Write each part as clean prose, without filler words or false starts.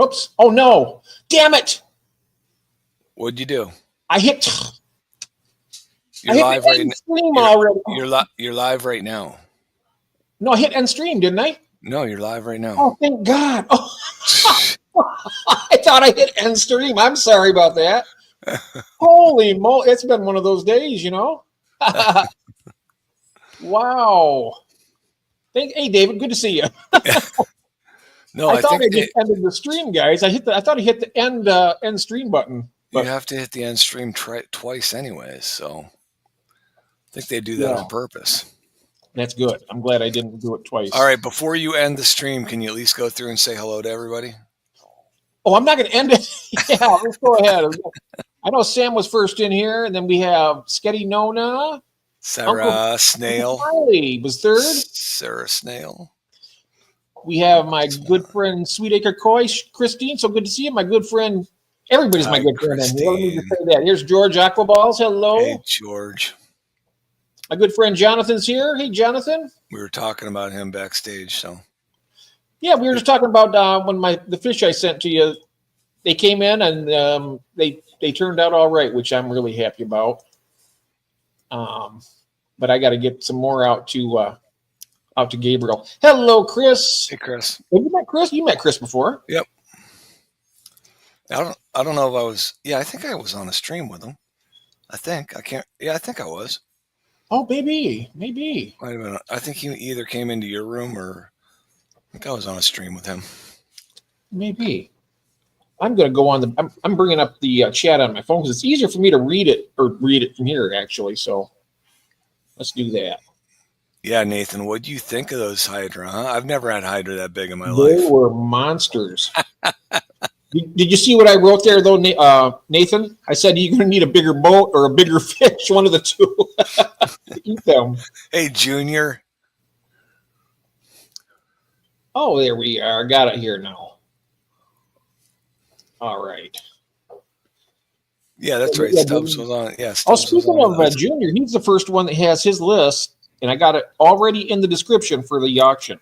Oops. Oh, no. Damn it. What'd you do? I hit You're live right end stream already. You're live right now. No, I hit end stream, didn't I? No, you're live right now. Oh, thank God. Oh. I thought I hit end stream. I'm sorry about that. Holy moly. It's been one of those days, Wow. Hey, David, good to see you. No, I thought I just ended the stream, guys. I thought I hit the end stream button. You have to hit the end stream twice anyways, so I think they do that on purpose. That's good. I'm glad I didn't do it twice. All right, before you end the stream, can you at least go through and say hello to everybody? Oh, I'm not going to end it. Yeah, let's go ahead. I know Sam was first in here, and then we have Sketty Nona. Sarah Snail. Riley was third. Sarah Snail. We have my good friend Sweetacre Coy, Christine. So good to see you. My good friend. Everybody's my good friend. Let me just say that. Here's George Aquaballs. Hello. Hey, George. My good friend Jonathan's here. Hey, Jonathan. We were talking about him backstage, so. Yeah, we were just talking about when the fish I sent to you, they came in and they turned out all right, which I'm really happy about. But I got to get some more out to Gabriel. Hello, Chris. Hey, Chris. Have you met Chris? You met Chris before? Yep. I don't know if I was. Yeah, I think I was on a stream with him. I think I was. Oh, maybe. Wait a minute. I think he either came into your room or I think I was on a stream with him. Maybe. I'm going to go on I'm bringing up the chat on my phone because it's easier for me to read it from here, actually. So let's do that. Yeah, Nathan, what do you think of those Hydra, huh? I've never had Hydra that big in my life. They were monsters. Did you see what I wrote there, though, Nathan? I said you're going to need a bigger boat or a bigger fish, one of the two, to eat them. Hey, Junior. Oh, there we are. Got it here now. All right. Yeah, that's right. Stubbs was on. Yeah. Speaking of Junior, he's the first one that has his list, and I got it already in the description for the auction.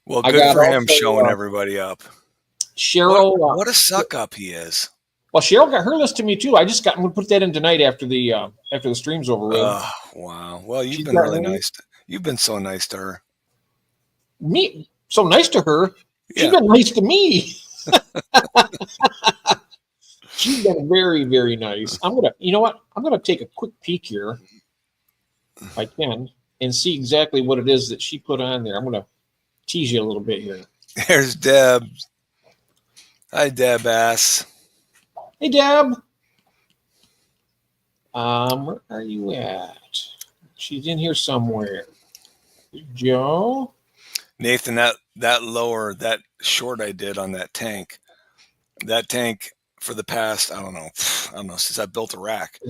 Well, good for him showing everybody up. Cheryl, what a suck up he is. Well, Cheryl got her list to me too. I'm going to put that in tonight after the stream's over with. Oh, wow. Well, you've been really nice. You've been so nice to her. Me? So nice to her? Yeah. She's been nice to me. She's been very, very nice. You know what? I'm going to take a quick peek here, if I can, and see exactly what it is that she put on there. I'm going to tease you a little bit here. There's Deb. Hi, Deb Ass. Hey, Deb. Where are you at? She's in here somewhere. Joe. Nathan, that short I did on that tank for the past, I don't know, since I built a rack,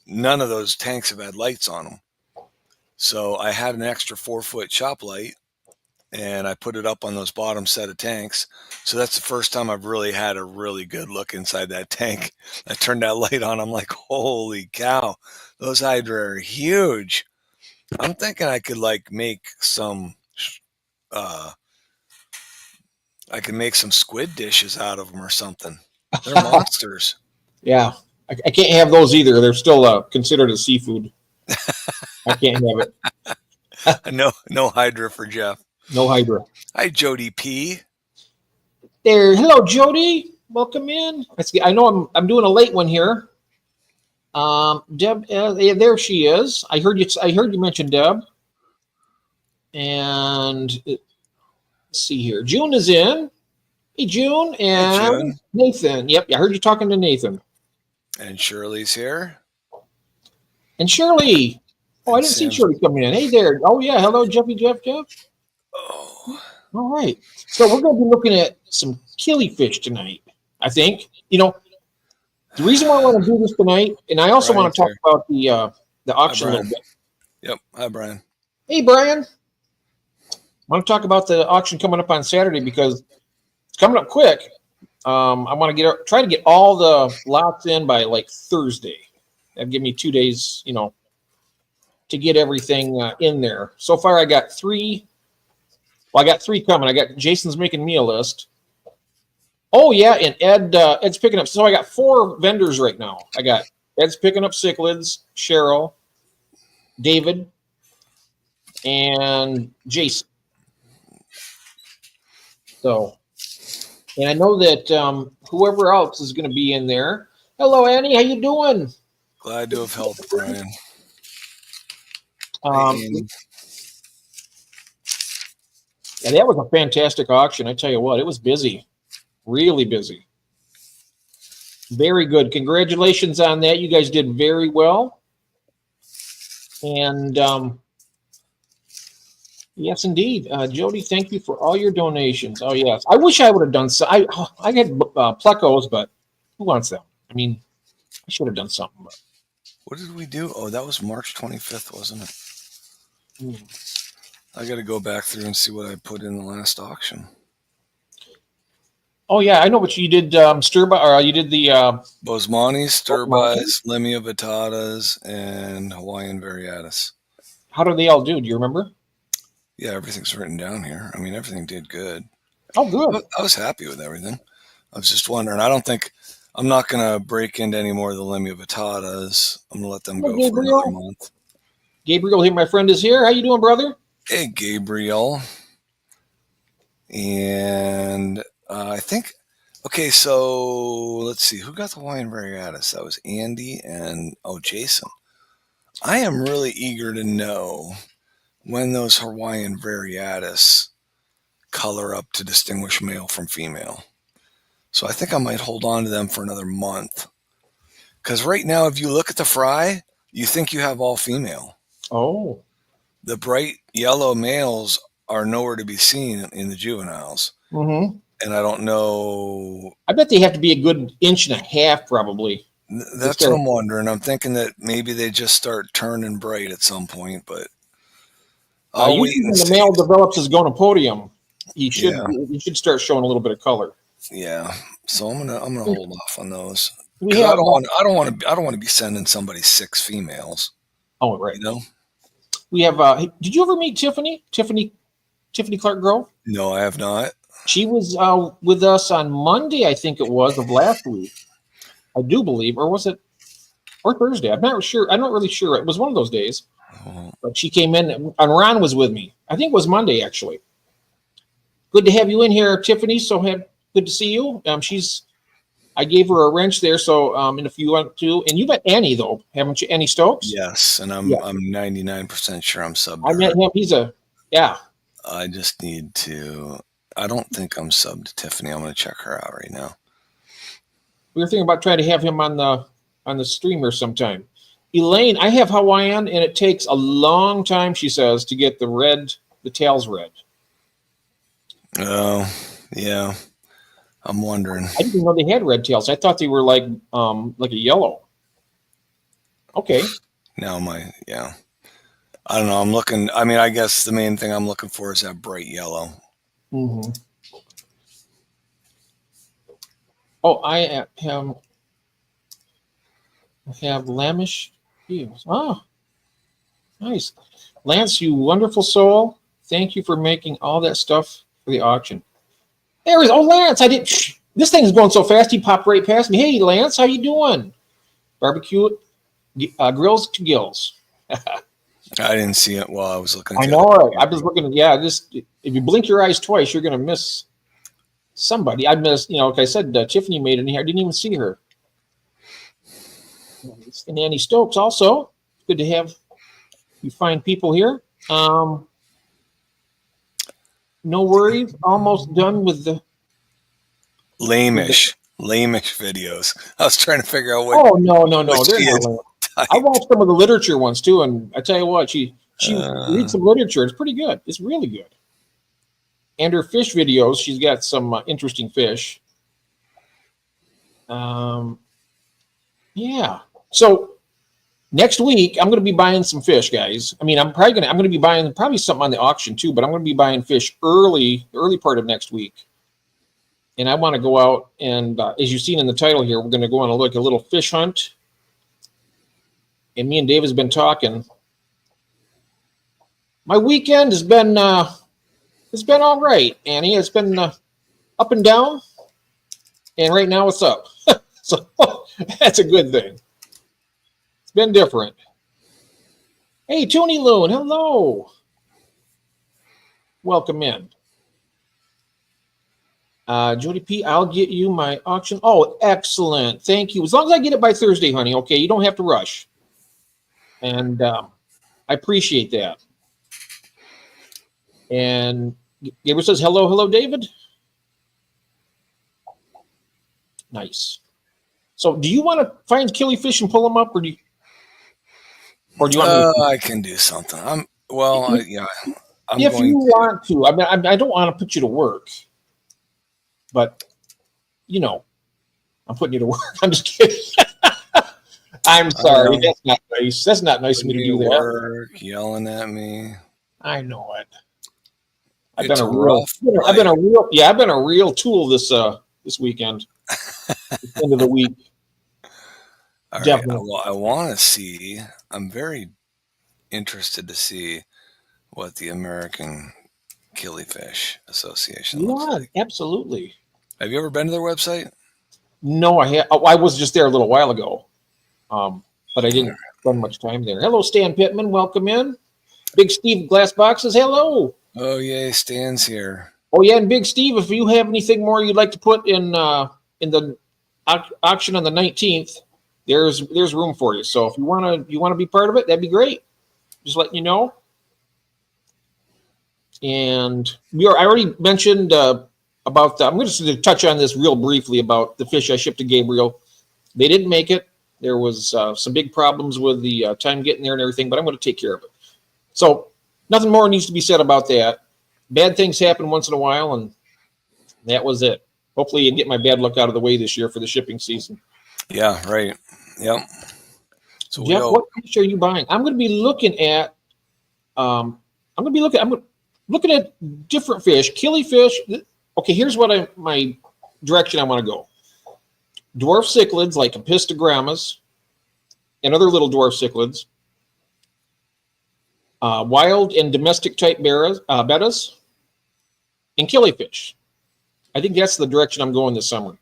none of those tanks have had lights on them. So I had an extra 4-foot shop light and I put it up on those bottom set of tanks. So that's the first time I've really had a really good look inside that tank. I turned that light on. I'm like, holy cow, those Hydra are huge. I'm thinking I could make some, I can make some squid dishes out of them or something. They're monsters. Yeah. I can't have those either. They're still considered a seafood. I can't have it. No Hydra for Jeff. No Hydra. Hi, Jody P. There. Hello, Jody. Welcome in. I know I'm doing a late one here. Deb, there she is. I heard you mention Deb. And let's see here. June is in. Hey, June and hey, June. Nathan. Yep, I heard you talking to Nathan. And Shirley's here. And Shirley. Oh, I didn't see Shirley coming in. Hey there. Oh yeah. Hello, Jeff. Oh. All right. So we're going to be looking at some killifish tonight, I think. The reason why I want to do this tonight, and I also want to talk about the auction a little bit. Yep. Hi, Brian. Hey, Brian. I want to talk about the auction coming up on Saturday because it's coming up quick. I want to try to get all the lots in by Thursday. That'd give me 2 days, to get everything in there. So far, I got 3. Well, I got 3 coming. Jason's making me a list. Oh yeah, and Ed's picking up. So I got 4 vendors right now. I got Ed's picking up cichlids, Cheryl, David, and Jason. So, and I know that whoever else is going to be in there. Hello, Annie. How you doing? Glad to have helped, Brian. Yeah, that was a fantastic auction. I tell you what, it was busy, really busy. Very good. Congratulations on that. You guys did very well. And yes, indeed. Jody, thank you for all your donations. Oh, yes. I wish I would have done so. I had plecos, but who wants them? I mean, I should have done something. But. What did we do? Oh, that was March 25th, wasn't it? I got to go back through and see what I put in the last auction. Oh, yeah. I know what you did. Stir-by, or you did the... Bosmanis, Stir-bys, Lemia vittatas, and Hawaiian Variatus. How do they all do? Do you remember? Yeah, everything's written down here. I mean, everything did good. Oh, good. I was happy with everything. I was just wondering. I'm not going to break into any more of the Lemia vittatas. I'm going to let them go for another month. Gabriel here, my friend, is here. How you doing, brother? Hey, Gabriel. And I think, okay, so let's see. Who got the Hawaiian Variatus? That was Andy and, Jason. I am really eager to know when those Hawaiian Variatus color up to distinguish male from female. So I think I might hold on to them for another month. Because right now, if you look at the fry, you think you have all female. Oh. The bright yellow males are nowhere to be seen in the juveniles. Mm-hmm. And I don't know. I bet they have to be a good 1.5 inches, probably. That's what I'm wondering. I'm thinking that maybe they just start turning bright at some point, but I'll wait and see. When the male develops his gonopodium, he should start showing a little bit of color. Yeah, so I'm gonna hold off on those. I don't want to be sending somebody 6 females. Oh, right. You know. We have. Did you ever meet Tiffany? Tiffany Clark Grove? No, I have not. She was with us on Monday, I think it was, of last week. I do believe, or was it, or Thursday? I'm not sure. I'm not really sure. It was one of those days. Oh. But she came in, and Ron was with me. I think it was Monday, actually. Good to have you in here, Tiffany. Good to see you. I gave her a wrench there, so and if you want to, and you met Annie though, haven't you? Annie Stokes. Yes, and I'm 99% sure I'm subbed. I met him. I just need to. I don't think I'm subbed to Tiffany. I'm going to check her out right now. We were thinking about trying to have him on the streamer sometime. Elaine, I have Hawaiian, and it takes a long time, she says, to get the tails red. Oh, yeah. I'm wondering. I didn't know they had red tails. I thought they were like a yellow. Okay. Now I don't know. I'm looking. I mean, I guess the main thing I'm looking for is that bright yellow. Mm-hmm. Oh, I have lambish views. Oh, nice. Lance, you wonderful soul. Thank you for making all that stuff for the auction. There is. Oh, Lance, this thing's going so fast, he popped right past me. Hey, Lance, how you doing? Barbecue grills to gills. I didn't see it while I was looking. I know it. I was looking. Yeah, if you blink your eyes twice, you're going to miss somebody. I missed, like I said, Tiffany made it in here. I didn't even see her. And Annie Stokes also. Good to have you fine people here. No worries. Almost done with the lamish videos. I was trying to figure out what. Oh no! They're not lame. I watched some of the literature ones too, and I tell you what, she reads some literature. It's pretty good. It's really good. And her fish videos, she's got some interesting fish. Yeah. So next week, I'm going to be buying some fish, guys. I mean, I'm going to be buying probably something on the auction too, but I'm going to be buying fish early part of next week. And I want to go out and, as you've seen in the title here, we're going to go on a little fish hunt. And me and Dave has been talking. My weekend has been, it's been all right, Annie. It's been up and down. And right now it's up. So that's a good thing. It's been different. Hey, Tony Loon, hello. Welcome in. Jody P, I'll get you my auction. Oh, excellent. Thank you. As long as I get it by Thursday, honey. Okay, you don't have to rush. And I appreciate that. And Gabriel says, hello, David. Nice. So do you want to find killifish and pull them up, or do you want me to? I can do something. I'm if going you want to. I mean, I don't want to put you to work, but I'm putting you to work. I'm just kidding. I'm sorry. That's not nice. That's not nice of me to do that. Work, yelling at me. I know it. I've been a real tool this weekend. End of the week. All right. I want to see. I'm very interested to see what the American Killifish Association looks like. Absolutely. Have you ever been to their website? No, I was just there a little while ago, but I didn't spend much time there. Hello, Stan Pittman. Welcome in. Big Steve Glass Boxes. Hello. Oh, yay. Stan's here. Oh, yeah. And Big Steve, if you have anything more you'd like to put in the auction on the 19th, there's room for you. So if you want to be part of it, that'd be great. Just letting you know. And I already mentioned about I'm going to touch on this real briefly about the fish I shipped to Gabriel. They didn't make it. There was some big problems with the time getting there and everything, but I'm going to take care of it. So nothing more needs to be said about that. Bad things happen once in a while, and that was it. Hopefully you get my bad luck out of the way this year for the shipping season. Yeah, right. Yep. So Jeff, what fish are you buying? I'm going to be looking at I'm looking at different fish, killifish. Okay, here's what my direction I want to go. Dwarf cichlids like apistogrammas and other little dwarf cichlids. Wild and domestic type bettas, and killifish. I think that's the direction I'm going this summer.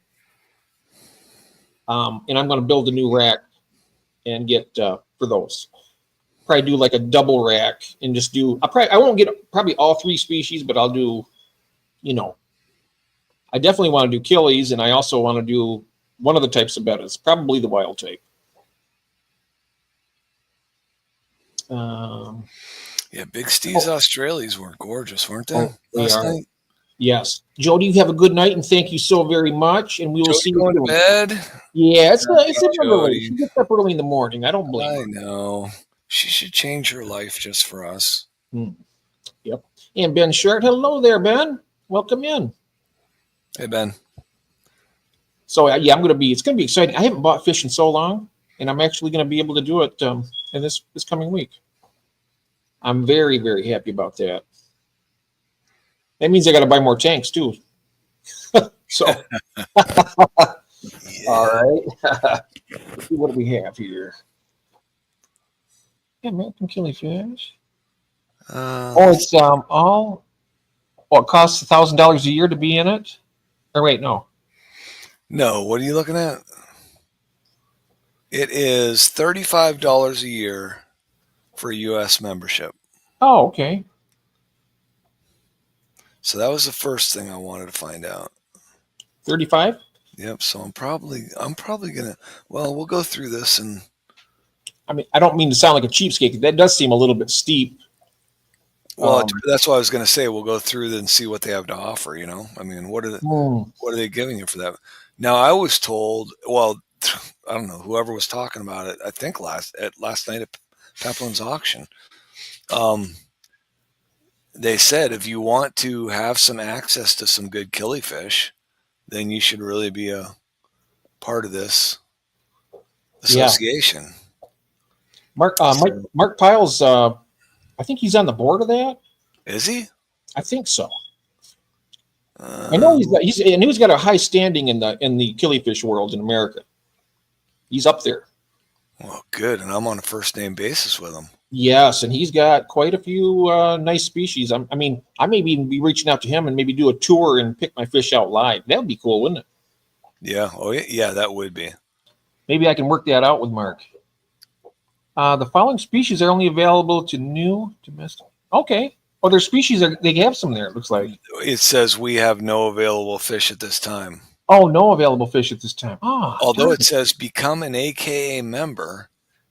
And I'm going to build a new rack and get for those. Probably do like a double rack and just do. I won't get probably all three species, but I'll do. I definitely want to do killies, and I also want to do one of the types of bettas, probably the wild type. Yeah, Big Steve's Australias were gorgeous, weren't they? Last night? Yes. Jody, you have a good night, and thank you so very much. And we will see you going to bed. Yeah, it's early. She gets up early in the morning. I don't blame her. I know. She should change her life just for us. Yep. And Ben Shirt, hello there, Ben. Welcome in. Hey, Ben. So yeah, it's going to be exciting. I haven't bought fish in so long, and I'm actually going to be able to do it in this coming week. I'm very, very happy about that. That means I got to buy more tanks too. So, All right. Let's see, what do we have here? Yeah, American killifish. It's it costs $1,000 a year to be in it. Or wait, no. No, what are you looking at? It is $35 a year for a U.S. membership. Oh, okay. So that was the first thing I wanted to find out. 35? Yep. So I'm probably gonna. Well, we'll go through this, and I mean, I don't mean to sound like a cheapskate. That does seem a little bit steep. Well, that's what I was going to say. We'll go through and see what they have to offer. I mean, what are they giving you for that? Now, I was told. Well, I don't know. Whoever was talking about it, I think last night at Peplin's auction, they said if you want to have some access to some good killifish, then you should really be a part of this association. Yeah. Mark Piles, I think he's on the board of that. Is he? I think so. I know he's got a high standing in the killifish world in America. He's up there. Well, good, and I'm on a first name basis with him. Yes, and he's got quite a few nice species. I mean, I may even be reaching out to him and maybe do a tour and pick my fish out live. That would be cool, wouldn't it? Yeah. Oh, yeah, that would be. Maybe I can work that out with Mark. The following species are only available to new domestic. Okay. Oh, their species are. They have some there. It looks like. It says we have no available fish at this time. Oh, no available fish at this time. Ah, Although darn it says become an AKA member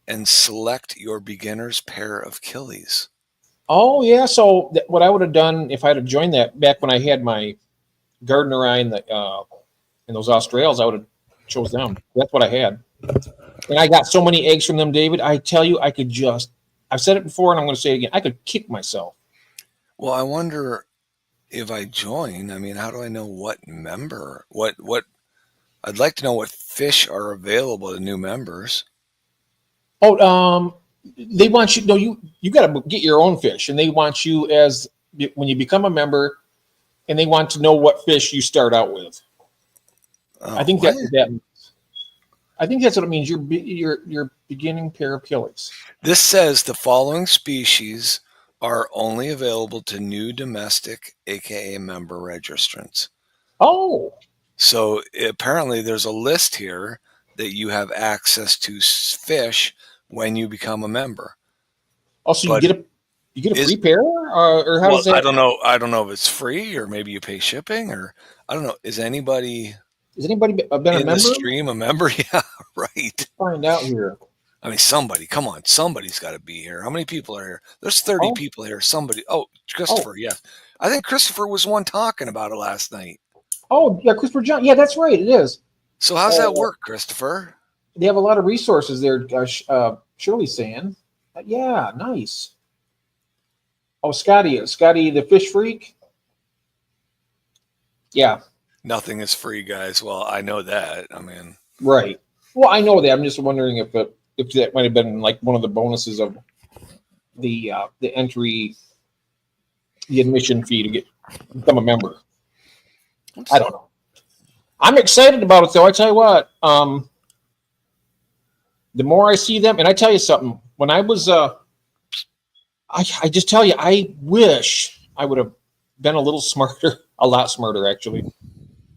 and select your beginner's pair of killies. Oh yeah. So what I would have done if I had joined that back when I had my gardener eye and those Australs, I would have chose them. That's what I had, and I got so many eggs from them, David. I tell you, I could just. I've said it before, and I'm going to say it again. I could kick myself. Well, I wonder if I join. I mean, how do I know what member? What? I'd like to know what fish are available to new members. Oh, they want you. No, you got to get your own fish, and they want you as when you become a member, and they want to know what fish you start out with. Oh, I think what? that means. I think that's what it means. Your beginning pair of killies. This says the following species are only available to new domestic, aka member registrants. Oh, So apparently there's a list here that you have access to fish when you become a member. also But you get a free pair, or how well, does that? I don't know. I don't know if it's free or maybe you pay shipping or I don't know. Is anybody Has anybody been a in the member? stream a member? Yeah, right. Find out here. I mean, somebody, come on, somebody's got to be here. How many people are here? There's 30 Oh, people here. Somebody. Oh, oh, Christopher. Yes, I think Christopher was one talking about it last night. oh, yeah, Christopher John. Yeah, that's right. It is. So how's that work, Christopher? They have a lot of resources there. Shirley's saying, yeah, nice. Oh, Scotty, the fish freak. Yeah, Nothing is free, guys. Well, I know that. I mean, right. Well, I know that. I'm just wondering if that might have been like one of the bonuses of the entry, the admission fee to become a member. I don't know. I'm excited about it, though. I tell you what. The more I see them, and I tell you something. When I was, I just tell you, I wish I would have been a little smarter, a lot smarter actually.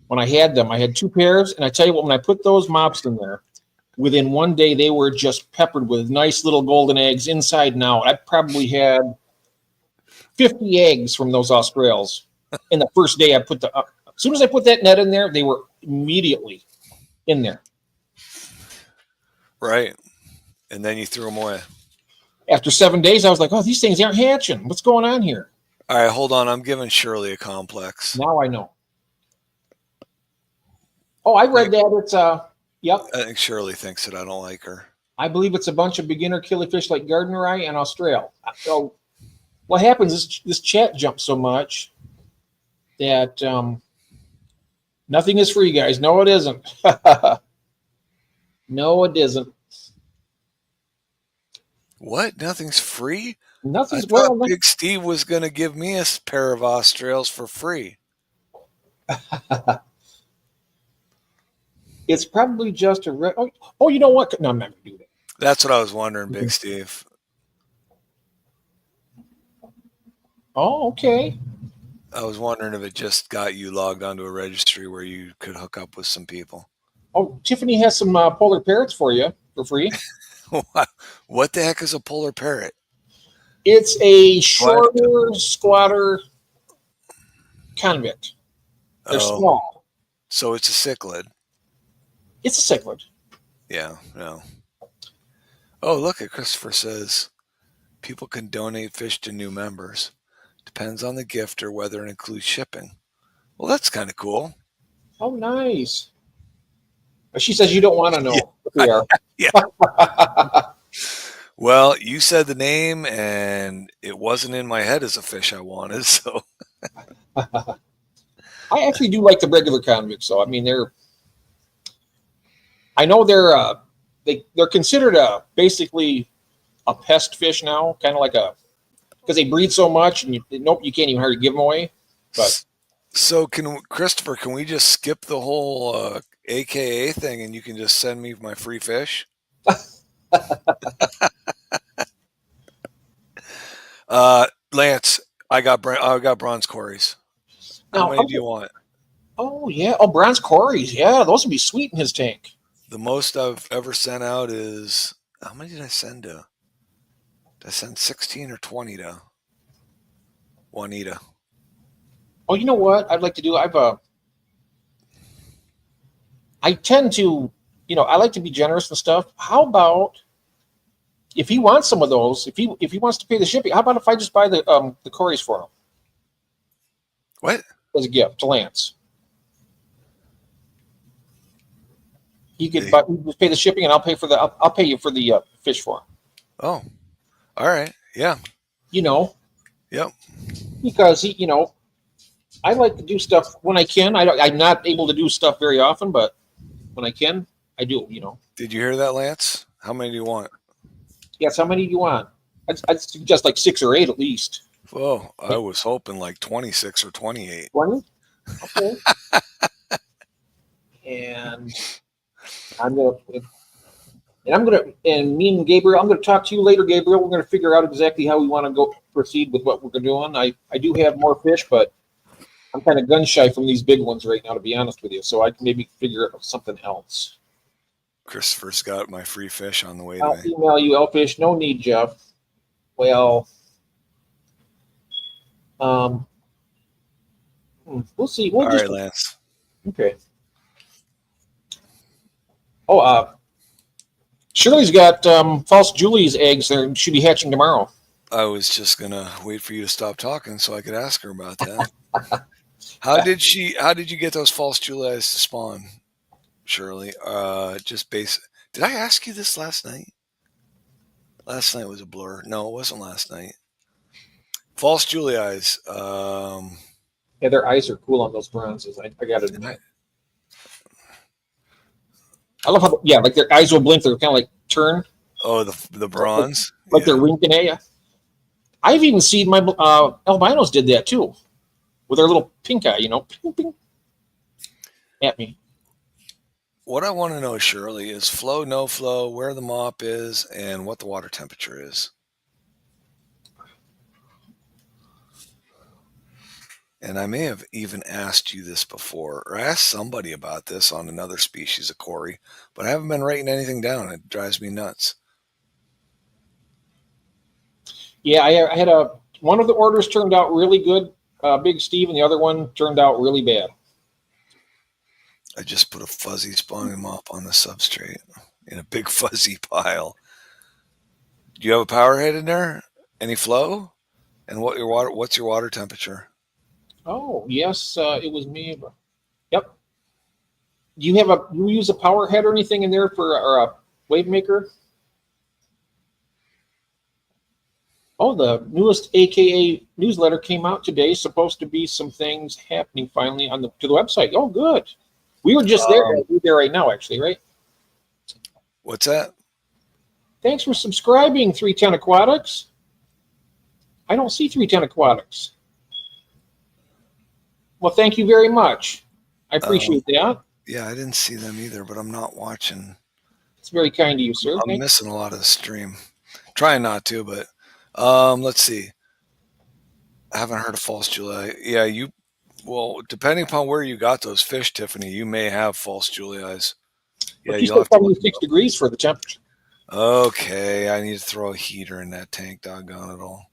When I had them, I had two pairs, and I tell you what, when I put those mops in there, within one day they were just peppered with nice little golden eggs inside and out. I probably had 50 eggs from those Australs. In the first day, as soon as I put that net in there, they were immediately in there. right. And then you threw them away. After 7 days, I was like, oh, these things aren't hatching. What's going on here? All right, hold on. I'm giving Shirley a complex. Now I know. Oh, I read that. It's yep. I think Shirley thinks that I don't like her. I believe it's a bunch of beginner killifish like Gardner Eye and Austral. So what happens is this chat jumps so much that nothing is free, guys. No, it isn't. No, it isn't. What? Nothing's free? Nothing's I thought Big Steve was going to give me a pair of Australs for free. It's probably just a. Oh, you know what? No, I'm not going to do that. That's what I was wondering, Big Steve. Oh, okay. I was wondering if it just got you logged onto a registry where you could hook up with some people. Oh, Tiffany has some polar parrots for you for free. What the heck is a polar parrot? It's a shorter, squatter convict. They're small. So it's a cichlid. It's a cichlid. Yeah, no. Oh, look at Christopher says people can donate fish to new members. Depends on the gift or whether it includes shipping. Well, that's kind of cool. Oh, nice. She says you don't want to know what they are. Yeah. Well, you said the name, and it wasn't in my head as a fish I wanted. So I actually do like the regular convicts. So I mean, I know they're considered basically a pest fish now, kind of like because they breed so much, and you can't even hardly give them away. But so Christopher, can we just skip the whole AKA thing, and you can just send me my free fish? Lance, I got bronze quarries. How many do you want? Oh yeah. Oh, bronze Corys. Yeah, those would be sweet in his tank. The most I've ever sent out is, how many did I send to? Did I send 16 or 20 to Juanita? Oh, you know what I'd like to do? I tend to, I like to be generous and stuff. How about if he wants some of those? If he wants to pay the shipping, how about if I just buy the Corys for him What? as a gift to Lance? He could They, buy, just pay the shipping, and I'll pay you for the fish for him. oh, all right. Yeah. You know, Yep. because I like to do stuff when I can. I'm not able to do stuff very often, but when I can, I do. Did you hear that, Lance? How many do you want? Yes. How many do you want? I'd suggest like 6 or 8 at least. Oh, I was hoping like 26 or 28. 20? Okay. And I'm gonna and me and Gabriel, I'm gonna talk to you later, Gabriel. We're gonna figure out exactly how we want to go proceed with what we're doing. I do have more fish, but I'm kind of gun shy from these big ones right now, to be honest with you. So I can maybe figure out something else. Christopher's got my free fish on the way I'll today. email you, Elfish. No need, Jeff. Well, we'll see. All right, Lance. Okay. Oh, Shirley's got false Julie's eggs there. Should be hatching tomorrow. I was just gonna wait for you to stop talking so I could ask her about that. How did you get those false Julias to spawn, Shirley? Did I ask you this last night? Last night was a blur. No, it wasn't last night. False Julias. Yeah, their eyes are cool on those bronzes. I got it. I love how like their eyes will blink. They're kind of like turn. Oh, the bronze. Like they're winking at you. I've even seen my albinos did that too, with their little pink eye. Ping, ping, at me. What I want to know, Shirley, is flow, no flow, where the mop is, and what the water temperature is. And I may have even asked you this before, or asked somebody about this on another species of Cory, but I haven't been writing anything down. It drives me nuts. Yeah, I had one of the orders turned out really good, Big Steve, and the other one turned out really bad. I just put a fuzzy spawning mop on the substrate in a big fuzzy pile. Do you have a power head in there? Any flow? And what's your water temperature? Oh yes, it was me. Yep. Do you use a power head or anything in there or a wave maker? Oh, the newest AAA newsletter came out today. Supposed to be some things happening finally to the website. Oh, good. We were just there. We're there right now, actually, right? What's that? Thanks for subscribing, 310 Aquatics. I don't see 310 Aquatics. Well, thank you very much. I appreciate that. Yeah, I didn't see them either, but I'm not watching. It's very kind of you, sir. I'm missing a lot of the stream. Trying not to, but let's see. I haven't heard of false July. Yeah, well, depending upon where you got those fish, Tiffany, you may have false Julias. Yeah, you'll have to 76 degrees for the temperature. Okay, I need to throw a heater in that tank, doggone it all.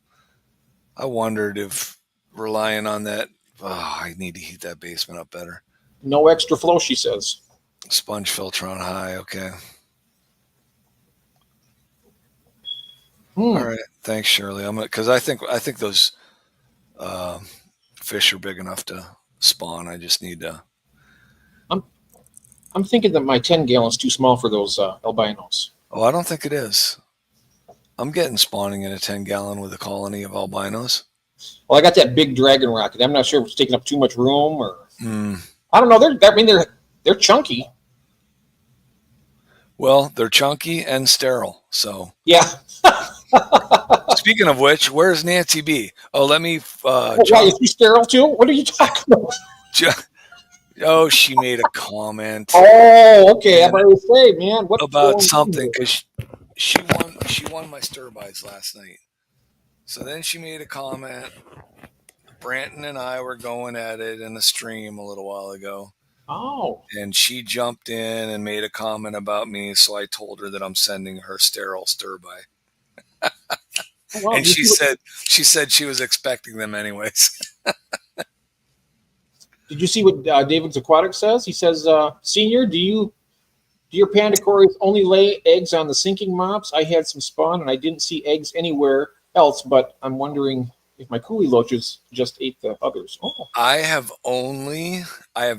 I wondered if relying on that, I need to heat that basement up better. No extra flow, she says. Sponge filter on high, okay. All right, thanks, Shirley. Because I think those fish are big enough to spawn. I just need to. I'm thinking that my 10 gallon's too small for those albinos. Oh, I don't think it is. I'm getting spawning in a 10-gallon with a colony of albinos. Well, I got that big dragon rocket. I'm not sure if it's taking up too much room or. I don't know. They're chunky. Well, they're chunky and sterile. So yeah. Speaking of which, where's Nancy B? Oh, let me. Why is she sterile too? What are you talking about? Oh, she made a comment. Oh, okay. I'm about to say, man, what about something because she won my stir buys last night. So then she made a comment Branton and I were going at it in a stream a little while ago. Oh. And she jumped in and made a comment about me, so I told her that I'm sending her sterile stir-by. Oh, wow. And she said she was expecting them anyways. Did you see what David's Aquatic says? He says, Senior, do your panda cories only lay eggs on the sinking mops? I had some spawn and I didn't see eggs anywhere else, but I'm wondering if my coolie loaches just ate the others. Oh. I have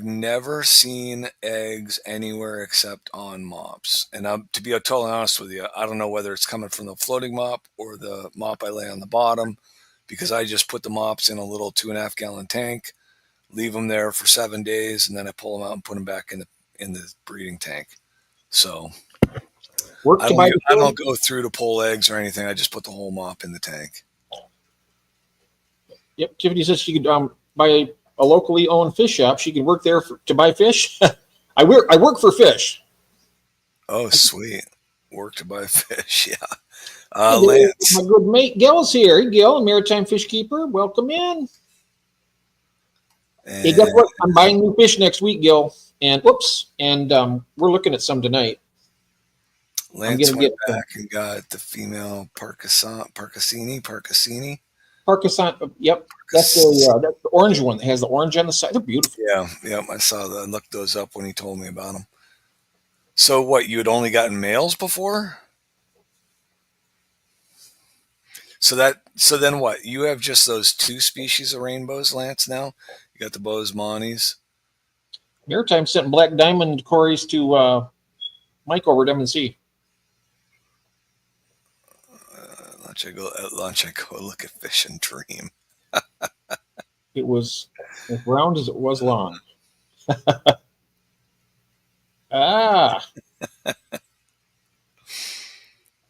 never seen eggs anywhere except on mops. And to be totally honest with you, I don't know whether it's coming from the floating mop or the mop I lay on the bottom, because I just put the mops in a little 2.5 gallon tank, leave them there for 7 days, and then I pull them out and put them back in the breeding tank. So I don't go through to pull eggs or anything. I just put the whole mop in the tank. Yep. Tiffany says she could buy a locally owned fish shop. She could work there to buy fish. I work for fish. Oh, sweet. Work to buy fish. Yeah. Hey, Lance. my good mate Gil's here. Hey, Gil, Maritime Fish Keeper. Welcome in. And hey, guess what? I'm buying new fish next week, Gil. And we're looking at some tonight. Lance went back and got the female Parcassini. Yep, that's the orange one that has the orange on the side. They're beautiful. Yeah, I saw that. I looked those up when he told me about them. So what, you had only gotten males before? So then what? You have just those 2 species of rainbows, Lance, now? You got the Boesmanis. Maritime sent black diamond cories to Mike over at M&C. Lunch I go look at fish and dream. It was as round as it was long.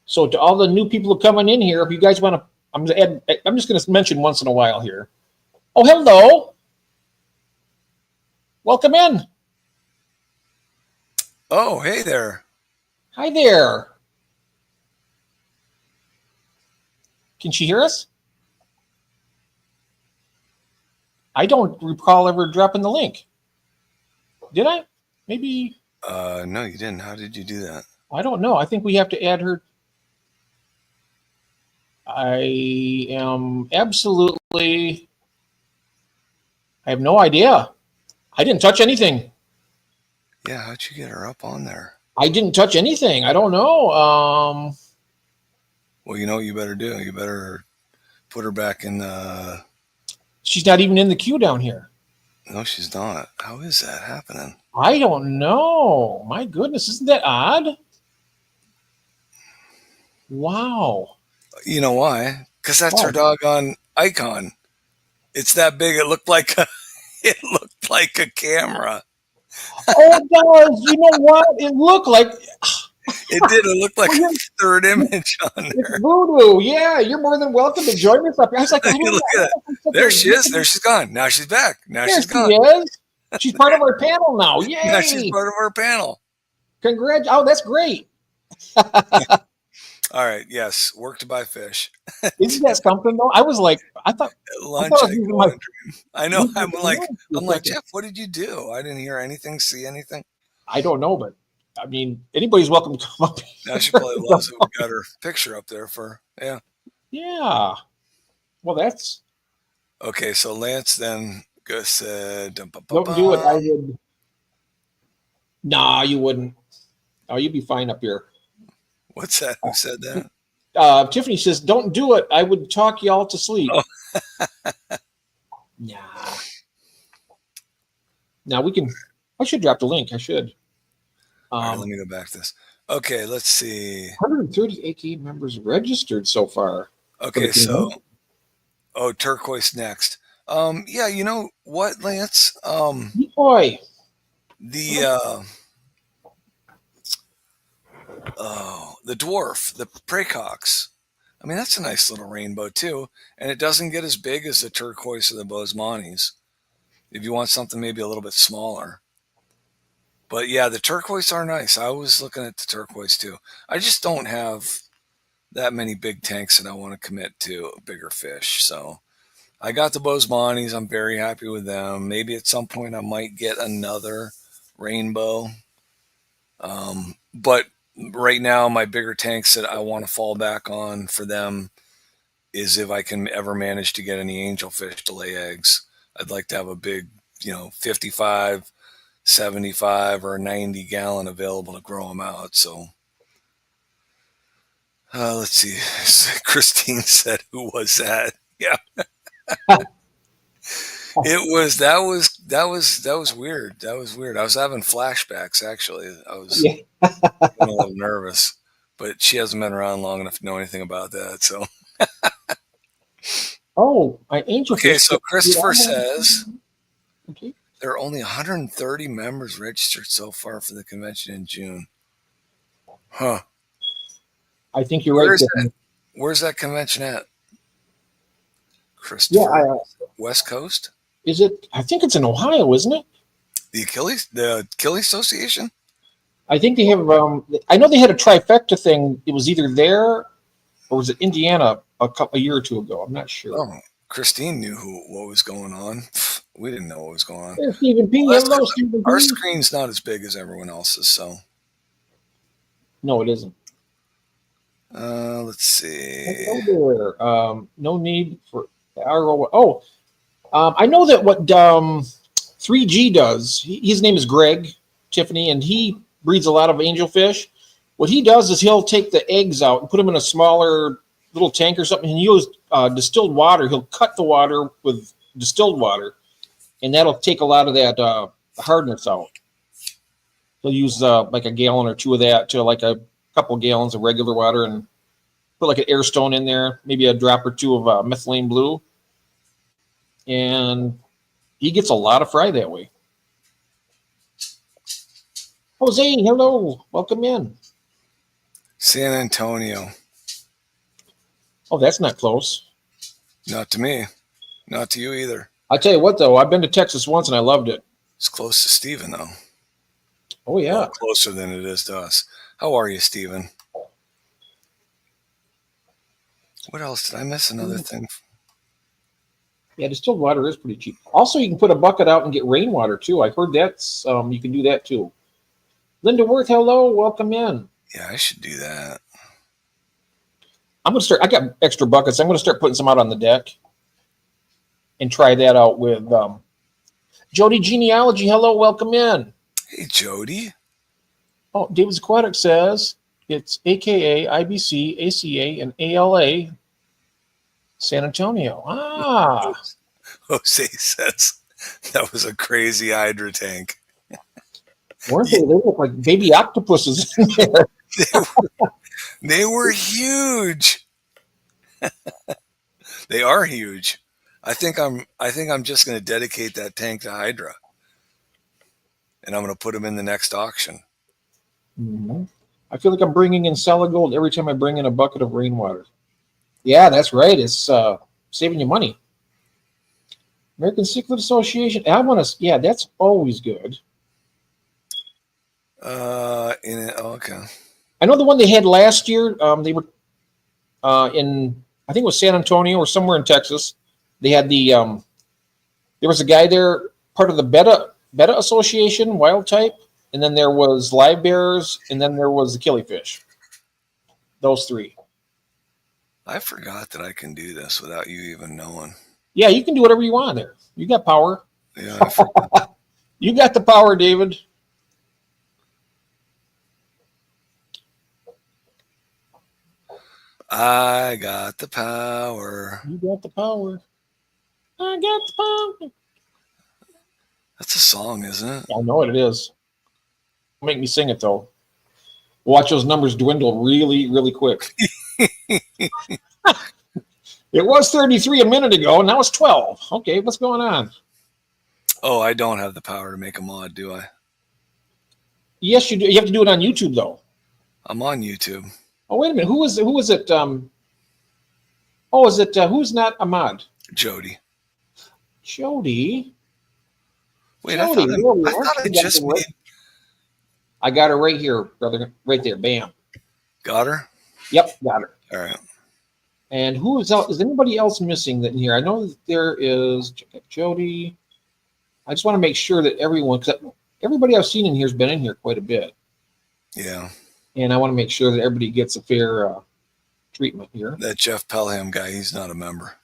So to all the new people coming in here, if you guys want to, I'm just going to mention once in a while here. Oh, hello. Welcome in. Oh, hey there. Hi there. Can she hear us? I don't recall ever dropping the link. Did I? Maybe. No, you didn't. How did you do that? I don't know. I think we have to add her. I have no idea. I didn't touch anything. Yeah, how'd you get her up on there? I didn't touch anything. I don't know. Well, you know what you better do? You better put her back in the... She's not even in the queue down here. No, she's not. How is that happening? I don't know. My goodness, isn't that odd? Wow. You know why? Because that's her doggone icon. It's that big. It looked like a camera. Oh, it does. You know what? It looked like... It did. It looked like a third image on there. It's voodoo. Yeah, you're more than welcome to join us up here. I was like, look at that. There she is. There she's gone. Now she's back. Now she's gone. She is. She's part of our panel now. Yay! Now she's part of our panel. Congrats. Oh, that's great. All right. Yes. Work to buy fish. Isn't that something though? I was like, I know. I'm like, Jeff, what did you do? I didn't hear anything, see anything. I don't know, but I mean, anybody's welcome to come up here. Now she probably loves it. We got her picture up there yeah. Yeah. Well, that's okay. So Lance then said, "Don't do it." I would. Nah, you wouldn't. Oh, you'd be fine up here. What's that? Who said that? Tiffany says, "Don't do it. I would talk y'all to sleep." Oh. Nah. Now we can. I should drop the link. I should. All right, let me go back to this. Okay, let's see. 130 AKA members registered so far. Okay, so turquoise next. Yeah, you know what, Lance? Boy. The dwarf, the praecox. I mean, that's a nice little rainbow too, and it doesn't get as big as the turquoise or the Boesmanis. If you want something maybe a little bit smaller. But yeah, the turquoise are nice. I was looking at the turquoise too. I just don't have that many big tanks that I want to commit to bigger fish. So I got the Bozemonis. I'm very happy with them. Maybe at some point I might get another rainbow. But right now, my bigger tanks that I want to fall back on for them is if I can ever manage to get any angelfish to lay eggs. I'd like to have a big, 55, 75, or 90 gallon available to grow them out. So let's see. Christine said, "Who was that?" Yeah. That was weird. That was weird. I was having flashbacks, actually. I was Yeah. getting a little nervous, but she hasn't been around long enough to know anything about that. So, Angelfish. okay. So Christopher says Okay. there are only 130 members registered so far for the convention in June. Huh. I think you're right. Where's that convention at? Christopher, Yeah, West Coast? is it? I think it's in Ohio, isn't it? The Achilles Association? I think they have. I know they had a trifecta thing. It was either there or was it Indiana a year or two ago? I'm not sure. Oh, Christine knew what was going on. We didn't know what was going on. There's Stephen P. Well, Hello, Stephen P. Our screen's not as big as everyone else's, so. No, it isn't. Let's see. No need for RO. Oh, I know that what 3G does. His name is Greg Tiffany, and he breeds a lot of angelfish. What he does is he'll take the eggs out and put them in a smaller little tank or something, and use distilled water. He'll cut the water with distilled water, and that'll take a lot of that hardness out. He'll use like a gallon or two of that to like a couple of gallons of regular water, and put like an air stone in there, maybe a drop or two of methylene blue, and he gets a lot of fry that way. Jose, hello, welcome in. San Antonio. Oh, that's not close. Not to me. Not to you either. I tell you what, though, I've been to Texas once and I loved it. It's close to Stephen, though. Oh, yeah. Well, closer than it is to us. How are you, Stephen? What else? Did I miss another thing? Yeah, distilled water is pretty cheap. Also, you can put a bucket out and get rainwater, too. I've heard that's, you can do that, too. Linda Worth, hello, welcome in. Yeah, I should do that. I'm going to start, I got extra buckets. I'm going to start putting some out on the deck and try that out with Jody Genealogy. Hello, welcome in. Hey, Jody. Oh, David's Aquatic says it's AKA, IBC, ACA, and ALA, San Antonio. Ah. Jose says that was a crazy hydra tank. Weren't they? They look like baby octopuses in there. They were huge. They are huge. I think I'm just going to dedicate that tank to Hydra, and I'm going to put them in the next auction. Mm-hmm. I feel like I'm bringing in solid gold every time I bring in a bucket of rainwater. Yeah, that's right. It's saving you money. American Cichlid Association. I want to. Yeah, that's always good. Okay. I know the one they had last year. They were in, I think it was San Antonio or somewhere in Texas. They had the there was a guy there, part of the Betta Association, wild type, and then there was live bears, and then there was the killifish. Those three. I forgot that I can do this without you even knowing. Yeah, you can do whatever you want there. You got power. Yeah, I forgot. You got the power, David. I got the power. You got the power. I got the power. That's a song, isn't it? I know what it is. Make me sing it, though. Watch those numbers dwindle really, really quick. It was 33 a minute ago, and now it's 12. Okay, what's going on? Oh, I don't have the power to make a mod, do I? Yes, you do. You have to do it on YouTube, though. I'm on YouTube. Oh, wait a minute. Who was it? Is it who's not a mod? Jody. Jody? Wait, Jody, I thought I just made... I got her right here, brother. Right there. Bam. Got her? Yep, got her. All right. And who is out? Is anybody else missing that in here? I know that there is Jody. I just want to make sure that everyone, because everybody I've seen in here has been in here quite a bit. Yeah. And I want to make sure that everybody gets a fair treatment here. That Jeff Pelham guy, he's not a member.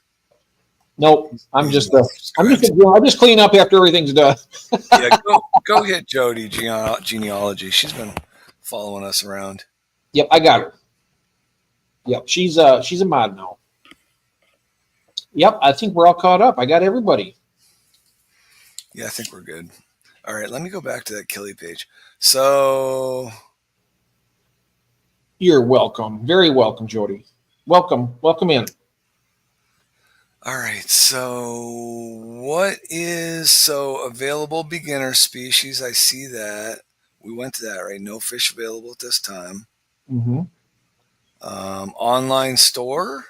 Nope. I'm just cleaning up after everything's done. Yeah, go hit Jody genealogy. She's been following us around. Yep, I got her. Yep, she's a mod now. Yep, I think we're all caught up. I got everybody. Yeah, I think we're good. All right, let me go back to that Killy page. So you're welcome. Very welcome, Jody. Welcome in. All right, so available beginner species? I see that. We went to that, right? No fish available at this time. Mm-hmm. Online store?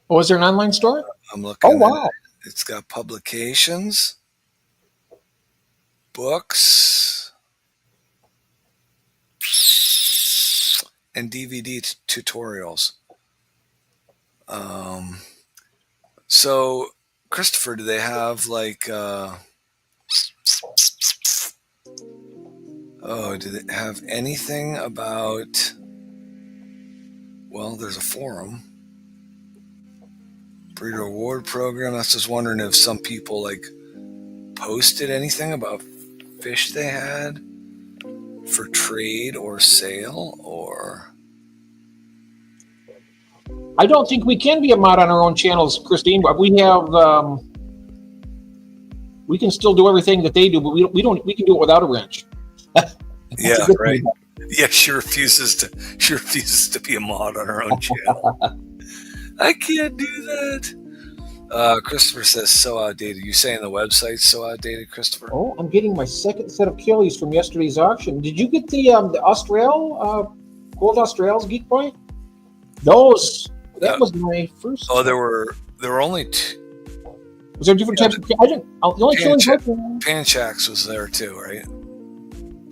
Oh, is there an online store? I'm looking. Oh, wow. It's got publications, books, and DVD tutorials. So, Christopher, do they have like, do they have anything about, well, there's a forum, breeder award program. I was just wondering if some people like posted anything about fish they had for trade or sale, or... I don't think we can be a mod on our own channels, Christine, but we have, we can still do everything that they do, but we can do it without a wrench. Yeah, right. Yeah, she refuses to be a mod on her own channel. I can't do that. Christopher says so outdated. You saying the website's so outdated, Christopher? Oh, I'm getting my second set of Killies from yesterday's auction. Did you get the Austral, Gold Australs, Geek Boy? Those. That was my first. Oh, there were only two. Was there different types of? I didn't. The only Panchaks was there too, right?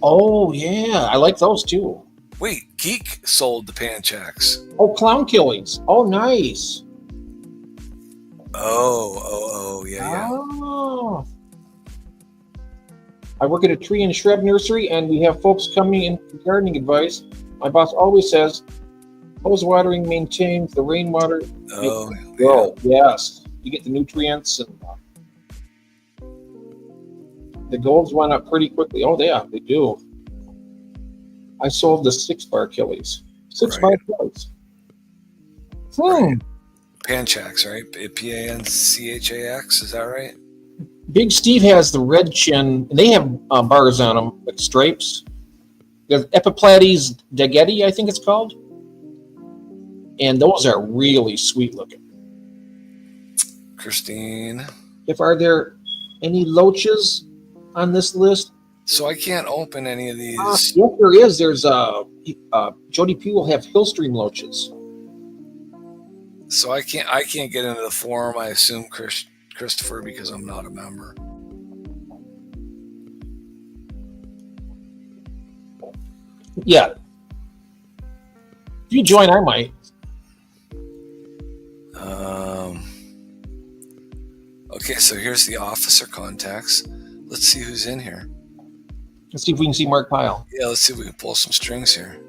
Oh yeah, I like those too. Wait, Geek sold the Panchaks. Oh, Clown Killies. Oh, nice. Oh, yeah. Oh. I work at a tree and shrub nursery, and we have folks coming in for gardening advice. My boss always says, hose watering maintains the rainwater. Oh, yes. You get the nutrients, and the golds went up pretty quickly. Oh, yeah, they do. I sold the 6-bar Killies. 6-bar Killies. Right. Panchaks, right? Panchax, is that right? Big Steve has the red chin, and they have bars on them, like stripes. There's Epiplates Dagetti, I think it's called. And those are really sweet looking. Christine. Are there any loaches on this list? So I can't open any of these. Yes, there is. There's Jody P will have Hillstream loaches. So I can't get into the forum. I assume Christopher, because I'm not a member. Yeah. If you join, I might. Okay, so here's the officer contacts. Let's see who's in here. Let's see if we can see Mark Pyle. Yeah, let's see if we can pull some strings here.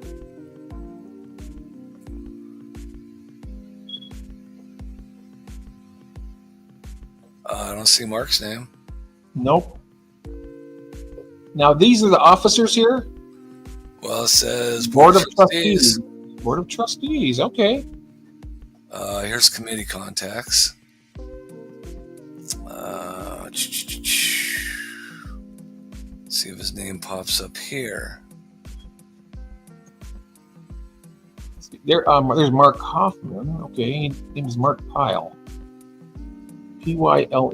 I don't see Mark's name. Nope. Now, these are the officers here? Well, it says Board of Trustees. Board of Trustees, okay. Here's committee contacts. See if his name pops up here. There's Mark Hoffman. Okay, his name is Mark Pyle. Pyle.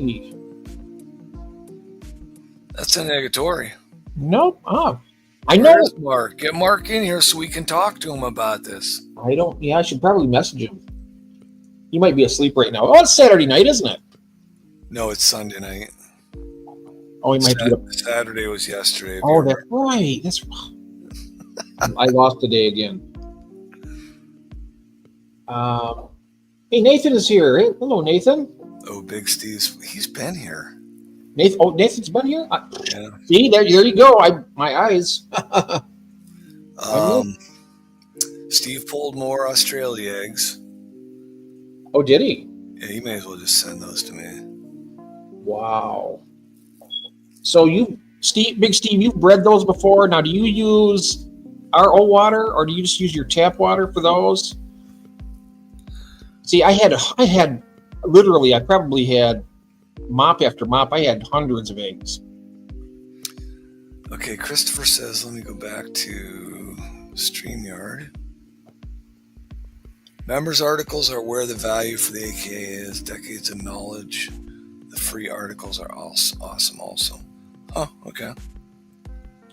That's a negatory. Nope. I know. Where's Mark? Get Mark in here so we can talk to him about this. I should probably message him. He might be asleep right now. Oh, it's Saturday night, isn't it? No, it's Sunday night. Oh, he might be up. Saturday was yesterday. Oh, that's right. I lost today again. Hey, Nathan is here. Hey, hello, Nathan. Oh, Big Steve's. He's been here. Nathan. Oh, Nathan's been here. Yeah. See, there you go. My eyes. Steve pulled more Australia eggs. Oh, did he? Yeah, you may as well just send those to me. Wow. So Big Steve, you've bred those before. Now, do you use RO water or do you just use your tap water for those? See, I probably had mop after mop. I had hundreds of eggs. Okay, Christopher says, let me go back to StreamYard. Members' articles are where the value for the AKA is. Decades of knowledge. The free articles are awesome also. Oh, okay.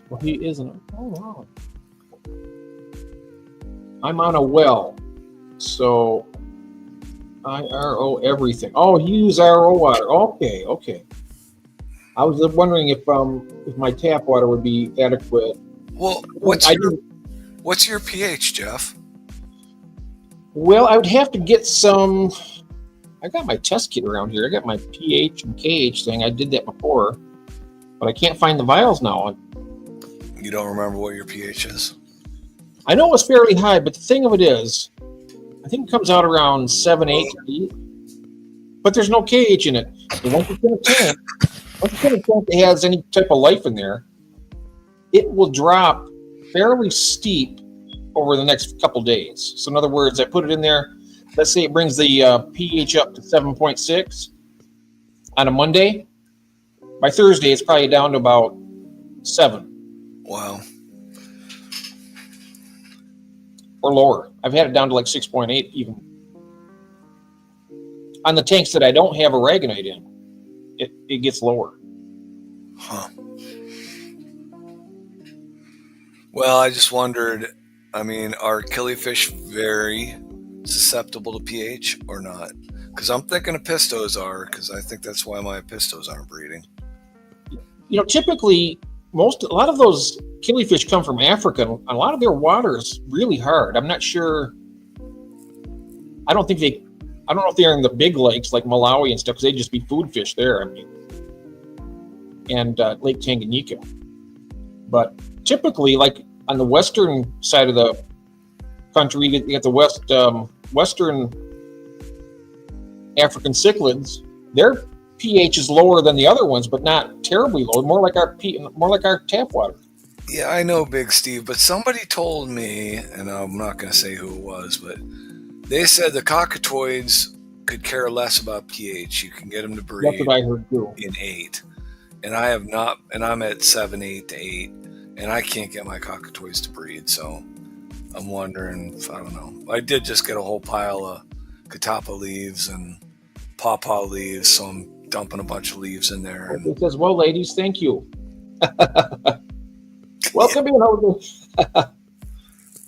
Well, he isn't. Oh, wow. I'm on a well, so I RO everything. Oh, you use RO water. Okay. I was wondering if my tap water would be adequate. Well, what's your pH, Jeff? Well, I would have to get some. I got my test kit around here. I got my pH and KH thing. I did that before, but I can't find the vials now. You don't remember what your pH is? I know it was fairly high, but the thing of it is, I think it comes out around 7, 8, 8. But there's no KH in it. So once it's in a tank that has any type of life in there, it will drop fairly steep over the next couple days. So in other words, I put it in there. Let's say it brings the pH up to 7.6 on a Monday. By Thursday, it's probably down to about 7. Wow. Or lower. I've had it down to like 6.8 even. On the tanks that I don't have aragonite in, it gets lower. Huh. Well, I just wondered, are killifish very susceptible to pH or not? Because I'm thinking of pistos are, because I think that's why my pistos aren't breeding. Typically, a lot of those killifish come from Africa. And a lot of their water is really hard. I'm not sure. I don't know if they're in the big lakes like Malawi and stuff, because they'd just be food fish there. And Lake Tanganyika. But typically, like on the western side of the country, you get the western African cichlids. Their pH is lower than the other ones, but not terribly low. More like our tap water. Yeah, I know, Big Steve, but somebody told me, and I'm not going to say who it was, but they said the cockatoids could care less about pH. You can get them to breed. That's what I heard too. In 8, and I have not, and I'm at 7, 8 to 8, and I can't get my cockatoids to breed. So I'm wondering if, I don't know. I did just get a whole pile of catappa leaves and pawpaw leaves, so I'm dumping a bunch of leaves in there. It says, well, ladies, thank you. Welcome in.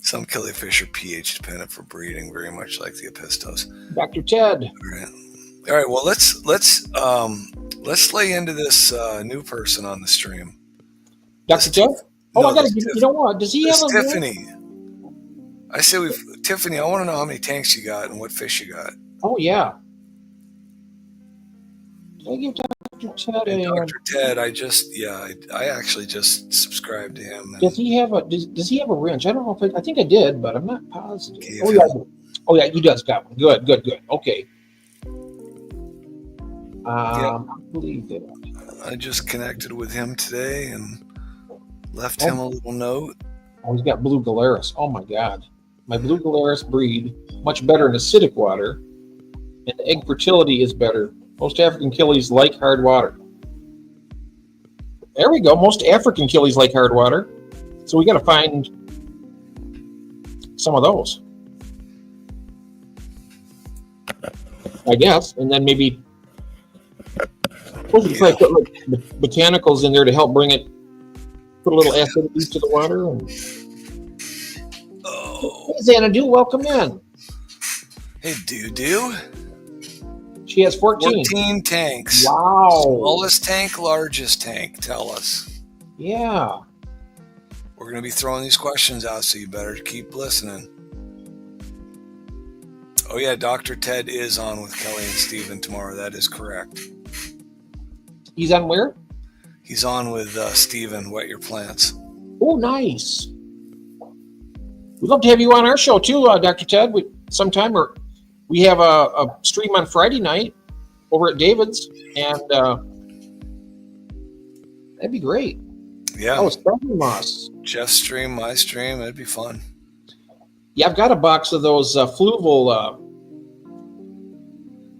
Some killifish are pH dependent for breeding, very much like the apistos. Dr. Ted. All right. Well, let's lay into this new person on the stream. Dr. Ted? Oh, I got to give you know what? Does he have a Tiffany? I say Tiffany, I want to know how many tanks you got and what fish you got. Oh, yeah. Did I give Dr. Ted a... Dr. Ted, I actually just subscribed to him. Does he have a wrench? I don't know if I think I did, but I'm not positive. Yeah, he does got one. Good. Okay. I believe that. I just connected with him today and left him a little note. Oh, he's got blue Galaris. Oh my God. My blue Galaris breed much better in acidic water, and the egg fertility is better. Most African killies like hard water. There we go. Most African killies like hard water. So we got to find some of those, I guess, and then maybe probably put botanicals in there to help bring it. Put a little acidity to the water. And... Oh. Hey, Xanadu, welcome in. Hey, do. She has 14 tanks. Wow. Smallest tank, largest tank. Tell us. Yeah. We're going to be throwing these questions out, so you better keep listening. Oh, yeah, Dr. Ted is on with Kelly and Steven tomorrow. That is correct. He's on where? He's on with Steven, Wet Your Plants. Oh, nice. We'd love to have you on our show too, Dr. Ted. We have a stream on Friday night over at David's, and that'd be great. Yeah. Oh, Stephanie Moss. Jeff's stream, my stream. It'd be fun. Yeah, I've got a box of those Fluval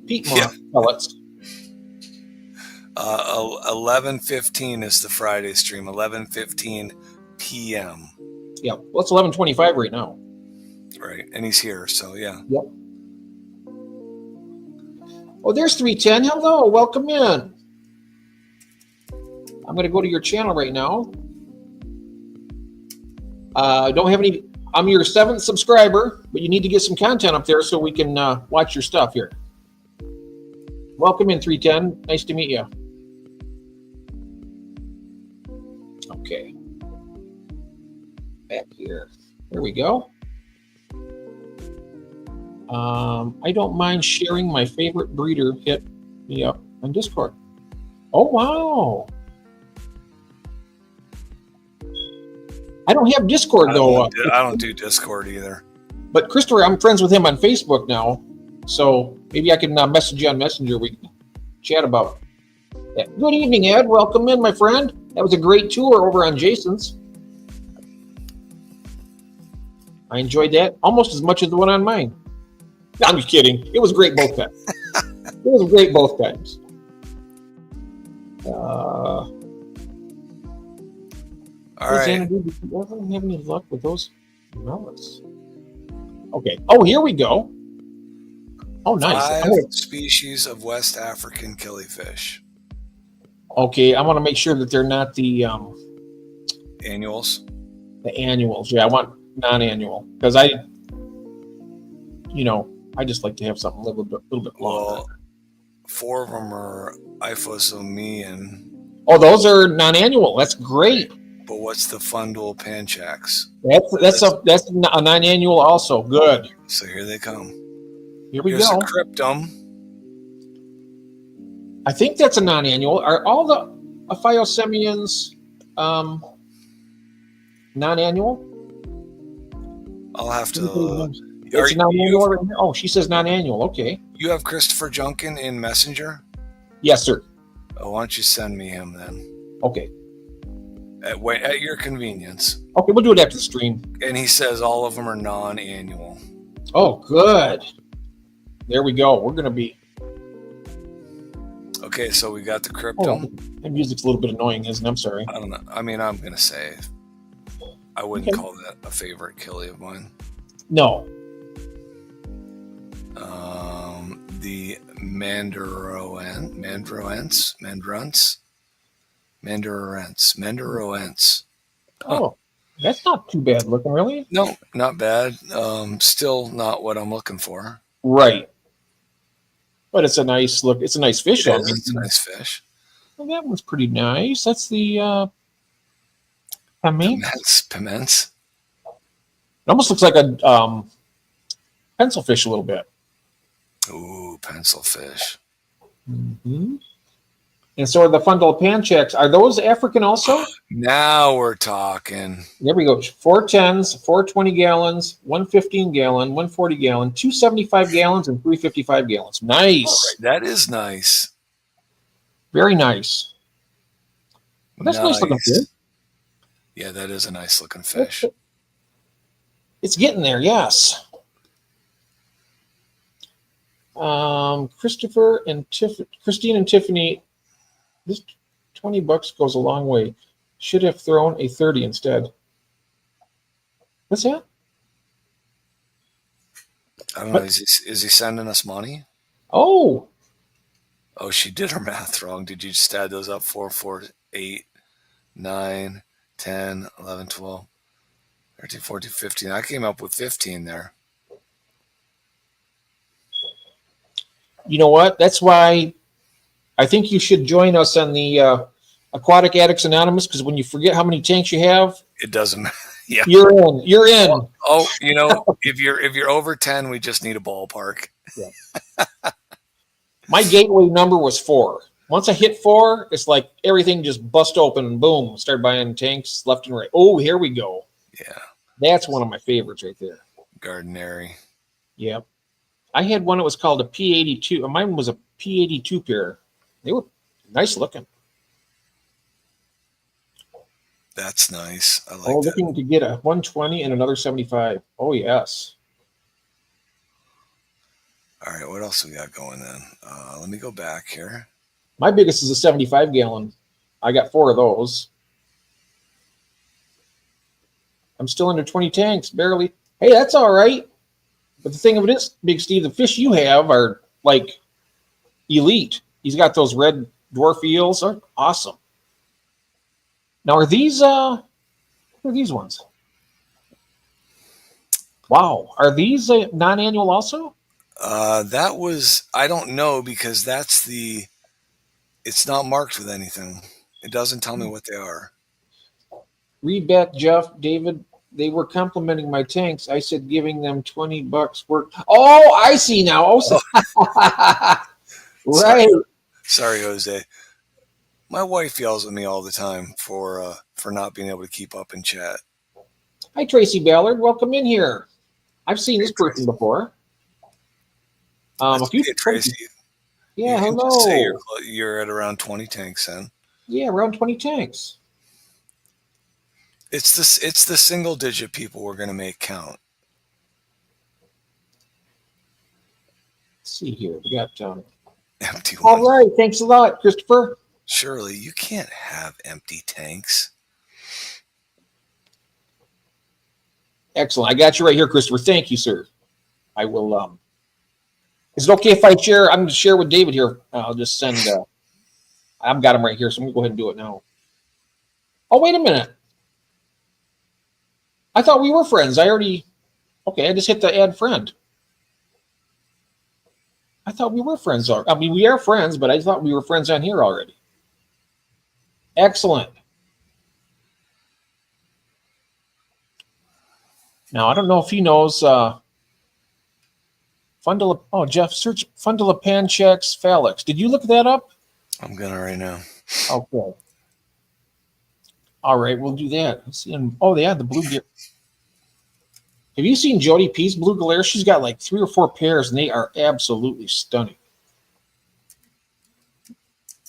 peat moss pellets. 11:15 is the Friday stream. 11:15 p.m. Yeah, well, it's 11:25 right now. Right, and he's here, so yeah. Yep. Oh, there's 310. Hello, welcome in. I'm going to go to your channel right now. Don't have any. I'm your 7th subscriber, but you need to get some content up there so we can watch your stuff here. Welcome in, 310. Nice to meet you. Okay. Back here. There we go. I don't mind sharing my favorite breeder. Hit me up on Discord. Oh, wow. I don't have Discord, though. I don't do Discord either. But Christopher, I'm friends with him on Facebook now. So maybe I can message you on Messenger. We can chat about it. Yeah. Good evening, Ed. Welcome in, my friend. That was a great tour over on Jason's. I enjoyed that almost as much as the one on mine. No, I'm just kidding. It was great both times. It was great both times. All right. Xanadu, did you ever have any luck with those melons? Okay. Oh, here we go. Oh, nice. 5 species of West African killifish. Okay, I want to make sure that they're not the Annuals. The annuals. Yeah, I want non-annual because I just like to have something a little bit longer. Well, 4 of them are Iphosomian. Oh, those are non-annual. That's great. But what's the Fundul Panchax? That's a non-annual also. Good. So here they come. Here we Here's go. a Cryptum. I think that's a non-annual. Are all the Aphyosemians non-annual? I'll have to. It's non-annual right here. Oh, she says non-annual. Okay. You have Christopher Junkin in Messenger? Yes, sir. Oh, why don't you send me him then? Okay. At your convenience. Okay, we'll do it after the stream. And he says all of them are non-annual. Oh, good. There we go. We're going to be... Okay, so we got the Cryptum. Oh, that music's a little bit annoying, isn't it? I'm sorry. I don't know. I mean, I'm going to say I wouldn't call that a favorite killie of mine. No. The Mandaroense. Oh, that's not too bad looking, really. No, not bad. Still not what I'm looking for. Right. But it's a nice look. It's a nice fish. It's a nice fish. Well, that one's pretty nice. That's the Pimence. It almost looks like a pencil fish a little bit. Ooh, pencil fish. Mm-hmm. And so are the Fundul Panchax. Are those African also? Now we're talking. There we go. 4 10s, 4 20 gallons, 1 15 gallon, 1 40 gallon, 2 75 gallons, and 3 55 gallons. Nice. Right, that is nice. Very nice. Well, that's nice looking fish. Yeah, that is a nice looking fish. It's getting there, yes. Christopher and Christine and Tiffany, this $20 goes a long way. Should have thrown a 30 instead. What's that? I don't know. Is he sending us money? Oh, she did her math wrong. Did you just add those up? 4, 4, 8, 9, 10, 11, 12, 13, 14, 15. I came up with 15 there. You know what? That's why I think you should join us on the Aquatic Addicts Anonymous, because when you forget how many tanks you have, it doesn't matter. Yeah. You're in. You're in. Oh, if you're over 10, we just need a ballpark. Yeah. My gateway number was 4. Once I hit 4, it's like everything just bust open and boom, start buying tanks left and right. Oh, here we go. Yeah. That's one of my favorites right there. Gardenary. Yep. I had one that was called a P82. Mine was a P82 pair. They were nice looking. That's nice. I like that. Looking to get a 120 and another 75. Oh, yes. All right, what else we got going then? Let me go back here. My biggest is a 75 gallon. I got 4 of those. I'm still under 20 tanks, barely. Hey, that's all right. But the thing of it is, Big Steve, the fish you have are like elite. He's got those red dwarf eels. Are awesome. Now, are these what are these ones? Wow. Are these non-annual also? That was, I don't know, because it's not marked with anything. It doesn't tell me what they are. Read back, Jeff, David. They were complimenting my tanks. I said giving them $20 work. Oh, I see now. Oh, right. Sorry, Jose. My wife yells at me all the time for not being able to keep up in chat. Hi, Tracy Ballard. Welcome in here. I've seen this person before. A few Tracy. Yeah, you hello. Just say you're at around 20 tanks then. Yeah, around 20 tanks. It's the single digit people we're going to make count. Let's see here. We got empty ones. All right. Thanks a lot, Christopher. Surely you can't have empty tanks. Excellent. I got you right here, Christopher. Thank you, sir. I will. Is it okay if I share? I'm going to share with David here. I'll just send. I've got him right here, so I'm going to go ahead and do it now. Oh, wait a minute. I thought we were friends. Okay, I just hit the add friend. I thought we were friends. I mean, we are friends, but I thought we were friends on here already. Excellent. Now, I don't know if he knows Jeff, search Fundilapanchex Phalanx. Did you look that up? I'm going to right now. Okay. All right, we'll do that. Let's see. They had the blue gear. Have you seen Jody P's blue glare? She's got like 3 or 4 pairs, and they are absolutely stunning.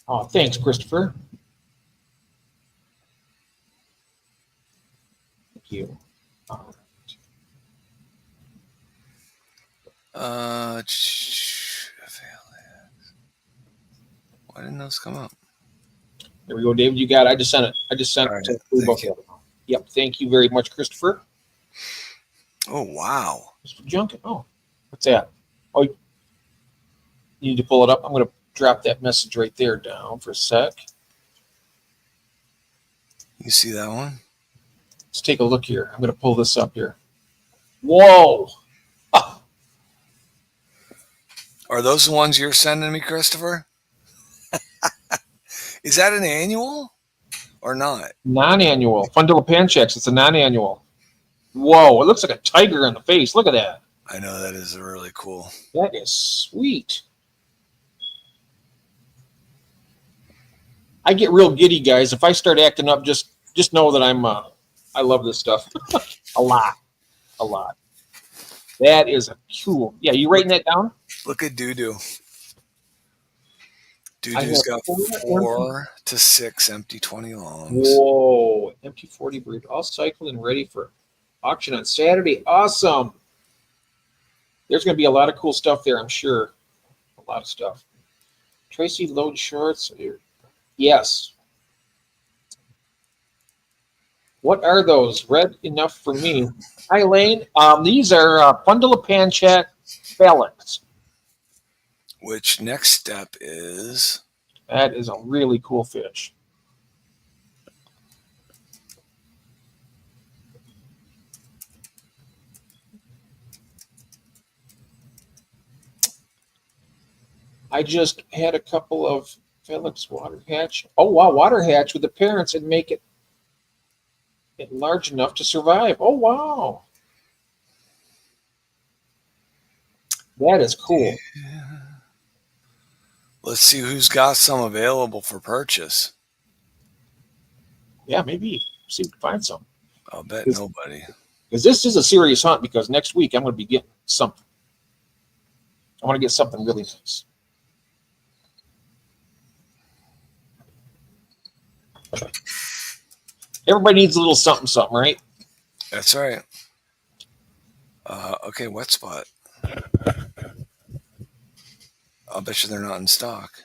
Oh, thanks, Christopher. Thank you. All right. Why didn't those come up? There we go, David. You got it. I just sent it. Right, to both of them. Yep. Thank you very much, Christopher. Oh, wow. Junk. Oh, what's that? Oh, you need to pull it up. I'm going to drop that message right there down for a sec. You see that one? Let's take a look here. I'm going to pull this up here. Whoa. Ah. Are those the ones you're sending me, Christopher? Is that an annual or not? Non-annual. Fundilapanchex. It's a non-annual. Whoa, it looks like a tiger in the face. Look at that. I know, that is really cool. That is sweet. I get real giddy, guys. If I start acting up, just know that I love this stuff. A lot. That is a cool. Yeah, you writing that down? Look at Doo-Doo. Doo-Doo's got 4 to 6 empty 20 longs. Whoa, empty 40 breed, all cycled and ready for auction on Saturday. Awesome. There's going to be a lot of cool stuff there, I'm sure. A lot of stuff. Tracy, load shorts. Yes. What are those? Red enough for me. Hi, Lane. These are Fundilapanchex Phalanx. Which next step is? That is a really cool fish. I just had a couple of Phillips water hatch. Oh, wow, water hatch with the parents and make it. and large enough to survive. Oh, wow. That is cool. Yeah. Let's see who's got some available for purchase. Yeah, maybe. See if we can find some. I'll bet nobody. Because this is a serious hunt because next week I'm going to be getting something. I want to get something really nice. Everybody needs a little something, right? That's right. Okay, wet spot. I'll bet you they're not in stock.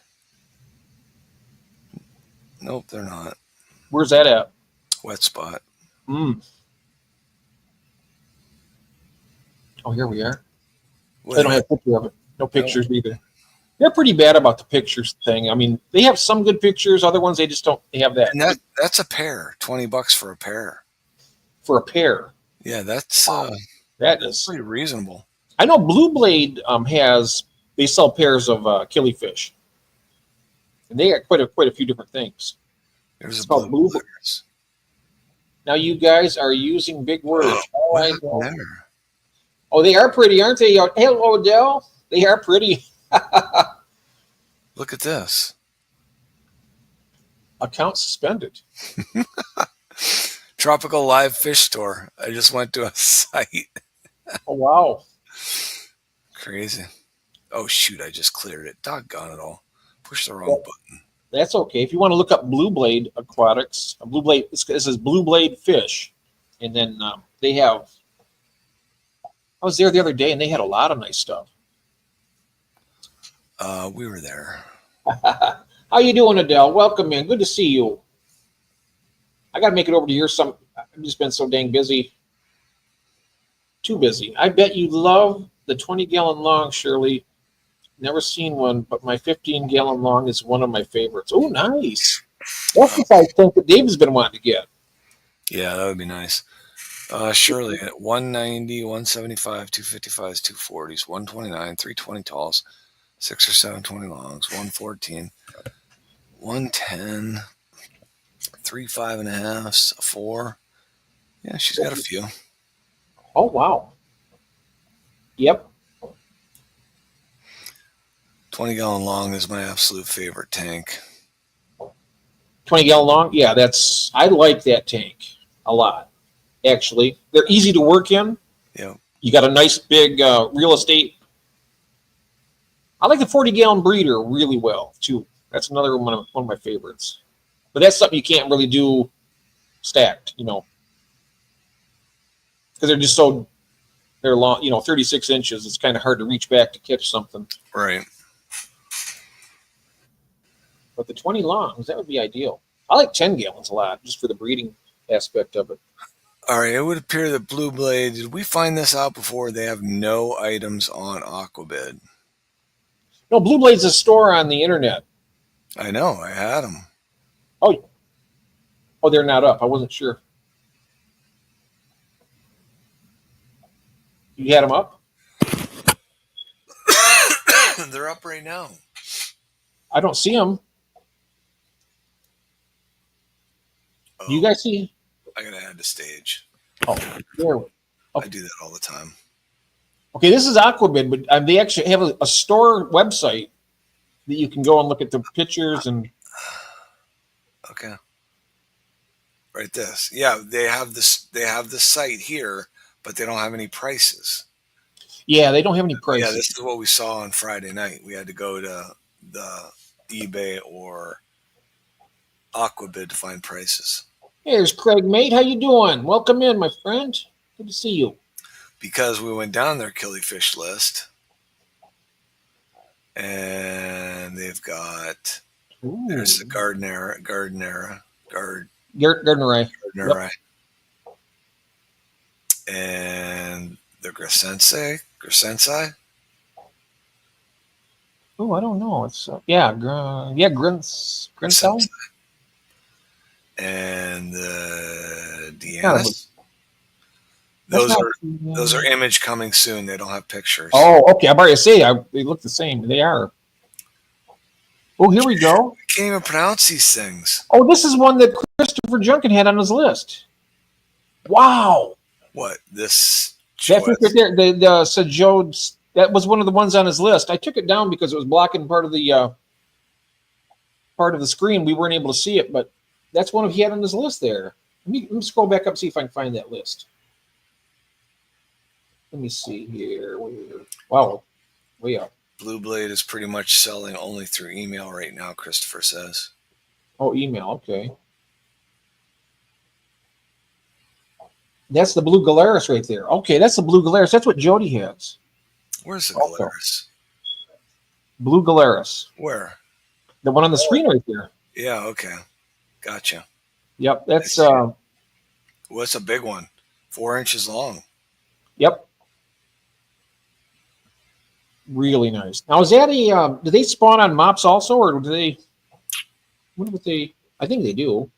Nope, they're not. Where's that at? Wet spot. Oh, here we are. What I don't have a picture of it. No pictures either. They're pretty bad about the pictures thing. I mean, they have some good pictures. Other ones, they just don't have that. And that's a pair. $20 for a pair. For a pair. Yeah, that's that is pretty reasonable. I know Blue Blade they sell pairs of killifish, and they got quite a few different things. There's It's a called blue. Now you guys are using big words. Oh, they are pretty, aren't they? Hello, Odell. They are pretty. look at this. Account suspended. Tropical Live Fish Store. I just went to a site. Oh, wow. Crazy. Oh, shoot. I just cleared it. Doggone it all. Push the wrong button. That's okay. If you want to look up Blue Blade Aquatics, this is Blue Blade Fish. And then they have, I was there the other day and they had a lot of nice stuff. We were there. How you doing, Adele? Welcome in. Good to see you. I got to make it over to your some. I've just been so dang busy. Too busy. I bet you love the 20-gallon long, Shirley. Never seen one, but my 15-gallon long is one of my favorites. Oh, nice. That's the size tank that Dave's been wanting to get. Yeah, that would be nice. Shirley at 190, 175, 255s, 240s, 129, 320 talls, 6 or 7 20 longs, 114, 110, 3 5.5s, a 4. Yeah, she's got a few. Oh, wow. Yep. 20-gallon long is my absolute favorite tank. 20-gallon long? Yeah, I like that tank a lot, actually. They're easy to work in. Yeah. You got a nice big real estate. I like the 40-gallon breeder really well, too. That's another one of my favorites. But that's something you can't really do stacked, because they're just they're long, 36 inches. It's kind of hard to reach back to catch something. Right. But the 20 longs, that would be ideal. I like 10 gallons a lot, just for the breeding aspect of it. All right, it would appear that Blue Blade, did we find this out before? They have no items on Aquabid. No, Blue Blade's a store on the internet. I know, I had them. Oh, they're not up. I wasn't sure. You had them up? They're up right now. I don't see them. Oh, Do you guys see? I gotta add the stage. Oh, there. Okay. I do that all the time. Okay, this is Aquabid, but they actually have a store website that you can go and look at the pictures and. Okay. Right. This. Yeah, they have this. They have the site here, but they don't have any prices. Yeah, they don't have any prices. Yeah, this is what we saw on Friday night. We had to go to the eBay or Aquabid to find prices. Hey, there's Craig, mate. How you doing? Welcome in, my friend. Good to see you. Because we went down their killifish list, and they've got. Ooh. There's the Gardnera. Yep. And the Grisensai. Oh, I don't know. It's Grinsell. And the Deannas. Those are image coming soon. They don't have pictures. Oh, okay. I'm about to say they look the same. They are. Oh, here we go. I can't even pronounce these things. Oh, this is one that Christopher Junkin had on his list. Wow. What this? That fish right there, the Sajode, that was one of the ones on his list. I took it down because it was blocking part of the screen. We weren't able to see it, but that's one he had on his list there. Let me scroll back up, see if I can find that list. Let me see here. Wow, way up. Blue Blade is pretty much selling only through email right now, Christopher says. Oh, email, okay. That's the blue Galaris right there. Okay, that's the blue Galaris. That's what Jody has. Where's the Galaris? Blue Galaris. Where? The one on the screen right there. Yeah, okay. Gotcha. Yep, that's what's a big one? 4 inches long. Yep. Really nice. Now, is that a? Do they spawn on mops also, or do they? What would they? I think they do.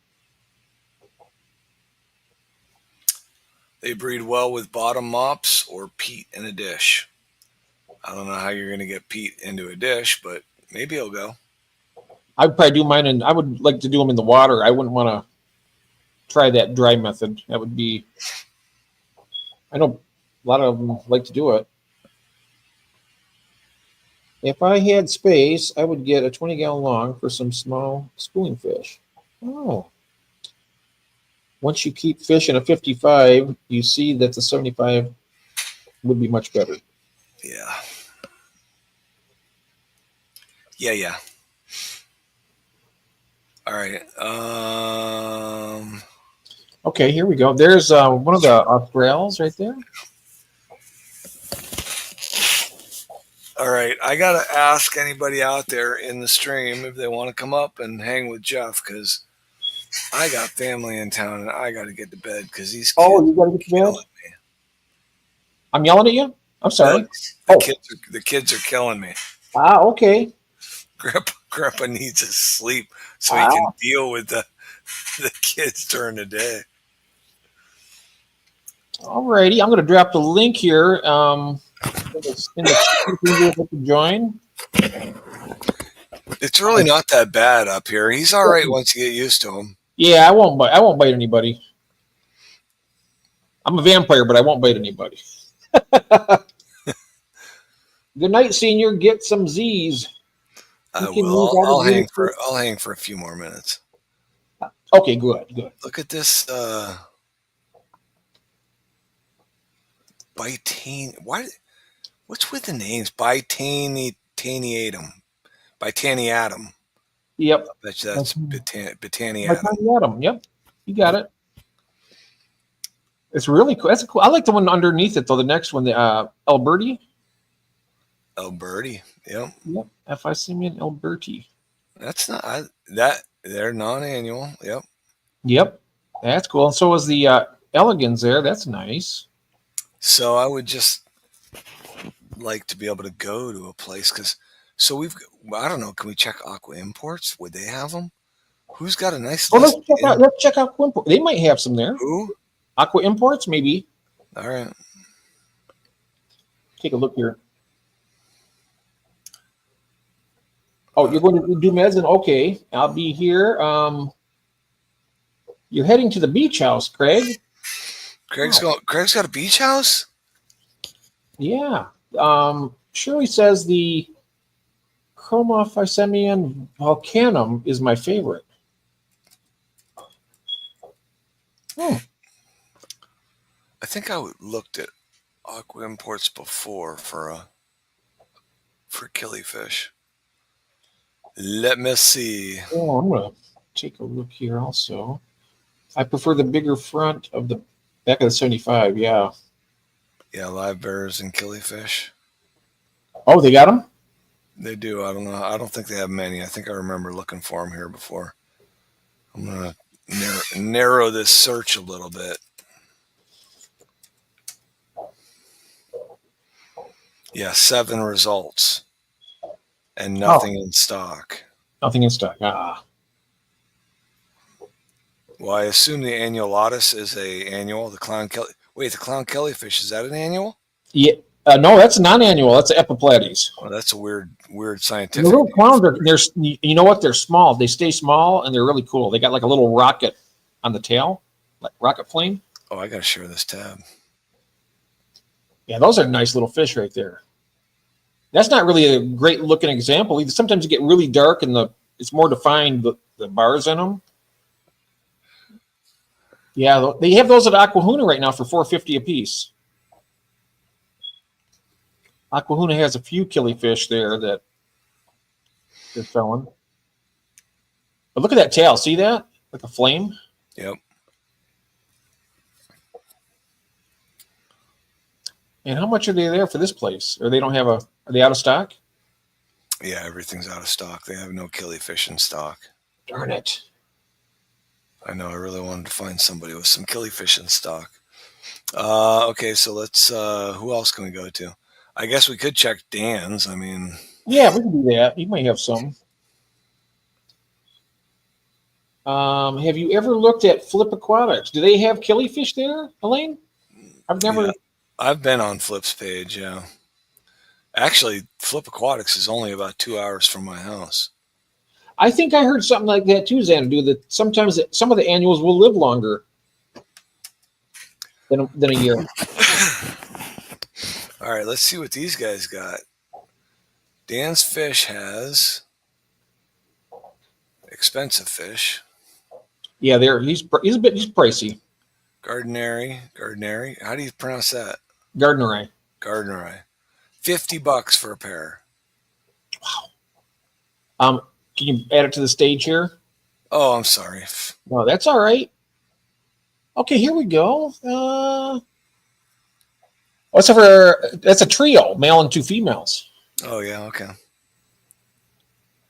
They breed well with bottom mops or peat in a dish. I don't know how you're going to get peat into a dish, but maybe it'll go. I'd probably do mine, and I would like to do them in the water. I wouldn't want to try that dry method. That would be. I know a lot of them like to do it. If I had space, I would get a 20-gallon long for some small schooling fish. Oh. Once you keep fish in a 55, you see that the 75 would be much better. Yeah. Yeah. All right. Okay, here we go. There's one of the Australs right there. All right. I got to ask anybody out there in the stream if they want to come up and hang with Jeff, because I got family in town and I got to get to bed because these kids. Oh, you got to get to bed? Me. I'm yelling at you? I'm sorry. No, the kids are killing me. Ah, okay. Grandpa needs to sleep so he can deal with the kids during the day. All righty. I'm going to drop the link here. In the join. It's really not that bad up here. He's all right once you get used to him. Yeah, I won't bite anybody. I'm a vampire, but I won't bite anybody. Good night, senior. Get some Z's. I will. I'll hang for a few more minutes. Okay, good. Look at this. Bitane. What's with the names? Bitaniatum. Bitaniatum. Yep. I bet you that's Bitaniatum. Bitaniatum. Yep. You got it. It's really cool. That's cool. I like the one underneath it though. The next one, the Alberti. Alberti. Yep. F-I-C-M-I-N Alberti. That's not that. They're non-annual. Yep. That's cool. And so is the Elegans there. That's nice. So I would just like to be able to go to a place I don't know. Can we check Aqua Imports? Would they have them? Who's got a nice list? Let's check out Aqua Imports. They might have some there. Who? Aqua Imports, maybe. All right. Take a look here. Oh, you're going to do Medicine? Okay. I'll be here. You're heading to the beach house, Craig. Craig's got a beach house? Yeah. Shirley says the Chromophycemian volcanum is my favorite. I think I looked at Aqua Imports before for killifish. Let me see. Oh, I'm going to take a look here also. I prefer the bigger front of the back of the 75, yeah. Yeah, live bears and killifish. Oh, they got them? They do. I don't know. I don't think they have many. I think I remember looking for them here before. I'm going to narrow this search a little bit. Yeah, 7 results. And nothing in stock. Nothing in stock. Ah. Well, I assume the annulatus is a annual. The clown killifish, is that an annual? Yeah. No, that's non-annual. That's Epiplates. Well, that's a weird scientific. The little clowns you know what? They're small. They stay small and they're really cool. They got like a little rocket on the tail, like rocket flame. Oh, I got to share this tab. Yeah, those are nice little fish right there. That's not really a great looking example either. Sometimes you get really dark and it's more defined, the bars in them. Yeah, they have those at Aquahuna right now for $4.50 a piece. Aquahuna has a few killifish there that they're selling. But look at that tail. See that? Like a flame? Yep. And how much are they there for this place? Or they don't have are they out of stock? Yeah, everything's out of stock. They have no killifish in stock. Darn it. I know. I really wanted to find somebody with some killifish in stock. Okay, so let's. Who else can we go to? I guess we could check Dan's. I mean, Yeah, we can do that. You might have some. Have you ever looked at Flip Aquatics? Do they have killifish there, Elaine? I've never. yeah, I've been on Flip's page. Yeah, actually, Flip Aquatics is only about 2 hours from my house. I think I heard something like that too, Xanadu, that sometimes some of the annuals will live longer than a year. All right, let's see what these guys got. Dan's Fish has expensive fish. Yeah, he's pricey. Gardneri. How do you pronounce that? Gardneri. $50 for a pair. Wow. Can you add it to the stage here? Oh, I'm sorry. No, that's all right. Okay, here we go. That's a trio, male and 2 females. Oh yeah, okay.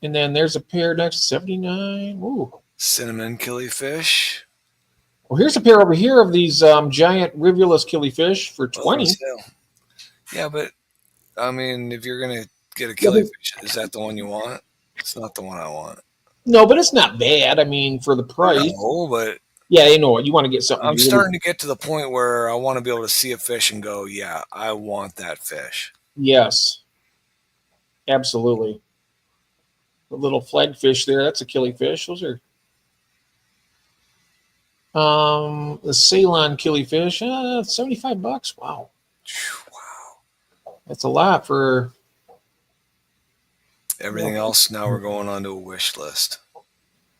And then there's a pair next to 79. Ooh. Cinnamon killifish. Well, here's a pair over here of these giant rivulus killifish for 20. Yeah, but I mean, if you're gonna get a killifish, is that the one you want? It's not the one I want. No, but it's not bad. I mean, for the price. No, but yeah, you know what? You want to get something. I'm starting to get to the point where I want to be able to see a fish and go, yeah, I want that fish. Yes, absolutely. The little flagfish there, that's a killifish. Those are the Ceylon killifish, $75. Wow. That's a lot for everything else. Now we're going on to a wish list.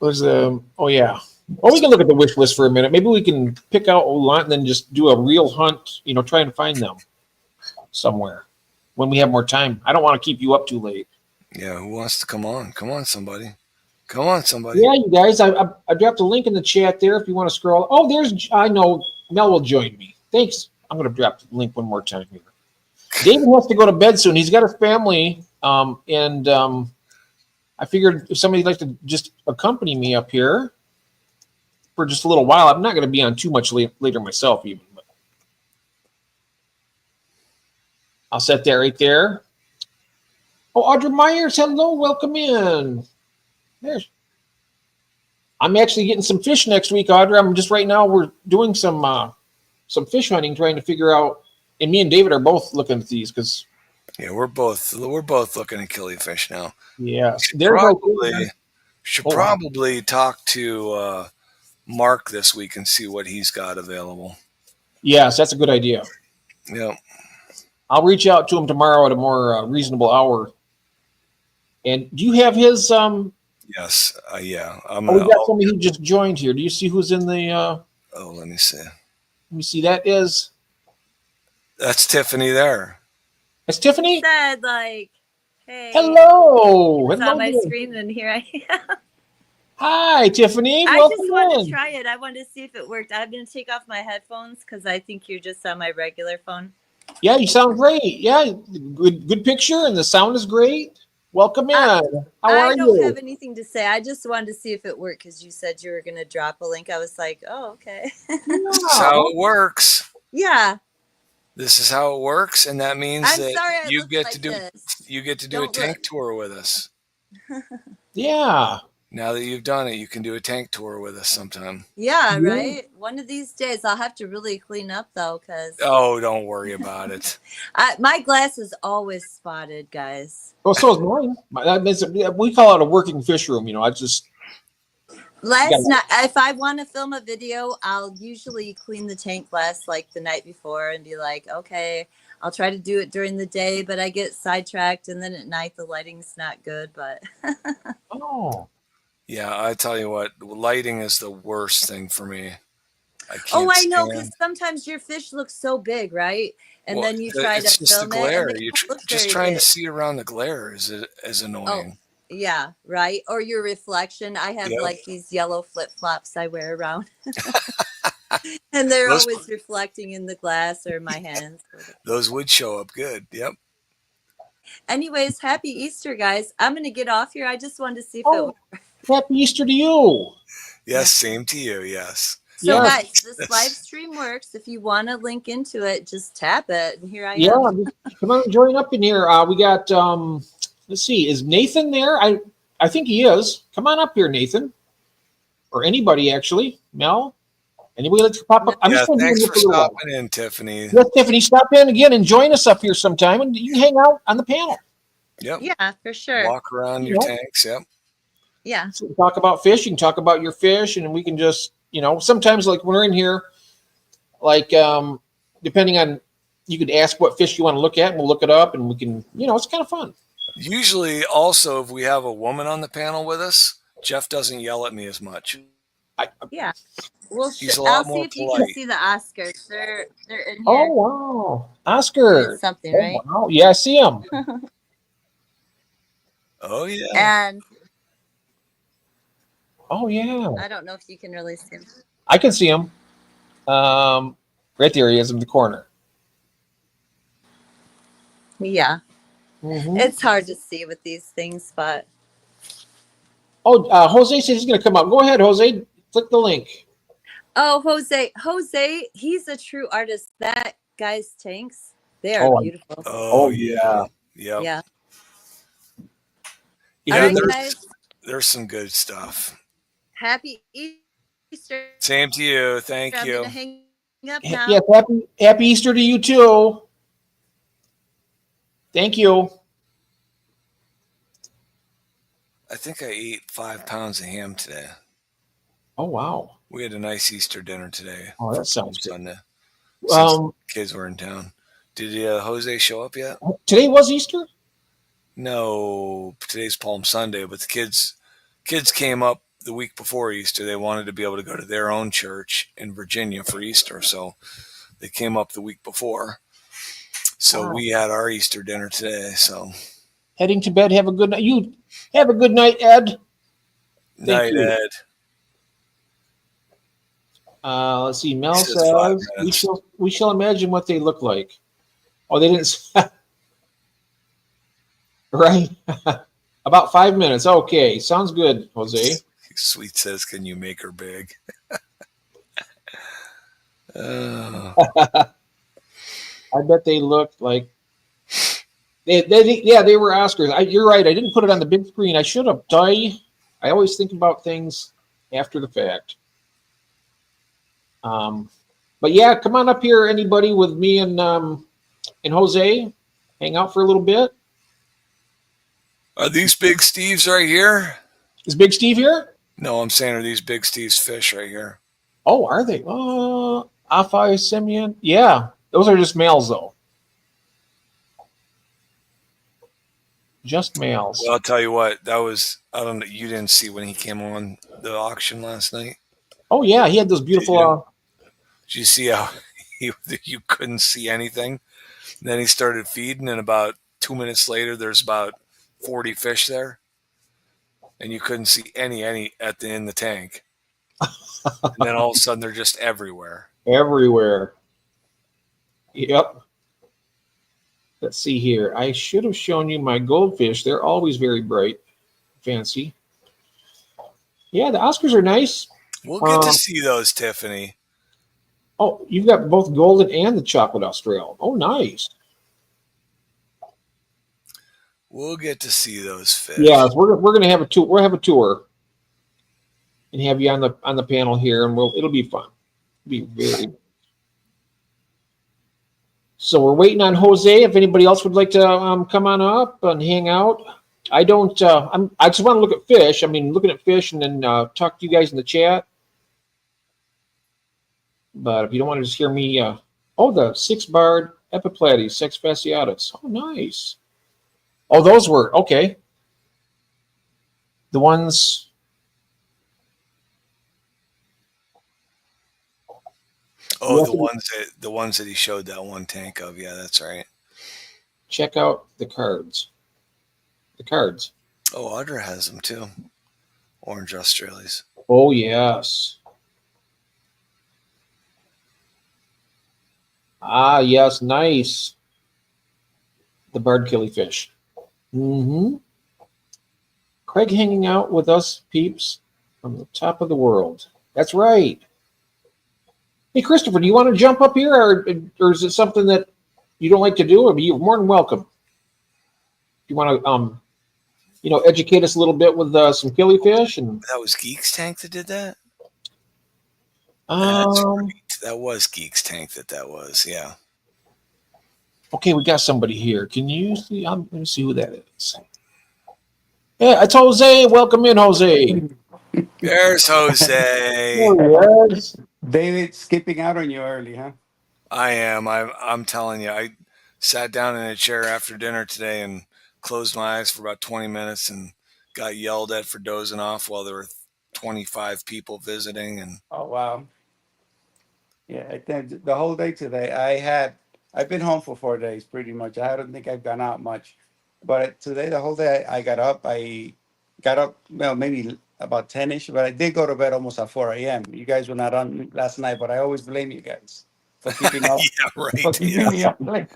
Oh yeah. Well, we can look at the wish list for a minute. Maybe we can pick out a lot and then just do a real hunt, try and find them somewhere when we have more time. I don't want to keep you up too late. Yeah, who wants to come on? Come on, somebody. Yeah, you guys, I dropped a link in the chat there if you want to scroll. Oh, I know Mel will join me. Thanks. I'm going to drop the link one more time here. David has to go to bed soon. He's got a family, and I figured if somebody'd like to just accompany me up here for just a little while. I'm not going to be on too much later myself even. But I'll set that right there. Oh, Audrey Myers, hello, welcome in. There's. I'm actually getting some fish next week, Audrey. Right now we're doing some fish hunting, trying to figure out. And me and David are both looking at these because. Yeah, we're both looking at killifish now. Yeah, should probably talk to Mark this week and see what he's got available. Yes, that's a good idea. Yeah, I'll reach out to him tomorrow at a more reasonable hour. And do you have his? Yes. Yeah. We got somebody who just joined here. Do you see who's in the? Let me see. Let me see. That's Tiffany there. That's Tiffany. Said hey. Hello. It's on my screen, and here I am. Hi, Tiffany. I just wanted to try it. I wanted to see if it worked. I'm going to take off my headphones because I think you're just on my regular phone. Yeah, you sound great. Yeah, good picture, and the sound is great. Welcome in. How are you? I don't have anything to say. I just wanted to see if it worked because you said you were going to drop a link. I was like, oh, okay. This is how it works. Yeah. This is how it works, and that means you get to do a tank tour with us. Yeah. Now that you've done it, you can do a tank tour with us sometime. Yeah, right? One of these days. I'll have to really clean up, though, because... Oh, don't worry about it. My glass is always spotted, guys. Oh, so is mine. We call it a working fish room. Last night, if I want to film a video, I'll usually clean the tank glass like the night before and be like, okay, I'll try to do it during the day, but I get sidetracked, and then at night the lighting's not good. But Oh. Yeah, I tell you what, lighting is the worst thing for me. I can't. Oh, I know, because sometimes your fish looks so big, right? And then you try it's to just film the glare. it, and You're just trying to see around the glare is annoying. Yeah, right. Or your reflection. I have like these yellow flip flops I wear around, and they're always reflecting in the glass or my hands. Those would show up good. Yep. Anyways, happy Easter, guys. I'm gonna get off here. I just wanted to see if it worked. Happy Easter to you. Yes, same to you. Yes. So guys, this live stream works. If you want to link into it, just tap it, and here I am. Yeah, come on, join up in here. We got let's see, is Nathan there? I think he is. Come on up here, Nathan, or anybody actually. Mel, anybody like to pop up? Thanks for stopping in, Tiffany. Yes, Tiffany, stop in again and join us up here sometime, and you can hang out on the panel. Yep. Yeah, for sure. Walk around your tanks. Yep. Yeah. So talk about fish. You can talk about your fish, and we can just, sometimes like when we're in here, like depending on, you could ask what fish you want to look at, and we'll look it up, and we can, it's kind of fun. Usually, also, if we have a woman on the panel with us, Jeff doesn't yell at me as much. Yeah. Well, he's a lot more see if polite. you can see the Oscars. They're in here. Oh wow, Oscar! Something, right? Wow. Yeah, I see him. Oh yeah. And oh yeah. I don't know if you can really see him. I can see him. Right there he is in the corner. Yeah. Mm-hmm. It's hard to see with these things, but. Oh, Jose says he's going to come up. Go ahead, Jose. Click the link. Oh, Jose, he's a true artist. That guy's tanks, they are beautiful. Oh yeah. Yep. Yeah. Yeah. All right, guys. There's some good stuff. Happy Easter. Same to you. Thank you. I'm gonna hang up now. Yes, happy Easter to you too. Thank you. I think I ate 5 pounds of ham today. Oh wow. We had a nice Easter dinner today. Oh, that sounds good. Sunday. Kids were in town. Did Jose show up yet? Today was Easter? No, today's Palm Sunday, but the kids came up the week before Easter. They wanted to be able to go to their own church in Virginia for Easter, so they came up the week before. So we had our Easter dinner today. So heading to bed. Have a good night. You have a good night, Ed. Night, Ed. Let's see. Mel says we shall imagine what they look like. Oh, they didn't. Right. About 5 minutes. Okay. Sounds good, Jose. Sweet says, can you make her big? I bet they looked like they were Oscars. You're right. I didn't put it on the big screen. I should have. I always think about things after the fact. But yeah, come on up here, anybody, with me and Jose. Hang out for a little bit. Are these Big Steve's right here? Is Big Steve here? No, I'm saying are these Big Steve's fish right here? Oh, are they? Afai, Simeon. Yeah, those are just males, though. Just males. Well, I'll tell you what. That was, I don't know. You didn't see when he came on the auction last night? Oh, yeah. He had those beautiful. Did you see how you couldn't see anything? And then he started feeding, and about 2 minutes later, there's about 40 fish there, and you couldn't see any in the tank. And then all of a sudden, they're just everywhere. Everywhere. Yep. Let's see here. I should have shown you my goldfish. They're always very bright, fancy. Yeah, the Oscars are nice. We'll get to see those, Tiffany. Oh, you've got both golden and the chocolate Australian. Oh, nice. We'll get to see those fish. Yeah, we're gonna have a tour. We'll have a tour and have you on the panel here, and it'll be fun. It'll be very. So we're waiting on Jose. If anybody else would like to come on up and hang out, I don't. I just want to look at fish. I mean, looking at fish and then talk to you guys in the chat. But if you don't want to just hear me, oh, the 6-barred epiplates, 6 fasciatus. Oh, nice. Oh, those were okay. The ones. Oh, the ones that he showed that one tank of. Yeah, that's right. Check out the cards. The cards. Oh, Audra has them too. Orange Australias. Oh, yes. Ah, yes, nice. The barred killifish. Mm-hmm. Craig hanging out with us peeps from the top of the world. That's right. Hey, Christopher, do you want to jump up here, or is it something that you don't like to do? I mean, you're more than welcome. If you want to, educate us a little bit with some killifish, and that was Geek's Tank that did that. That was Geek's Tank. That was, yeah. Okay, we got somebody here. Can you see? I'm going to see who that is. Yeah, it's Jose. Welcome in, Jose. There's Jose. Oh, yes. David, skipping out on you early, huh? I am. I'm telling you. I sat down in a chair after dinner today and closed my eyes for about 20 minutes and got yelled at for dozing off while there were 25 people visiting. And oh wow, yeah. I think the whole day today, I've been home for 4 days pretty much. I don't think I've gone out much, but today the whole day I got up. Well, maybe about 10ish, but I did go to bed almost at 4 a.m. You guys were not on last night, but I always blame you guys for keeping up. yeah, right. For keeping me up late.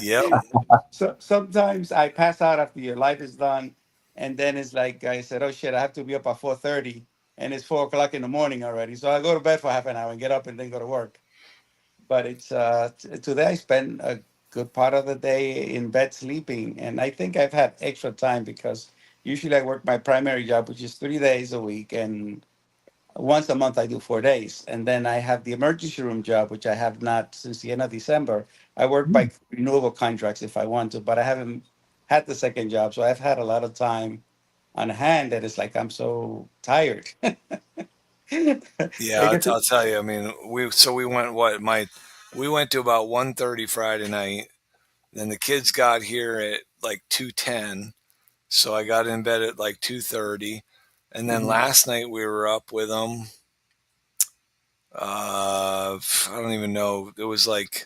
Yep. So sometimes I pass out after your life is done, and then it's like I said, "Oh shit, I have to be up at 4:30, and it's 4 o'clock in the morning already." So I go to bed for half an hour and get up and then go to work. But it's today I spent a good part of the day in bed sleeping, and I think I've had extra time because usually I work my primary job, which is 3 days a week, and once a month I do 4 days, and then I have the emergency room job, which I have not since the end of December. I work by renewable contracts if I want to, but I haven't had the second job, so I've had a lot of time on hand that it's like I'm so tired. Yeah, I'll tell you. I mean, we went to about 1:30 Friday night. Then the kids got here at like 2:10, so I got in bed at like 2:30, and then last night we were up with them. I don't even know. It was 11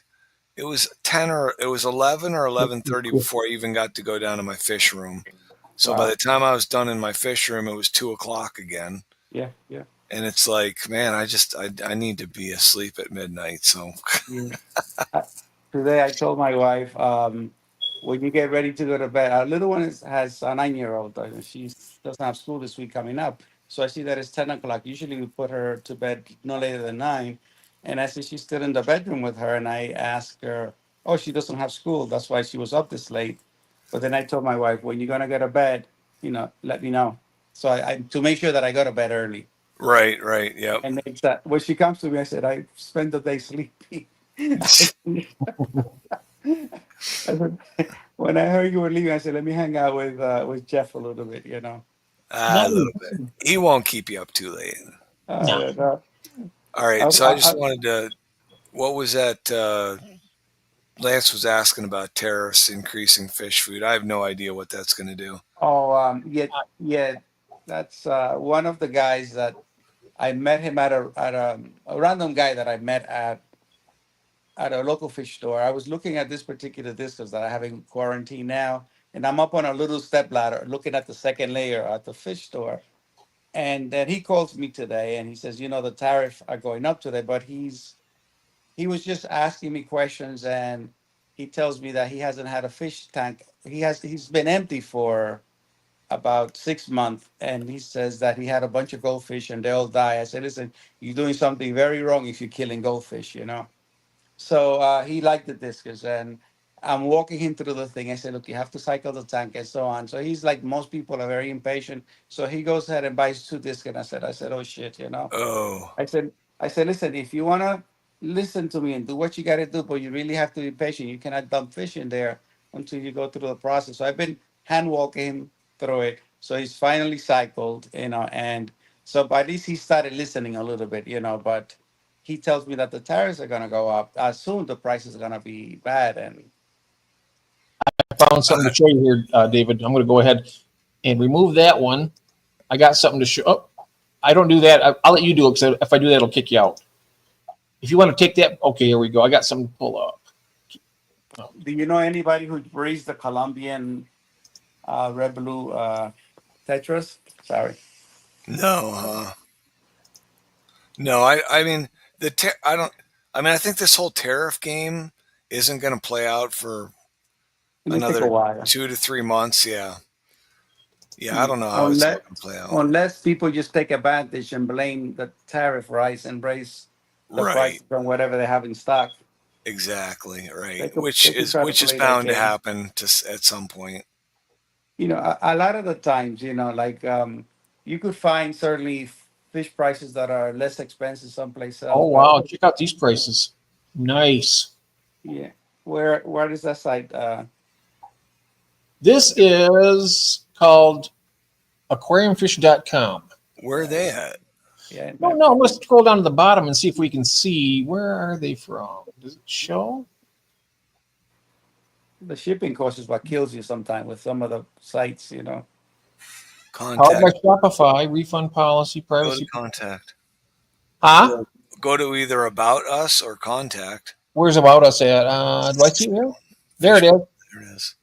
or 11:30 before I even got to go down to my fish room. So by the time I was done in my fish room, it was 2 o'clock again. Yeah, yeah. And it's like, man, I need to be asleep at midnight. So Today I told my wife, when you get ready to go to bed, our little one has a 9-year-old. She doesn't have school this week coming up. So I see that it's 10 o'clock. Usually we put her to bed no later than 9. And I see she's still in the bedroom with her. And I asked her, oh, she doesn't have school. That's why she was up this late. But then I told my wife, when you're going to go to bed, let me know. So I to make sure that I go to bed early. right, yep. And it's that when she comes to me, I said, I spend the day sleeping. I said, when I heard you were leaving, I said, let me hang out with Jeff a little bit, A little bit. He won't keep you up too late. No. All right. So I just wanted to, what was that? Lance was asking about tariffs increasing fish food. I have no idea what that's going to do. Oh, yeah. That's one of the guys that I met him at a random guy that I met at a local fish store. I was looking at this particular discus that I have in quarantine now, and I'm up on a little step ladder looking at the second layer at the fish store. And then he calls me today and he says, the tariffs are going up today, but he was just asking me questions, and he tells me that he hasn't had a fish tank. He's been empty for about 6 months, and he says that he had a bunch of goldfish and they all die. I said, listen, you're doing something very wrong if you're killing goldfish. So he liked the discus, and I'm walking him through the thing. I said, look, you have to cycle the tank and so on. So he's like, most people are very impatient. So he goes ahead and buys 2 discs. And I said, oh shit. Oh. I said, listen, if you want to listen to me and do what you got to do, but you really have to be patient. You cannot dump fish in there until you go through the process. So I've been hand walking him through it. So he's finally cycled, and so by this he started listening a little bit, but he tells me that the tariffs are gonna go up. Soon the prices are gonna be bad, and I found something to show you here, David. I'm going to go ahead and remove that one. I got something to show. Oh, I don't do that. I'll let you do it because if I do that, it'll kick you out. If you want to take that, okay, here we go. I got something to pull up. do you know anybody who breeds the Colombian red blue tetras? Sorry. No, no. I mean I don't. I mean, I think this whole tariff game isn't going to play out for It may take a another while. 2 to 3 months. Yeah, I don't know how it's all going to play out. Unless people just take advantage and blame the tariff rise and raise the Right. price on whatever they have in stock. Exactly. Right. They Which could is try to which is play that bound to game. happen at some point. A lot of the times, like you could find certainly fish prices that are less expensive someplace else. Oh, wow. Check out these prices. Nice. Yeah. Where is that site? This is called aquariumfish.com. Where are they at? Yeah. No, let's scroll down to the bottom and see if we can see where are they from. Does it show? The shipping cost is what kills you sometimes with some of the sites. Powered by Contact. Shopify, refund policy, Go to privacy. contact. Huh? Go to either about us or contact. Where's about us at? Do I see it here? There it is. There it is.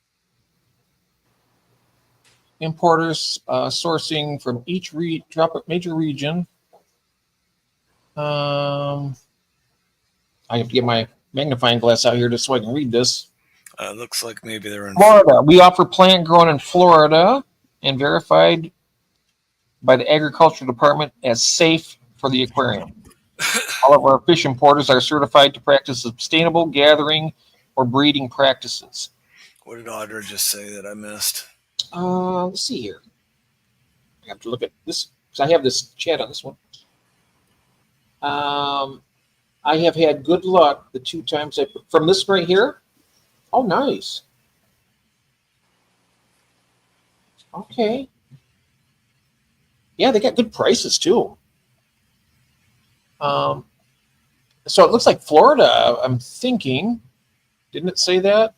Importers sourcing from each major region. I have to get my magnifying glass out here just so I can read this. Looks like maybe they're in Florida. We offer plant grown in Florida and verified by the Agriculture Department as safe for the aquarium. All of our fish importers are certified to practice sustainable gathering or breeding practices. What did Audra just say that I missed? Let's see here. I have to look at this because I have this chat on this one. I have had good luck the 2 times from this right here. Oh, nice. Okay. Yeah, they got good prices too. So it looks like Florida. I'm thinking, didn't it say that?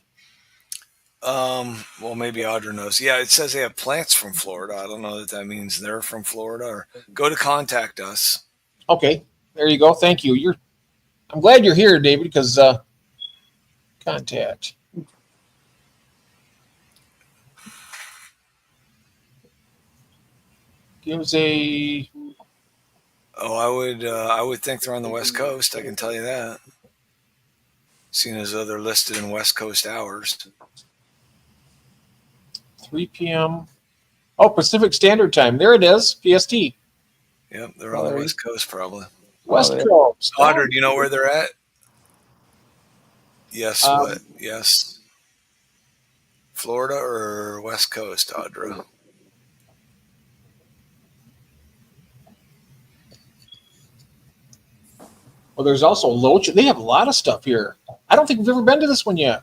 Well, maybe Audra knows. Yeah, it says they have plants from Florida. I don't know that means they're from Florida. Or go to contact us. Okay, there you go. Thank you. I'm glad you're here, David, because contact. Gives a. Oh, I would think they're on the West Coast. I can tell you that. Seeing as though they're listed in West Coast hours. 3 p.m. Oh, Pacific Standard Time. There it is. PST. Yep, they're on the West Coast probably. West Coast. Audra, do you know where they're at? Yes, what? Yes. Florida or West Coast, Audra? Well, there's also Loach. They have a lot of stuff here. I don't think we've ever been to this one yet.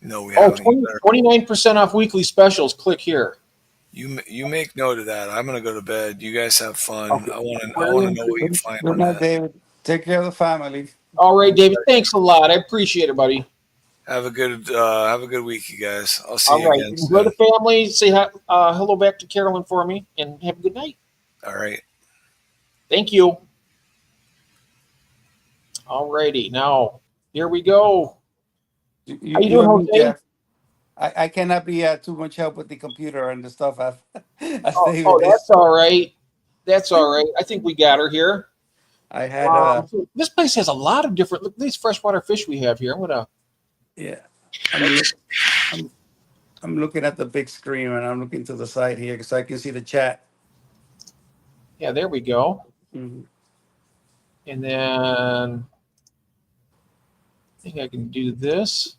No, we haven't. 29% off weekly specials. Click here. You make note of that. I'm gonna go to bed. You guys have fun. Okay. I want to know what you find Good on night, that. David. Take care of the family. All right, David. Thanks a lot. I appreciate it, buddy. Have a good week, you guys. I'll see All you right. again Enjoy soon. the family. Say hello back to Carolyn for me, and have a good night. All right. Thank you. All righty. Now, here we go. How you doing, and me, Jose? Jeff. I cannot be too much help with the computer and the stuff. Oh, that's all right. That's all right. I think we got her here. I had this place has a lot of different. Look at these freshwater fish we have here. I'm gonna. yeah. I'm looking at the big screen and I'm looking to the side here so I can see the chat. Yeah, there we go. Mhm. And then I think I can do this.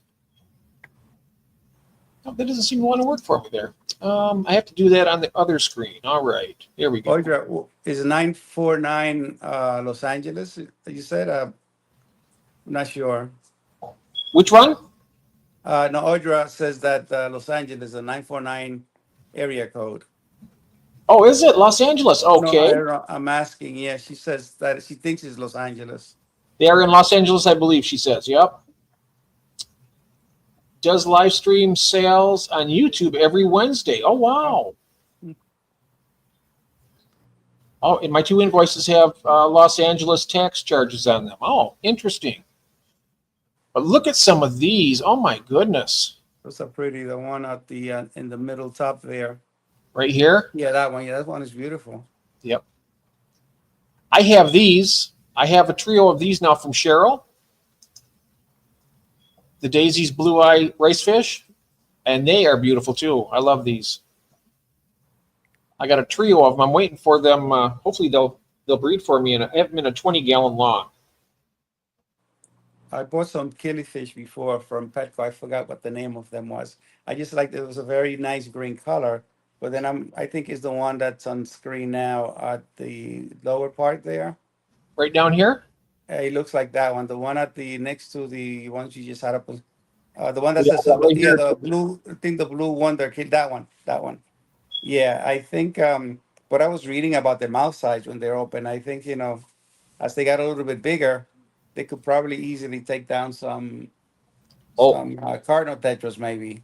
Oh, that doesn't seem to want to work for me there. I have to do that on the other screen. All right, here we go. Audra, is 949 Los Angeles? You said I'm not sure. Which one? No, Audra says that Los Angeles is 949 area code. Oh, is it Los Angeles? No, I Okay. don't know. I'm asking. Yeah, she says that she thinks it's Los Angeles. They are in Los Angeles, I believe, she says. Yep. Does live stream sales on YouTube every Wednesday. Oh, Oh, wow. Oh, and my two invoices have Los Angeles tax charges on them. Oh, interesting. But look at some of these. Oh, my goodness. those are pretty. The one at the in the middle top there. Right here. Yeah, that one. Yeah, that one is beautiful. Yep. I have these. I have a trio of these now from Cheryl. The Daisy's Blue Eye Rice Fish. And they are beautiful too. I love these. I got a trio of them. I'm waiting for them. Hopefully they'll breed for me. And I have them in a 20-gallon long. I bought some killifish before from Petco. I forgot what the name of them was. I just liked it was a very nice green color. But then I think it's the one that's on screen now at the lower part there. Right down here. It looks like that one. The one at the next to the ones you just had up. The one that Yeah, says right yeah, here. the blue. I think the blue wonder kid. That one. That one. Yeah, I think what I was reading about their mouth size when they're open. I think as they got a little bit bigger, they could probably easily take down Oh, cardinal tetras maybe.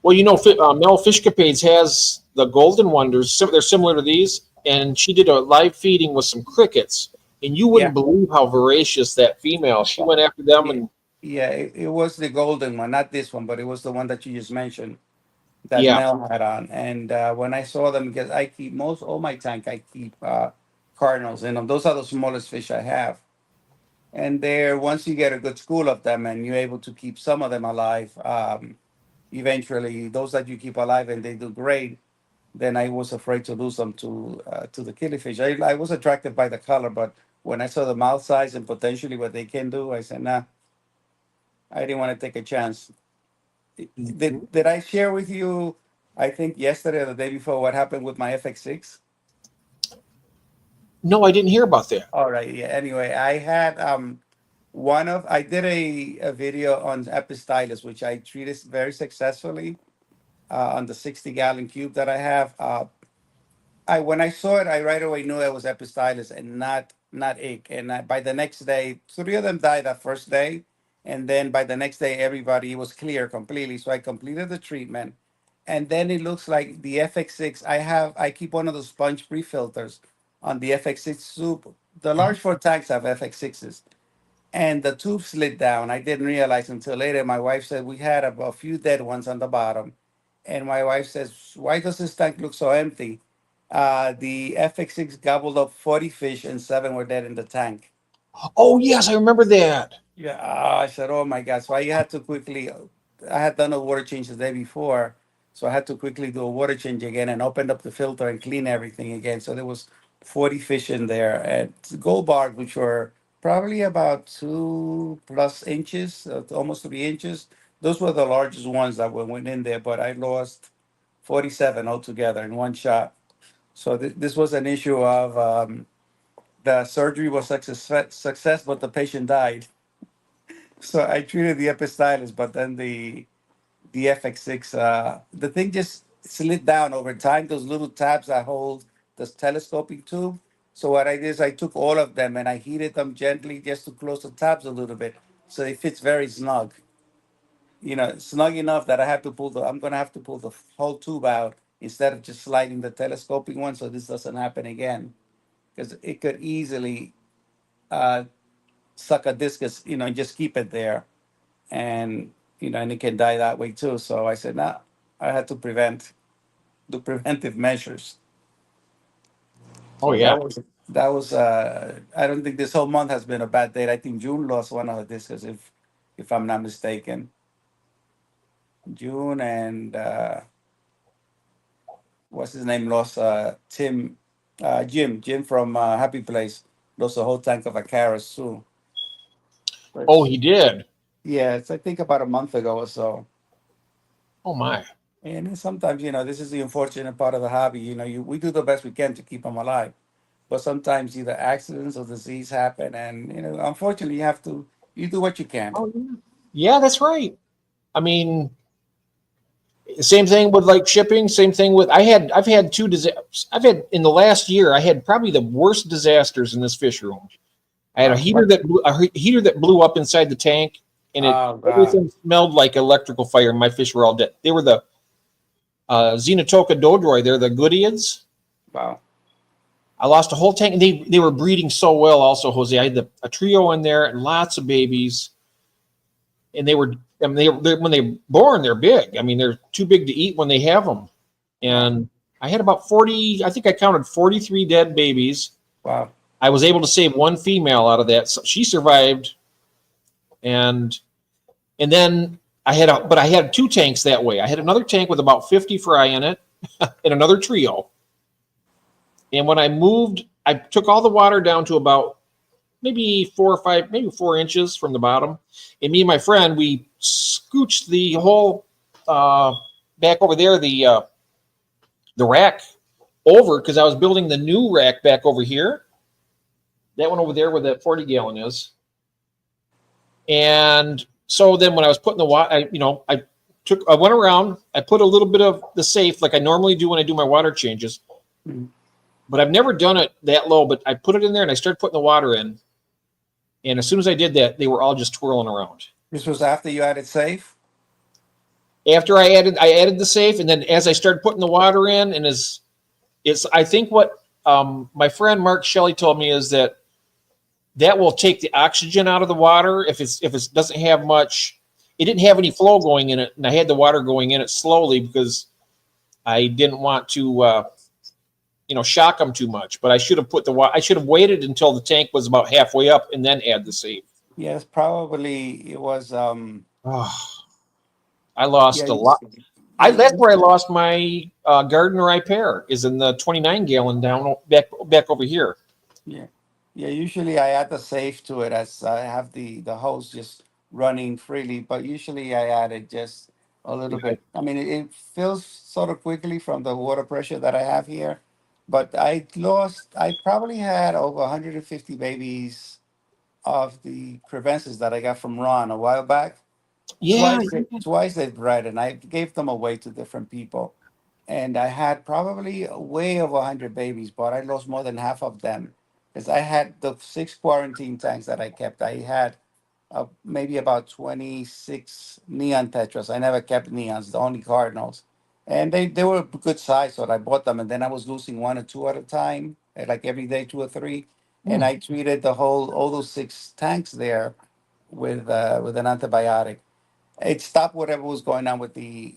well, Mel Fishcapades has the golden wonders. They're similar to these. And she did a live feeding with some crickets. And you Yeah, wouldn't believe how voracious that female. She went after them yeah, and yeah. It was the golden one, not this one, but it was the one that you just mentioned that yeah. Mel had on. And when I saw them, because I keep most all my tank, I keep cardinals in them. Those are the smallest fish I have. And there, once you get a good school of them and you're able to keep some of them alive, eventually those that you keep alive and they do great, then I was afraid to lose them to the killifish. I was attracted by the color, but when I saw the mouth size and potentially what they can do, I said, nah, I didn't want to take a chance. Mhm. Did I share with you, I think yesterday or the day before, what happened with my FX6? No, I didn't hear about that. All right, yeah. Anyway, I had I did a video on Epistylus, which I treated very successfully on the 60-gallon cube that I have. I when I saw it, I right away knew it was Epistylus and not ick. And by the next day, three of them died that first day, and then by the next day, everybody was clear completely. So I completed the treatment, and then it looks like the FX6. I keep one of those sponge pre-filters on the FX6 soup. The large 4 tanks have FX6s, and the tube slid down. I didn't realize until later. My wife said we had a few dead ones on the bottom, and my wife says, "Why does this tank look so empty?" The FX6 gobbled up 40 fish, and 7 were dead in the tank. Oh, yes, I remember that. Yeah, I said, "Oh my God!" So I had to quickly. I had done a water change the day before, so I had to quickly do a water change again and opened up the filter and clean everything again. So there was 40 fish in there and gold barb, which were probably about 2+ inches, almost 3 inches. Those were the largest ones that went in there, but I lost 47 altogether in one shot. So this was an issue of the surgery was success, but the patient died. So I treated the epistylis, but then the FX6, the thing just slid down over time. Those little tabs that hold this telescoping tube. So what I did is I took all of them and I heated them gently just to close the tabs a little bit, so it fits very snug. Snug enough that I'm gonna have to pull the whole tube out instead of just sliding the telescoping one, so this doesn't happen again. Because it could easily uh, suck a discus, and just keep it there, and and it can die that way too. So I said, nah, I had to do preventive measures. Oh, So yeah. that was. I don't think this whole month has been a bad date. I think June lost one of the discus, if I'm not mistaken. June and what's his name lost Jim from Happy Place lost a whole tank of Acaris too. Oh, But he did. yeah, it's I think about a month ago or so. Oh, my. And then sometimes, this is the unfortunate part of the hobby. We do the best we can to keep them alive, but sometimes either accidents or disease happen, and unfortunately, you do what you can. Oh, yeah. Yeah, that's right. I mean, Same thing with like shipping. Same thing with I've had two disasters. I've had in the last year. I had probably the worst disasters in this fish room. I had a heater What? that blew up inside the tank, and Oh God! everything smelled like electrical fire. My fish were all dead. They were the Xenotoka Dodroi. They're the Goodeids. Wow! I lost a whole tank, and they were breeding so well. Also, Jose, I had a trio in there and lots of babies, and they were. I mean, when they're born, they're big. I mean, they're too big to eat when they have them. And I had about 40. I think I counted 43 dead babies. Wow! I was able to save one female out of that. So she survived, and then I had two tanks that way. I had another tank with about 50 fry in it, and another trio. And when I moved, I took all the water down to about maybe 4 or 5, maybe 4 inches from the bottom. And me and my friend, we scooched the whole back over there, the rack over, because I was building the new rack back over here. That one over there where that 40 gallon is. And so then when I was putting the water, I went around, I put a little bit of the safe like I normally do when I do my water changes. Mm-hmm. But I've never done it that low, but I put it in there and I started putting the water in. And as soon as I did that, they were all just twirling around. This was after you added safe? After I added the safe, and then as I started putting the water in, and it's I think what my friend Mark Shelley told me is that will take the oxygen out of the water if it doesn't have much. It didn't have any flow going in it, and I had the water going in it slowly because I didn't want to shock them too much. But I should have waited until the tank was about halfway up and then add the safe. Yes, probably it was. I lost Yeah, a lot. That's where I lost my Gardner Ripare, is in the 29 gallon down back over here. yeah, yeah. Usually I add the safe to it as I have the hose just running freely, but usually I add it just a little Yeah. bit. I mean, it fills sort of quickly from the water pressure that I have here, but I probably had over 150 babies of the crevences that I got from Ron a while back. Yeah. Twice they bred, and I gave them away to different people. And I had probably way over 100 babies, but I lost more than half of them because I had the 6 quarantine tanks that I kept. I had maybe about 26 neon tetras. I never kept neons, the only cardinals. And they were good size, so I bought them. And then I was losing one or two at a time, like every day, two or three. And I treated all those 6 tanks there with an antibiotic. It stopped whatever was going on with the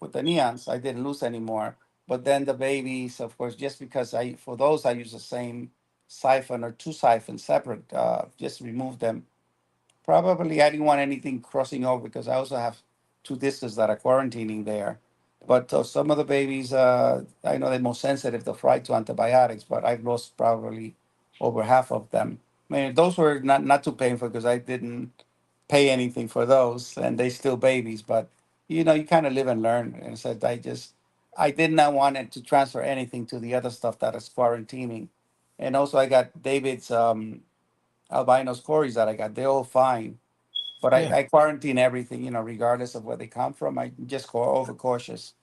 neons. I didn't lose anymore. But then the babies, of course, just because for those I use the same siphon or 2 siphons separate, just remove them. Probably I didn't want anything crossing over because I also have 2 discus that are quarantining there. But some of the babies, I know they're more sensitive to fry to antibiotics, but I've lost probably over half of them. I mean, those were not too painful because I didn't pay anything for those, and they still babies. But you kind of live and learn. And said I did not want it to transfer anything to the other stuff that is quarantining. And also, I got David's albinos cories that I got. They're all fine, but Yeah. I quarantine everything. Regardless of where they come from. I just go overcautious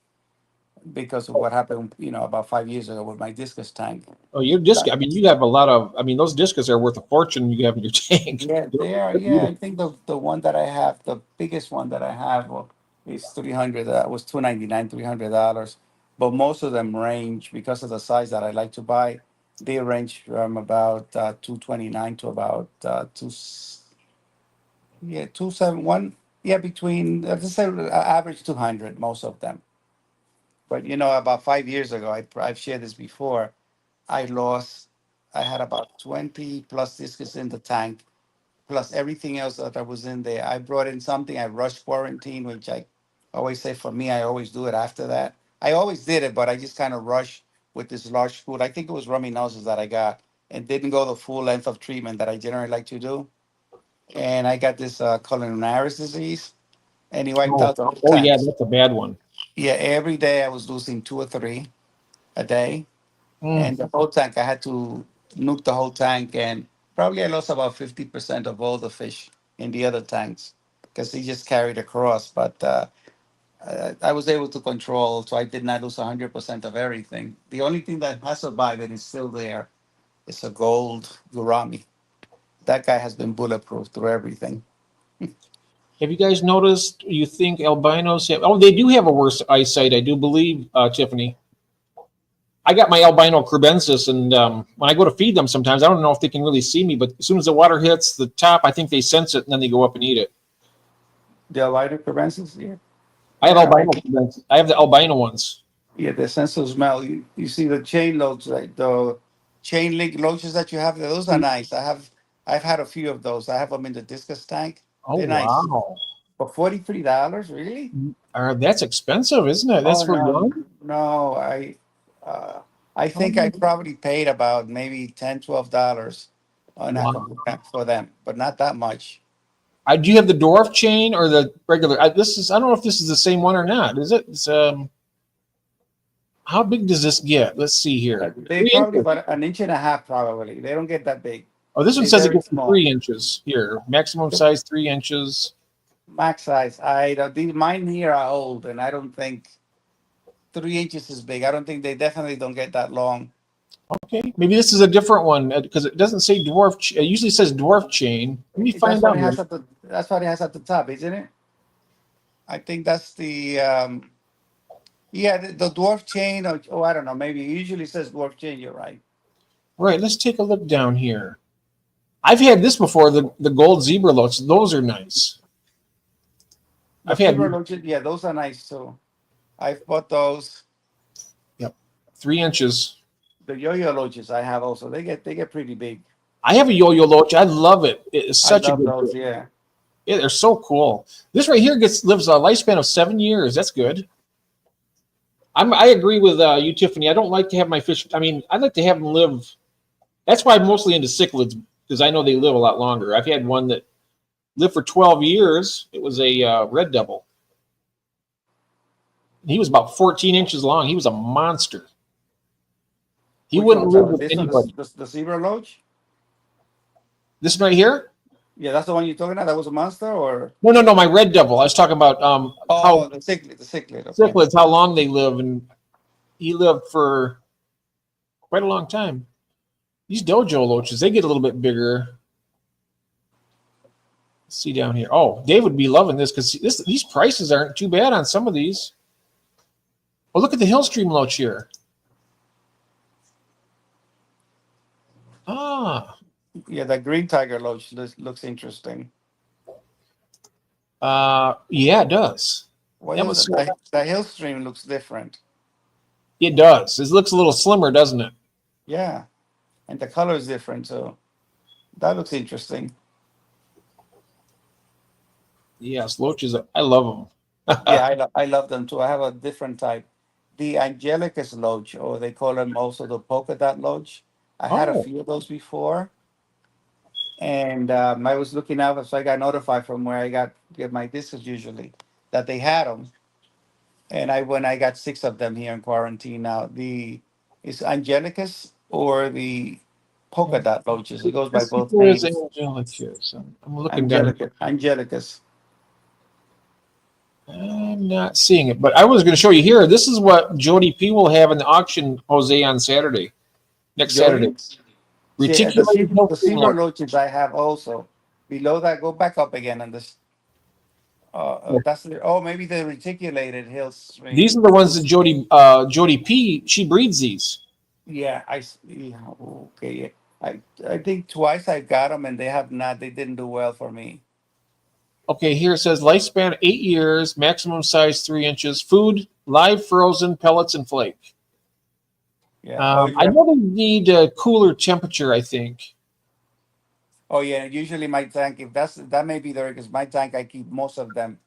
because of what happened. About 5 years ago with my discus tank. Oh, your disc. I mean, you have a lot of. I mean, those discus are worth a fortune you have in your tank. Yeah, they are. Yeah, I think the one that I have, the biggest one that I have, is 300. Was $299, $300. But most of them range because of the size that I like to buy. They range from about 229 to about two. Yeah, 271. Yeah, between let's say average 200. Most of them. But about 5 years ago, I've shared this before. I lost. I had about 20 plus discs in the tank plus everything else that I was in there. I brought in something. I rushed quarantine, which I always say for me, I always do it after that. I always did it, but I just kind of rushed with this large spool. I think it was ruminosis that I got and didn't go the full length of treatment that I generally like to do. And I got this coloninaris disease, and he wiped Oh, out the whole oh yeah, tank. that's a bad one. Yeah, every day I was losing 2 or 3 a day. Mm. And the whole tank, I had to nuke the whole tank, and probably I lost about 50% of all the fish in the other tanks because he just carried across. But I was able to control, so I did not lose 100% of everything. The only thing that has survived and is still there is a gold gourami. That guy has been bulletproof through everything. Have you guys noticed? You think albinos have? Oh, they do have a worse eyesight, I do believe, Tiffany. I got my albino crebensis, and when I go to feed them, sometimes I don't know if they can really see me, but as soon as the water hits the top, I think they sense it, and then they go up and eat it. The albino crebensis, yeah. I have Yeah, albino crebensis. I have the albino ones. yeah, the sense of smell. You see the chain loads, like the chain link loaches that you have, those are nice. I've had a few of those. I have them in the discus tank. Oh They're nice. wow, For $43, really? that's expensive, isn't it? That's Oh for no, young. no. Uh, I think I probably paid about maybe $10, $12 on Wow. for them, but not that much. Do you have the dwarf chain or the regular? This is. I don't know if this is the same one or not. Is it? It's, how big does this get? Let's see here. They 3 probably inches. about an inch and a half, probably. They don't get that big. Oh, this one They're says it very gets to small. 3 inches here. Maximum size 3 inches. Max size. I don't. These mine here are old, and I don't think 3 inches is big. I don't think they definitely don't get that long. Okay, maybe this is a different one because it doesn't say dwarf. It usually says dwarf chain. Let me That's find what out. it has at the. That's what it has at the top, isn't it? I think that's the. Yeah, the dwarf chain. Or I don't know. Maybe it usually says dwarf chain. You're right. Right, let's take a look down here. I've had this before. The gold zebra loaches. Those are nice. The I've had silver loaches, yeah, those are nice too. I've bought those. 3 inches. The yo-yo loaches I have also. They get pretty big. I have a yo-yo loach. I love it. It's such I a love good. those. Yeah. Yeah, they're so cool. This right here lives a lifespan of 7 years. That's good. I agree with you, Tiffany. I don't like to have my fish. I mean, I like to have them live. That's why I'm mostly into cichlids because I know they live a lot longer. I've had one that lived for 12 years. It was a red devil. He was about 14 inches long. He was a monster. He Which wouldn't one's live that? with This one, anybody. the zebra loach. This one right here? Yeah, that's the one you're talking about. That was a monster, or No. My red devil. I was talking about how the cichlid, the cichlid. Okay. cichlids, how long they live, and he lived for quite a long time. These dojo loaches, they get a little bit bigger. Let's see down here. Oh, Dave would be loving this because these prices aren't too bad on some of these. Oh, look at the Hillstream loach here. Ah, Yeah, the green tiger loach looks interesting. yeah, it does. What That is was it? The Hillstream looks different. It does. It looks a little slimmer, doesn't it? Yeah, and the color is different, so that looks interesting. Yes, loaches. I love them. Yeah, I love them too. I have a different type. The Angelicus loach, or they call them also the polka dot loach. I had a Oh, few of those before, and I was looking out, so I got notified from where I get my discs usually that they had them, and I got 6 of them here in quarantine now. The is Angelicus or the polka dot loaches. It goes by let's see both where is names. Angelicus. I'm looking down. Angelicus. I'm not seeing it, but I was going to show you here. This is what Jody P will have in the auction, Jose, on Saturday, next Saturday. Jody? See, Reticulated the Hillstream silver loach. loaches I have also. Below that, go back up again on this. Maybe the reticulated hill string. These are the ones that Jody P. She breeds these. Yeah, yeah, okay. Yeah. I think twice I got them and they didn't do well for me. Okay, here it says lifespan 8 years, maximum size 3 inches, food live frozen pellets and flake. Yeah. I know they need a cooler temperature. I think. Oh yeah. Usually my tank, if that may be there because my tank I keep most of them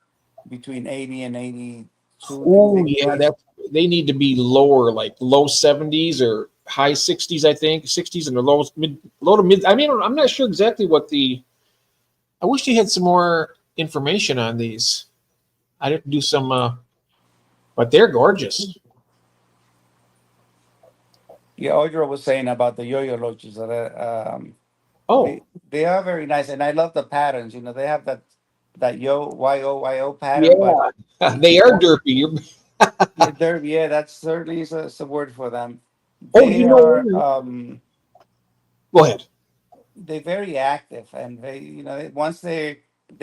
between 80 and 82 Oh yeah, degrees. they need to be lower, like low 70s or high 60s. I think 60s and the low to mid. I mean, I'm not sure exactly what the. I wish you had some more information on these. I didn't do some, but they're gorgeous. Yeah, Audra was saying about the yo-yo loaches that Oh, they are very nice, and I love the patterns. They have that yo pattern, but Yeah, if they you are don't, derpy. yeah, yeah, that certainly is a word for them. Oh, They you know are what? Go ahead. they're very active, and they, once they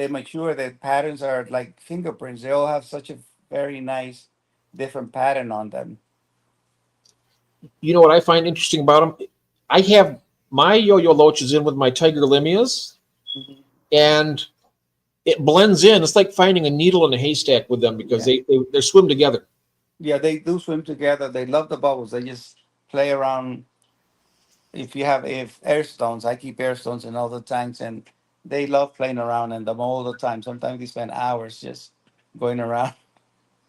mature, their patterns are like fingerprints. They all have such a very nice different pattern on them. You know what I find interesting about them? I have my yo-yo loaches in with my tiger limias, Mhm. and it blends in. It's like finding a needle in a haystack with them because Yeah, they swim together. yeah, they do swim together. They love the bubbles. They just play around. If air stones, I keep air stones in all the tanks, and they love playing around in them all the time. Sometimes we spend hours just going around.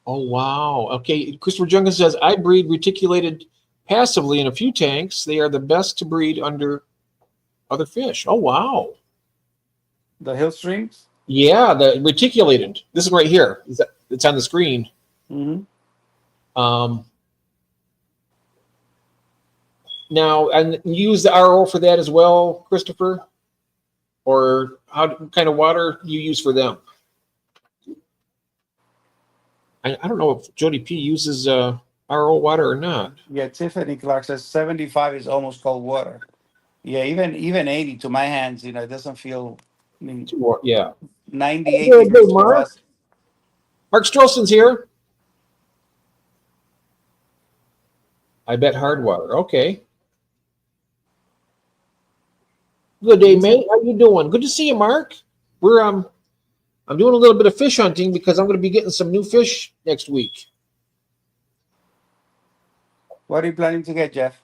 Oh wow. Okay, Christopher Jenkins says I breed reticulated passively in a few tanks. They are the best to breed under other fish. Oh wow. The hill streams. Yeah, the reticulated. This is right here. It's on the screen. Hmm. Um, Now, and you use the RO for that as well, Christopher? Or what kind of water do you use for them? I don't know if Jody P uses RO water or not. Yeah, Tiffany Clark says 75 is almost cold water. Yeah, even 80 to my hands, it doesn't feel. I mean, Yeah. 98 Good day, degrees to Mark. us. Mark Strelson's here. I bet hard water. Okay. Good day, These are mate. How you doing? Good to see you, Mark. We're I'm doing a little bit of fish hunting because I'm going to be getting some new fish next week. What are you planning to get, Jeff?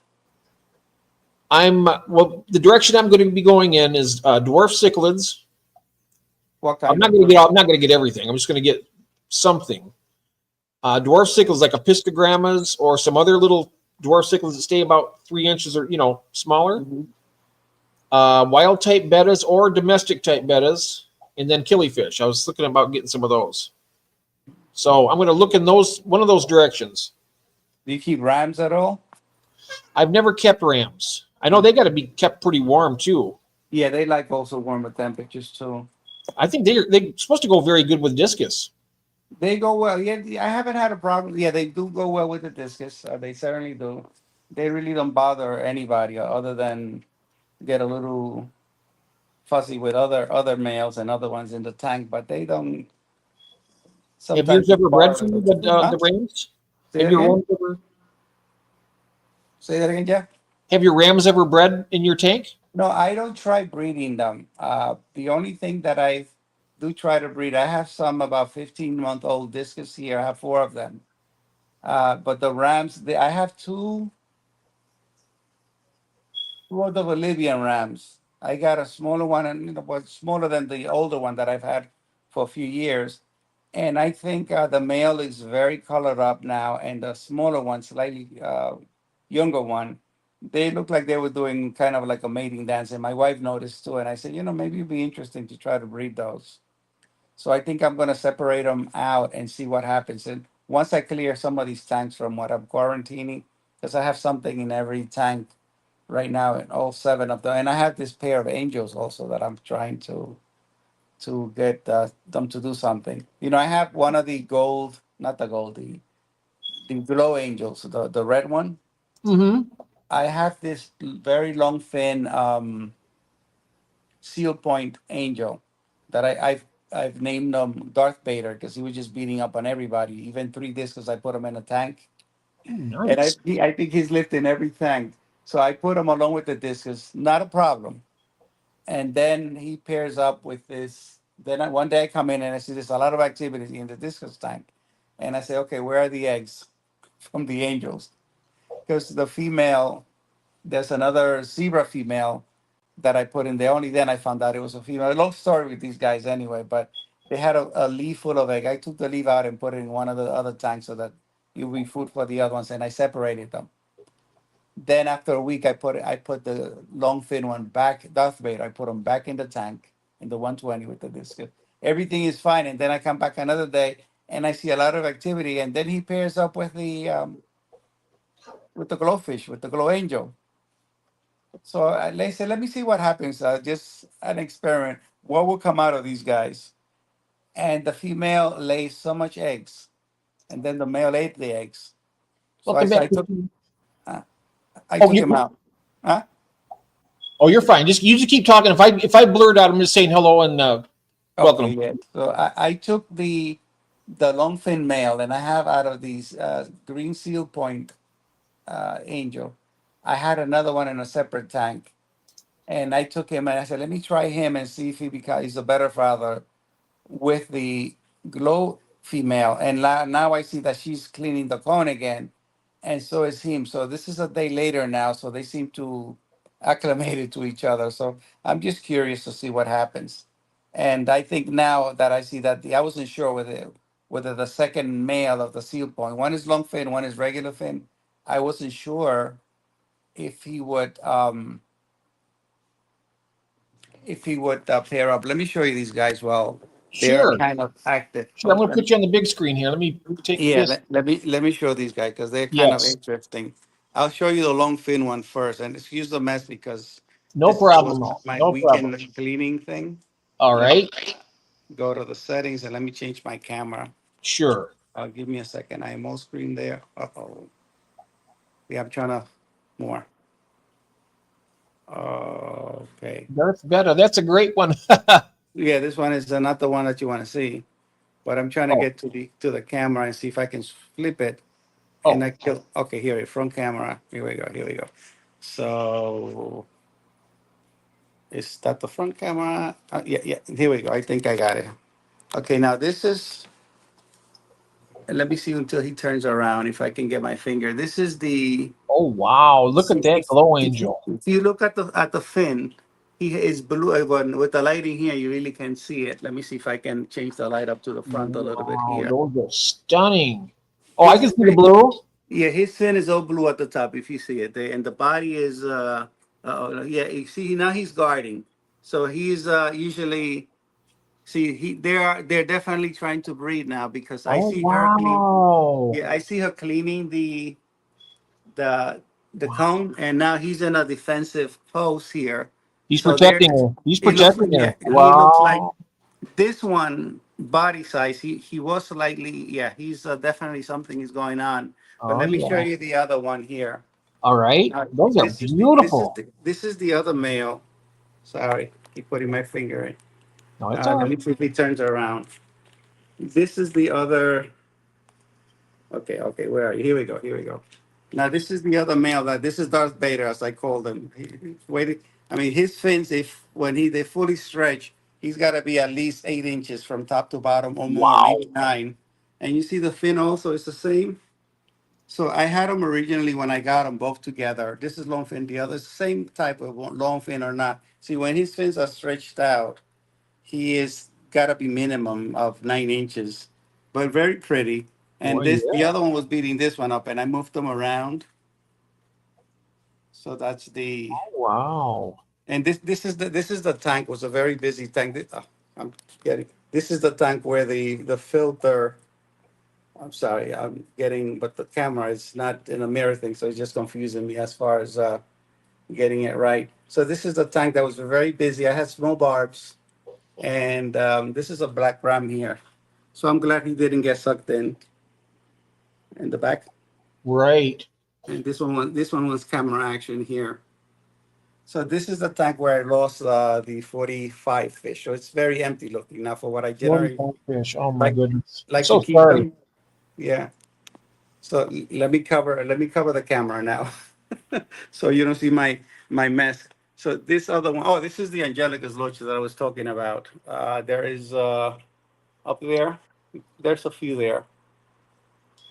Well, the direction I'm going to be going in is dwarf cichlids. What I'm kind not of going to dwarf? get I'm not going to get everything. I'm just going to get something. Dwarf cichlids like apistogrammas or some other little dwarf cichlids that stay about 3 inches or smaller. Mhm. Wild type bettas or domestic type bettas, and then killifish. I was looking about getting some of those. So I'm going to look in one of those directions. Do you keep rams at all? I've never kept rams. I know they got to be kept pretty warm too. Yeah, they like also warmer temperatures too. I think they're supposed to go very good with discus. They go well. Yeah, I haven't had a problem. Yeah, they do go well with the discus. They certainly do. They really don't bother anybody other than get a little fussy with other males and other ones in the tank, but they don't Have sometimes yours ever bred for bother you, them. Huh? the rams? Say Have that your again. rams ever Say that again, Jeff. have your rams ever bred in your tank? No, I don't try breeding them. The only thing that I do try to breed, I have some about 15-month-old discus here. I have four of them. But the rams, I have two of the Bolivian rams. I got a smaller one, and was smaller than the older one that I've had for a few years. And I think the male is very colored up now, and the smaller one, slightly younger one, they look like they were doing kind of like a mating dance. And my wife noticed too. And I said, maybe it'd be interesting to try to breed those. So I think I'm going to separate them out and see what happens. And once I clear some of these tanks from what I'm quarantining, because I have something in every tank right now, in all seven of them. And I have this pair of angels also that I'm trying to get them to do something. I have one of the gold, not the gold, the glow angels, the red one. Mm-hmm. I have this very long fin seal point angel that I've named Darth Vader because he was just beating up on everybody. Even three discs, I put him in a tank, and Nice. I think he's lived in every tank. So I put him along with the discus, not a problem. And then he pairs up with this. Then one day I come in and I see there's a lot of activity in the discus tank, and I say, okay, where are the eggs from the angels? Because the female, there's another zebra female that I put in there. Only then I found out it was a female. A long story with these guys anyway, but they had a leaf full of egg. I took the leaf out and put it in one of the other tanks so that it would be food for the other ones, and I separated them. Then after a week, I put the long fin one back, Darth Vader. I put him back in the tank in the 120 with the disc. Everything is fine, and then I come back another day and I see a lot of activity, and then he pairs up with the glowfish, with the glow angel. So I said, let me see what happens. Just an experiment. What will come out of these guys? and the female lays so much eggs, and then the male ate the eggs. So Welcome back. uh, I Oh, took him out. Huh? oh, you're fine. Just you just keep talking. If I blurt out, I'm just saying hello and welcome. Okay, yeah. So I took the longfin male, and I have out of these green seal point angel, I had another one in a separate tank, and I took him and I said, let me try him and see if he's a better father with the glow female. And now I see that she's cleaning the cone again, and so is him. So this is a day later now, so they seem to acclimated to each other. So I'm just curious to see what happens. And I think now that I see that I wasn't sure whether the second male of the seal point, one is long fin, one is regular fin. I wasn't sure if he would pair up. Let me show you these guys. Well, they're Sure. kind of active. Sure. I'm going to put you on the big screen here. Let me take Yeah, this. let me show these guys because they're kind of Yes. interesting. I'll show you the long fin one first, and excuse the mess because No this was problem. my No problem. weekend cleaning thing. All Let me right. go to the settings and let me change my camera. Sure. Give me a second. I'm all screen there. Uh-oh. Yeah, I'm trying to more. Okay. That's better. That's a great one. Yeah, this one is not the one that you want to see, but I'm trying to Oh, get to the camera and see if I can flip it. And oh, I kill. Okay, here it front camera. Here we go. Here we go. So is that the front camera? Yeah, yeah. Here we go. I think I got it. Okay, now this is. Let me see until he turns around if I can get my finger. This is the. oh, wow. Look at that glow angel. If you look at the fin, he is blue. With the lighting here, you really can see it. Let me see if I can change the light up to the front a little bit Wow. here. Those are stunning. Oh, I His can see the blue. Yeah, his fin is all blue at the top if you see it there, and the body is yeah. You see now he's guarding, so he's usually see they're definitely trying to breed now because I Oh, see her clean. wow. Yeah, I see her cleaning the the Wow. cone, and now he's in a defensive pose here. He's So there, protecting her. He's it looks protecting her. yeah, he looks like Wow. this one body size. He was slightly yeah. He's definitely something is going on. But Oh, let me show yeah. you the other one here. All right. Those are beautiful. This is the other male. Sorry, keep putting my finger in. No, it's all Let right. me see if he turns around. This is the other. Okay, okay, where are you? Here we go. Here we go. Now this is the other male. That this is Darth Vader, as I called him. He's waiting. I mean, his fins, if when they fully stretch, he's got to be at least 8 inches from top to bottom or more, Wow. maybe 9. And you see the fin also is the same. So I had them originally when I got them both together. This is long fin. The other same type of long fin or not. See, when his fins are stretched out, he is got to be minimum of 9 inches, but very pretty. And Well, the yeah. other one was beating this one up, and I moved them around. So that's the Wow. and this is the tank. Was a very busy tank. I'm getting this is the tank where the filter. I'm sorry, I'm getting, but the camera is not in a mirror thing, so it's just confusing me as far as getting it right. So this is the tank that was very busy. I had small barbs, and this is a black ram here. So I'm glad he didn't get sucked in the back. Right. And this one was camera action here. So this is the tank where I lost the 45 fish. So it's very empty looking now for what I generate. 45 fish. Oh, my Like goodness. like to So keep sorry. them. Yeah. So let me cover the camera now, so you don't see my mess. So this other one, oh, this is the Angelicus loach that I was talking about. There is up there. There's a few there.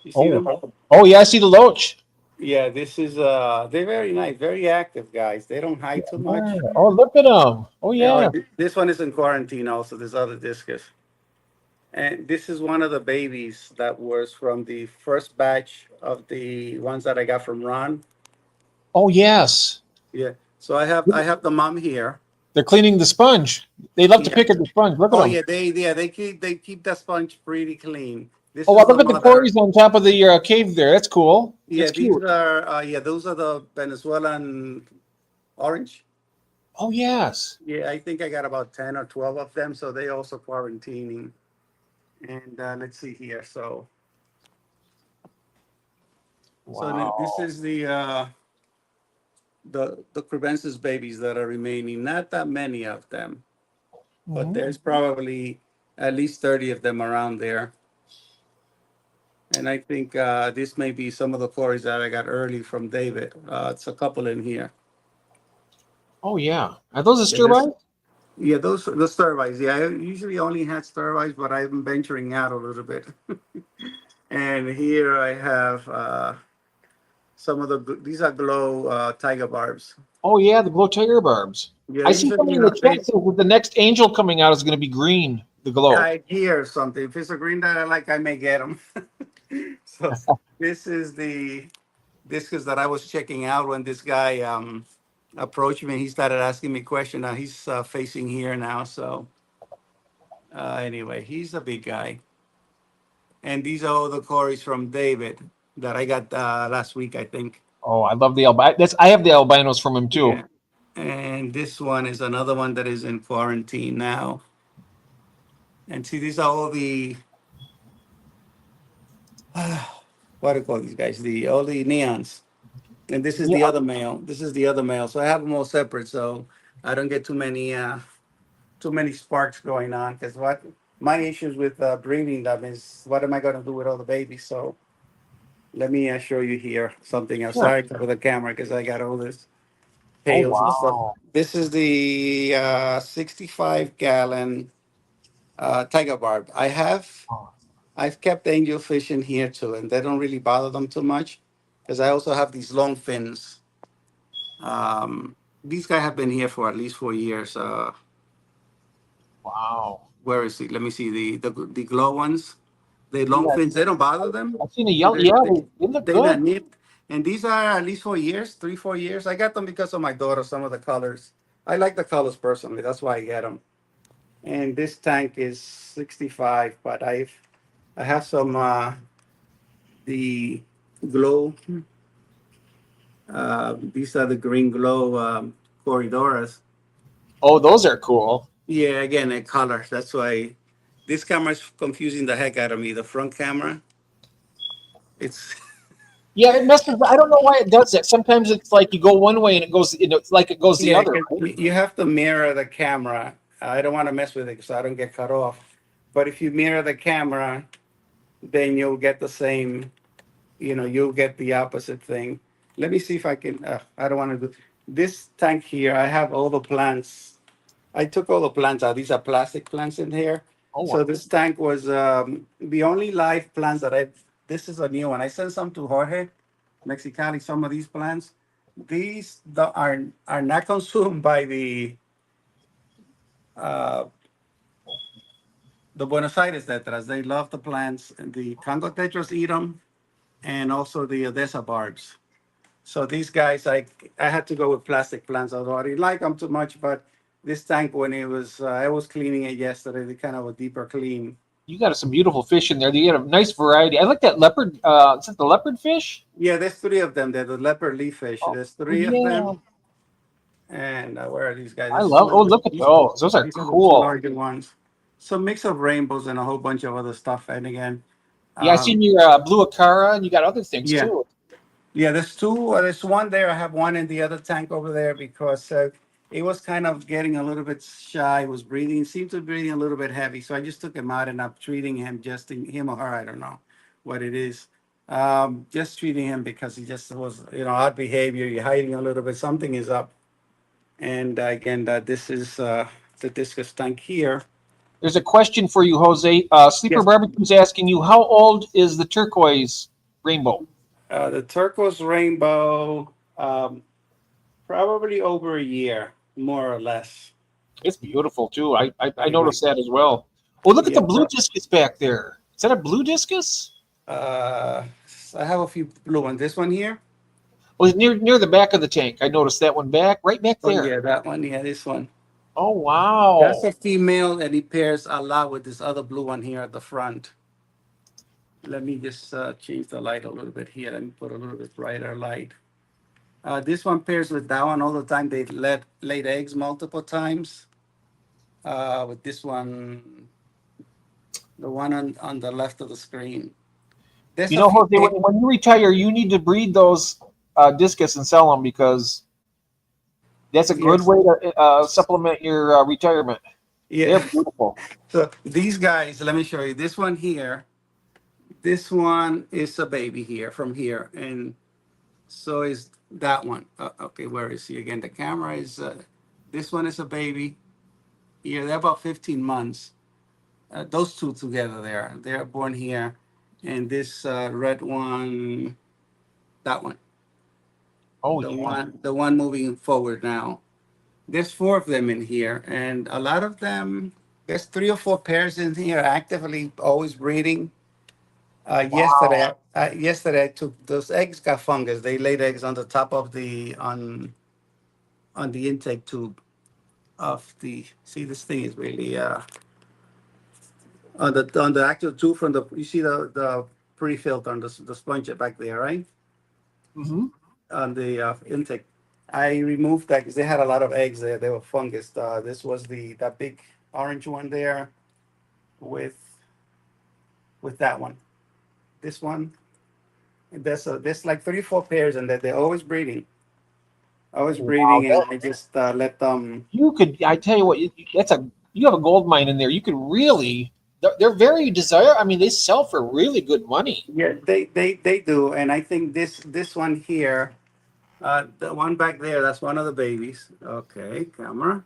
You see them? Oh, oh, yeah. I see the loach. Yeah, this is they're very nice, very active guys. They don't hide too Yeah. much. Oh, look at them. Oh, yeah. This one is in quarantine also. This other discus, and this is one of the babies that was from the first batch of the ones that I got from Ron. Oh, yes. Yeah. So I have the mom here. They're cleaning the sponge. They love to Yeah. pick at the sponge. Look at Oh them. yeah, they keep the sponge pretty clean. This Oh, is wow. the Look at the mother. quarries on top of the cave there. That's cool. Yeah, That's these cute. are yeah, those are the Venezuelan orange. Oh, yes. Yeah, I think I got about 10 or 12 of them, so they also quarantining. And let's see here. This Wow. is the Crevensis babies that are remaining. Not that many of them, but Mhm. there's probably at least 30 of them around there. And I think this may be some of the quarries that I got early from David. It's a couple in here. Oh yeah. Are those the Yeah, stir buys? yeah, those the stirbites. Yeah, I usually only had stirbites, but I'm venturing out a little bit. And here I have some of these are glow tiger barbs. Oh yeah, the glow tiger barbs. Yeah, I see usually somebody in the they chat says that the next angel coming out is going to be green, the glow. I hear something. If it's a green that I like, I may get them. So this is the discus that I was checking out when this guy approached me. He started asking me questions. Now he's facing here now. So anyway, he's a big guy. And these are all the quarries from David that I got last week, I think. Oh, I love the albino. I have the albinos from him too. Yeah. And this one is another one that is in quarantine now. And see, these are all the what do you call these guys? The all the neons. And this is Yeah. the other male. This is the other male. So I have them all separate, so I don't get too many sparks going on. Because what my issues with breeding them is, what am I going to do with all the babies? So let me show you here something else. Sure. Sorry for the camera because I got all this Oh pails and stuff. wow. This is the 65-gallon tiger barb. I've kept angelfish in here too, and they don't really bother them too much because I also have these long fins. These guys have been here for at least 4 years. Wow. Where is it? Let me see the glow ones. The long Yeah, fins, they don't bother them. I've seen a So yellow. Yeah, they look they not good. nipped. And these are at least 4 years, 3, 4 years. I got them because of my daughter. Some of the colors, I like the colors personally. That's why I get them. And this tank is 65, but I have some the glow. These are the green glow corridoras. Oh, those are cool. Yeah, again, a color. That's why this camera is confusing the heck out of me. The front camera, it's Yeah, it messes. I don't know why it does that. Sometimes it's like you go one way and it goes. It's like it goes the yeah, other. 'cause Right? you have to mirror the camera. I don't want to mess with it so I don't get cut off. But if you mirror the camera, then you'll get the same. You'll get the opposite thing. Let me see if I can. I don't want to do this tank here. I have all the plants. I took all the plants out. These are plastic plants in here. Oh So wow. this tank was the only live plants that I. This is a new one. I sent some to Jorge Mexicali. Some of these plants, are not consumed by uh, the Buenos Aires tetras. They love the plants. The Congo tetras eat them, and also the Odessa barbs. So these guys, I had to go with plastic plants, although I didn't like them too much. But this tank, when it was, I was cleaning it yesterday, they kind of a deeper clean. You got some beautiful fish in there. You got a nice variety. I like that leopard. Is it the leopard fish? Yeah, there's three of them. They're the leopard leaf fish. Oh, There's three of yeah. them. And where are these guys? I love. Oh, look at those. Those are These are the two cool. larger ones. So mix of rainbows and a whole bunch of other stuff. And again, Yeah, I seen um, your blue acara, and you got other things yeah, too. yeah. There's two. There's one there. I have one in the other tank over there because it was kind of getting a little bit shy. He was breathing. Seemed to be breathing a little bit heavy. So I just took him out and I'm treating him, just him or her. I don't know what it is. Just treating him because he just was, odd behavior. You're hiding a little bit. Something is up. And again, this is the discus tank here. There's a question for you, Jose. Sleeper Yes. Barbecue's asking you, how old is the turquoise rainbow? The turquoise rainbow, probably over a year, more or less. It's beautiful too. I Pretty much. noticed that as well. Oh, look at Yeah. the blue discus back there. Is that a blue discus? Uh, I have a few blue ones. This one here. Oh, it's near the back of the tank. I noticed that one right back Oh there. yeah, that one. Yeah, this one. Oh That's wow. a female, and it pairs a lot with this other blue one here at the front. Let me just change the light a little bit here. Let me put a little bit brighter light. This one pairs with that one all the time. They laid eggs multiple times. With this one, The one on the left of the screen. There's You a know, few Jose, big. when you retire, you need to breed those discus and sell them because that's a good Yes. way to supplement your retirement. Yeah. They're beautiful. So these guys, let me show you. This one here. This one is a baby here from here, and so is that one. Okay, where is he again? The camera is. This one is a baby. Here, they're about 15 months. Those two together there. They're born here, and this red one, that one, Oh yeah. the one moving forward now. There's four of them in here, and a lot of them. There's three or four pairs in here actively always breeding. Wow. Yesterday I took those eggs got fungus. They laid eggs on the top of the on the intake tube of the. See, this thing is really on the actual tube from the. You see the pre-filter on the sponge back there, right? Hmm. On the intake. I removed that because they had a lot of eggs there. They were fungus. This was the that big orange one there with that one. This one. There's like 34 pairs, and that they're always breeding. Always Wow. breeding, and I just let them. You could. I tell you what. That's a. You have a gold mine in there. You could really. They're very desire. I mean, they sell for really good money. Yeah, they do, and I think this one here, the one back there, that's one of the babies. Okay, camera.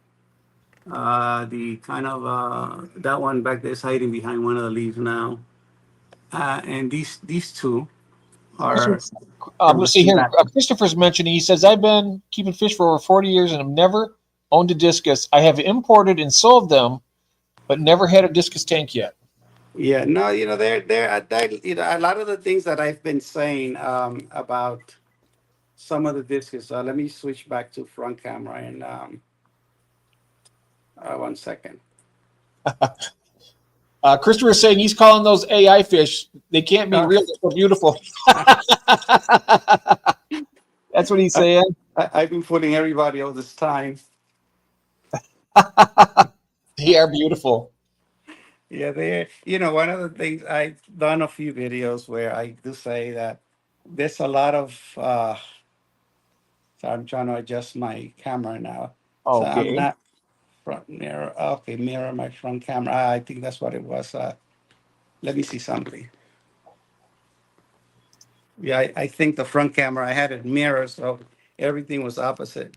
The kind of that one back there is hiding behind one of the leaves now, and these two are from the Let's see same here. batch. Christopher's mentioning. He says, "I've been keeping fish for over 40 years and have never owned a discus. I have imported and sold them, but never had a discus tank yet." Yeah, no, a lot of the things that I've been saying about some of the discs. Let me switch back to front camera and 1 second. Christopher is saying he's calling those AI fish. They can't be Uh, real. They're so beautiful. That's what he's I, saying. I've been fooling everybody all this time. They are beautiful. Yeah, they. One of the things I've done a few videos where I do say that there's a lot of. So I'm trying to adjust my camera now. So I'm Okay. not front mirror. Okay, mirror my front camera. I think that's what it was. Let me see something. Yeah, I think the front camera I had it mirror, so everything was opposite.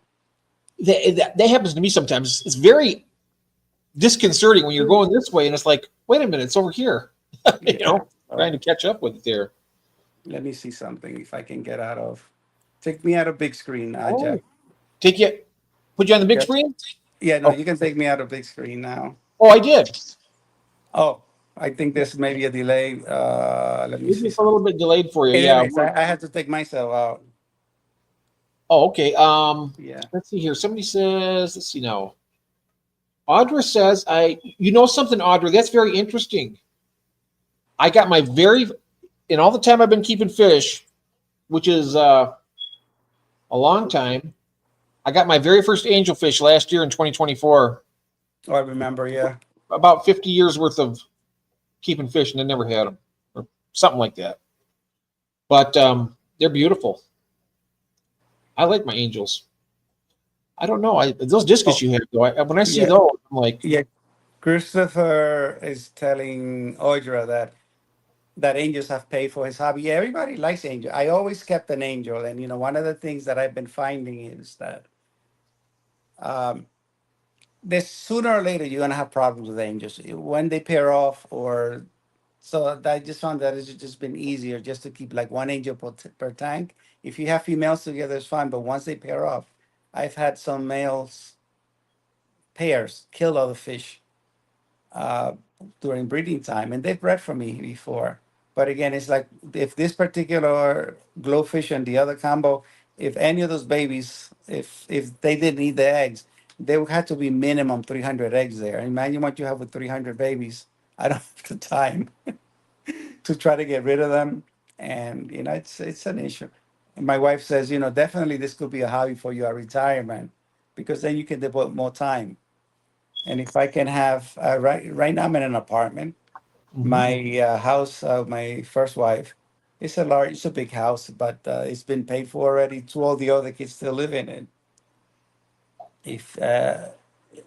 That happens to me sometimes. It's very disconcerting when you're going this way and it's like, wait a minute, it's over here. you Yeah. know, trying to catch up with it there. Let me see something if I can get out of. Take me out of big screen, Jack. Oh, take you, put you on the big Yes. screen. Yeah, no, Oh, you can take me out of big screen now. oh, I did. Oh, I think there's maybe a delay. Let me Maybe see it's a little something. bit delayed for you. It Yeah. is. I had to take myself out. Oh, okay. Yeah. Let's see here. Somebody says, let's see now. Audra says, you know something, Audra, that's very interesting. I got my in all the time I've been keeping fish, which is a long time, I got my very first angelfish last year in 2024. Oh, I remember. Yeah. About 50 years worth of keeping fish, and I never had them, or something like that. But they're beautiful. I like my angels. I don't know. Those discus Oh, you have, though, when I see yeah. those, I'm like, Yeah. Christopher is telling Audra that angels have paid for his hobby. Yeah, everybody likes angel. I always kept an angel, and one of the things that I've been finding is that um, this sooner or later you're gonna have problems with angels when they pair off, or so I just found that it's just been easier just to keep like one angel per tank. If you have females together, it's fine, but once they pair off, I've had some males pairs kill other fish uh, during breeding time, and they've bred for me before. But again, it's like if this particular glowfish and the other combo, if any of those babies, if they didn't eat the eggs, there would have to be minimum 300 eggs there. Imagine what you have with 300 babies. I don't have the time to try to get rid of them, and it's an issue. And my wife says, definitely this could be a hobby for your retirement, because then you can devote more time. And if I can have right now I'm in an apartment. My house, my first wife, it's a big house, but it's been paid for already. Two all the other kids still live in it. If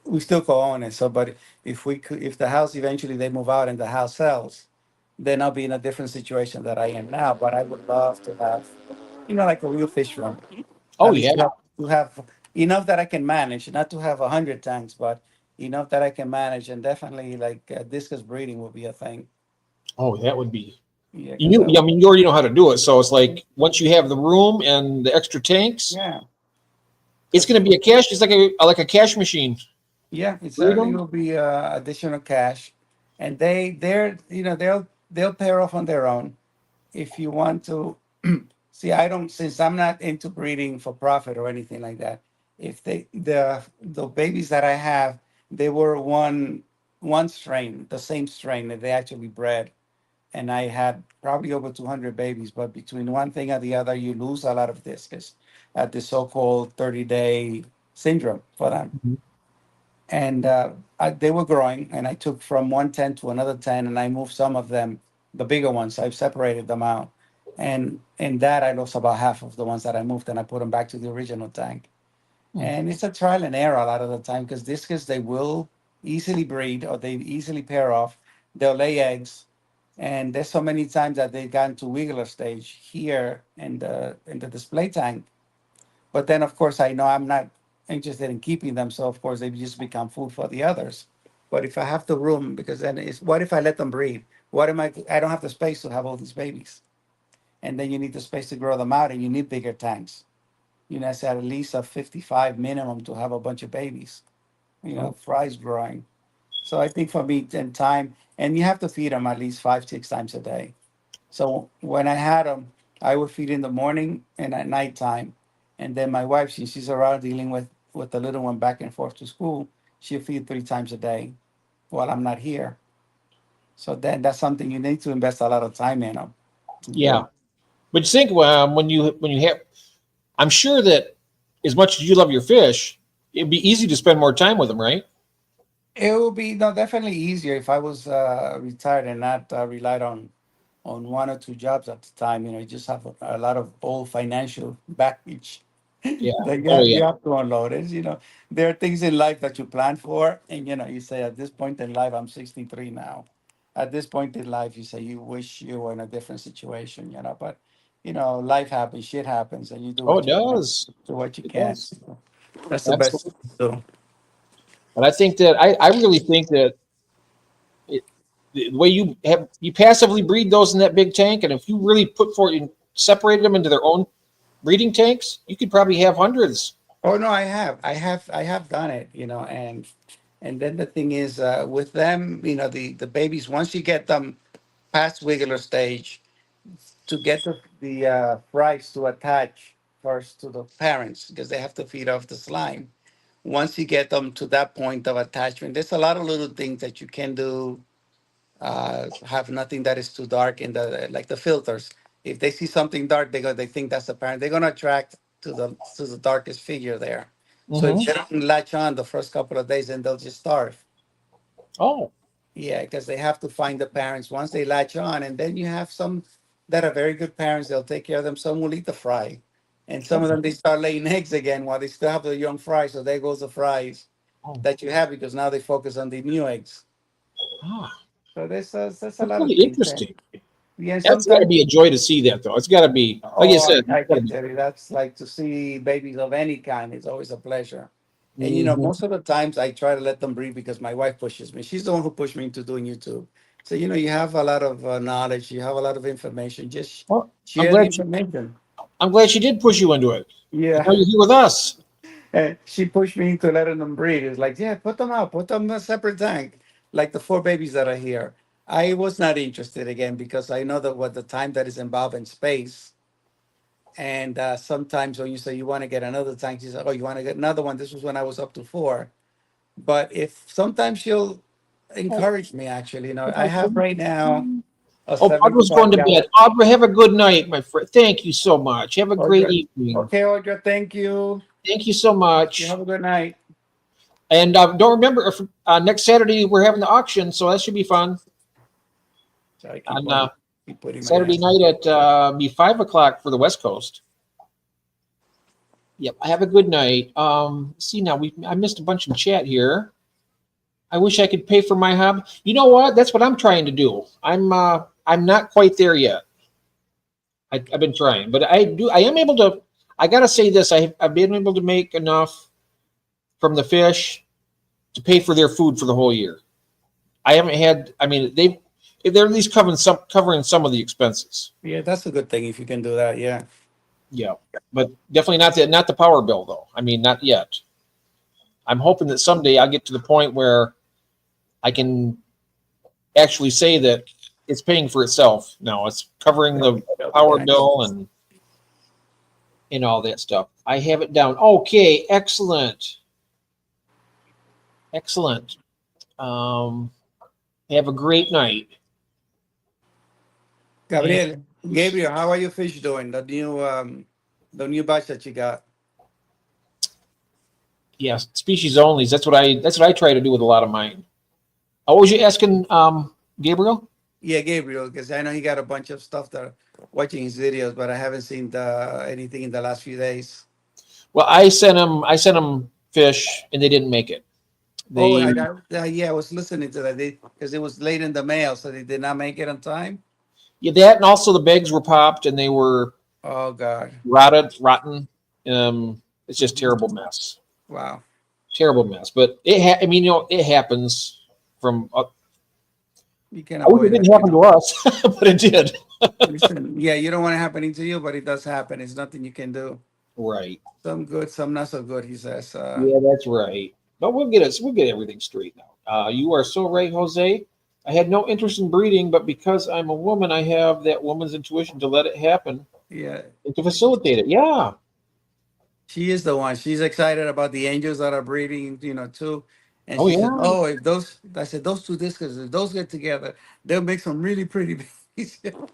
we still co-own it, so but if we could, if the house eventually they move out and the house sells, then I'll be in a different situation that I am now. But I would love to have, like a real fish room. Oh At least yeah. to have enough that I can manage, not to have 100 tanks, but enough that I can manage, and definitely like discus breeding will be a thing. Oh, that would be. Yeah, because I mean, you already know how to do it. So it's like once you have the room and the extra tanks, yeah, it's going to be a cash. It's like a cash machine. yeah, it Breed certainly them. will be additional cash, and they'll pair off on their own. If you want to see, I don't, since I'm not into breeding for profit or anything like that. If the babies that I have, they were one strain, the same strain that they actually bred, and I had probably over 200 babies. But between one thing and the other, you lose a lot of discus at the so-called 30-day syndrome for them. Mhm. And they were growing, and I took from one tent to another tent, and I moved some of them, the bigger ones. I've separated them out, and in that I lost about half of the ones that I moved, and I put them back to the original tank. Hmm. And it's a trial and error a lot of the time because discus they will easily breed or they easily pair off. They'll lay eggs, and there's so many times that they've gotten to wiggler stage here in the display tank. But then, of course, I know I'm not interested in keeping them. So, of course, they just become food for the others. But if I have the room, because then it's what if I let them breed? What am I don't have the space to have all these babies. And then you need the space to grow them out and you need bigger tanks. I said at least a 55 minimum to have a bunch of babies, Oh, fries growing. So I think for me, in time, and you have to feed them at least 5, 6 times a day. So when I had them, I would feed in the morning and at nighttime. And then my wife, since she's around dealing with the little one back and forth to school, she'll feed 3 times a day while I'm not here. So then that's something you need to invest a lot of time in them. yeah. But you think when you have, I'm sure that as much as you love your fish, it'd be easy to spend more time with them, right? It would be no definitely easier if I was retired and not relied on 1 or 2 jobs at the time. You just have a lot of old financial baggage Yeah. that Oh you yeah. have to unload. There are things in life that you plan for, and you say at this point in life, I'm 63 now. At this point in life, you say you wish you were in a different situation. But life happens, shit happens, and you do Oh, what it you can, does. do what you It can. does. That's the best. Absolutely. So, And I think that I really think that it, the way you passively breed those in that big tank, and if you really put forth and separated them into their own breeding tanks, you could probably have hundreds. oh no, I have done it. And then the thing is, with them, the babies, once you get them past wiggler stage, to get the fries to attach first to the parents because they have to feed off the slime. Once you get them to that point of attachment, there's a lot of little things that you can do. Have nothing that is too dark in the like the filters. If they see something dark, they think that's the parent. They're gonna attract to the darkest figure there. So if Mm-hmm. they don't latch on the first couple of days, then they'll just starve. Oh, Yeah, because they have to find the parents once they latch on, and then you have some that are very good parents. They'll take care of them. Some will eat the fry, and some of okay. them they start laying eggs again while they still have the young fry. So there goes the fries Oh, that you have because now they focus on the new eggs. ah, So there's a that's lot of really things there. interesting. Yeah, and That's got to sometimes be a joy to see that, though. It's got to be, like you oh, said, I it's got to can be. tell you that's like to see babies of any kind. It's always a pleasure. And Hmm. most of the times I try to let them breathe because my wife pushes me. She's the one who pushed me into doing YouTube. So you have a lot of knowledge, you have a lot of information. Just Well, I'm share the glad information. I'm glad she did push you into it. And Yeah, now you're here with us. and she pushed me into letting them breathe. It's like, yeah, put them out, put them in a separate tank, like the 4 babies that are here. I was not interested again because I know that what the time that is involved in space. And sometimes when you say you want to get another tank, you say, oh, you want to get another one. This was when I was up to 4. But if sometimes she'll Oh, encourage me, actually, I have right now a oh, Audrey's going 75 to bed. gallon. Audrey, have a good night, my friend. Thank you so much. Have a great Audra. evening. Okay, Audra, thank you. Thank you so You have much. a good night. And don't remember, if, next Saturday we're having the auction, so that should be fun. So I On keep putting my Saturday hands. night at be 5 o'clock for the West Coast. Yep, have a good night. See now I missed a bunch in chat here. I wish I could pay for my hobby. You know what? That's what I'm trying to do. I'm not quite there yet. I've been trying, but I am able to. I gotta say this. I've been able to make enough from the fish to pay for their food for the whole year. I haven't had. I mean, they're at least covering some of the expenses. Yeah, that's a good thing if you can do that. Yeah. Yeah, but definitely not the power bill though. I mean, not yet. I'm hoping that someday I'll get to the point where I can actually say that it's paying for itself. No, it's covering the power bill and all that stuff. I have it down. Okay, excellent. Excellent. Have a great night. Gabriel, how are your fish doing? The new batch that you got. Yes, species only. That's what I try to do with a lot of mine. Oh, was you asking Gabriel? Yeah, Gabriel, because I know he got a bunch of stuff that watching his videos, but I haven't seen anything in the last few days. Well, I sent him fish and they didn't make it. Yeah, I was listening to that because it was late in the mail, so they did not make it on time. Yeah, that and also the bags were popped and they were Oh God, rotten. It's just terrible mess. wow. Terrible mess. But I mean, it happens from. You can I wish it avoid didn't it. happen to us, but it did. Listen, yeah, you don't want it happening to you, but it does happen. It's nothing you can do. Right. Some good, some not so good. He says. Yeah, that's right. But we'll get everything straight now. You are so right, Jose. I had no interest in breeding, but because I'm a woman, I have that woman's intuition to let it happen Yeah, and to facilitate it. Yeah. she is the one. She's excited about the angels that are breeding, too. And Oh she said, yeah. "Oh, if those," I said, "those two discs, if those get together, they'll make some really pretty babies." Oh,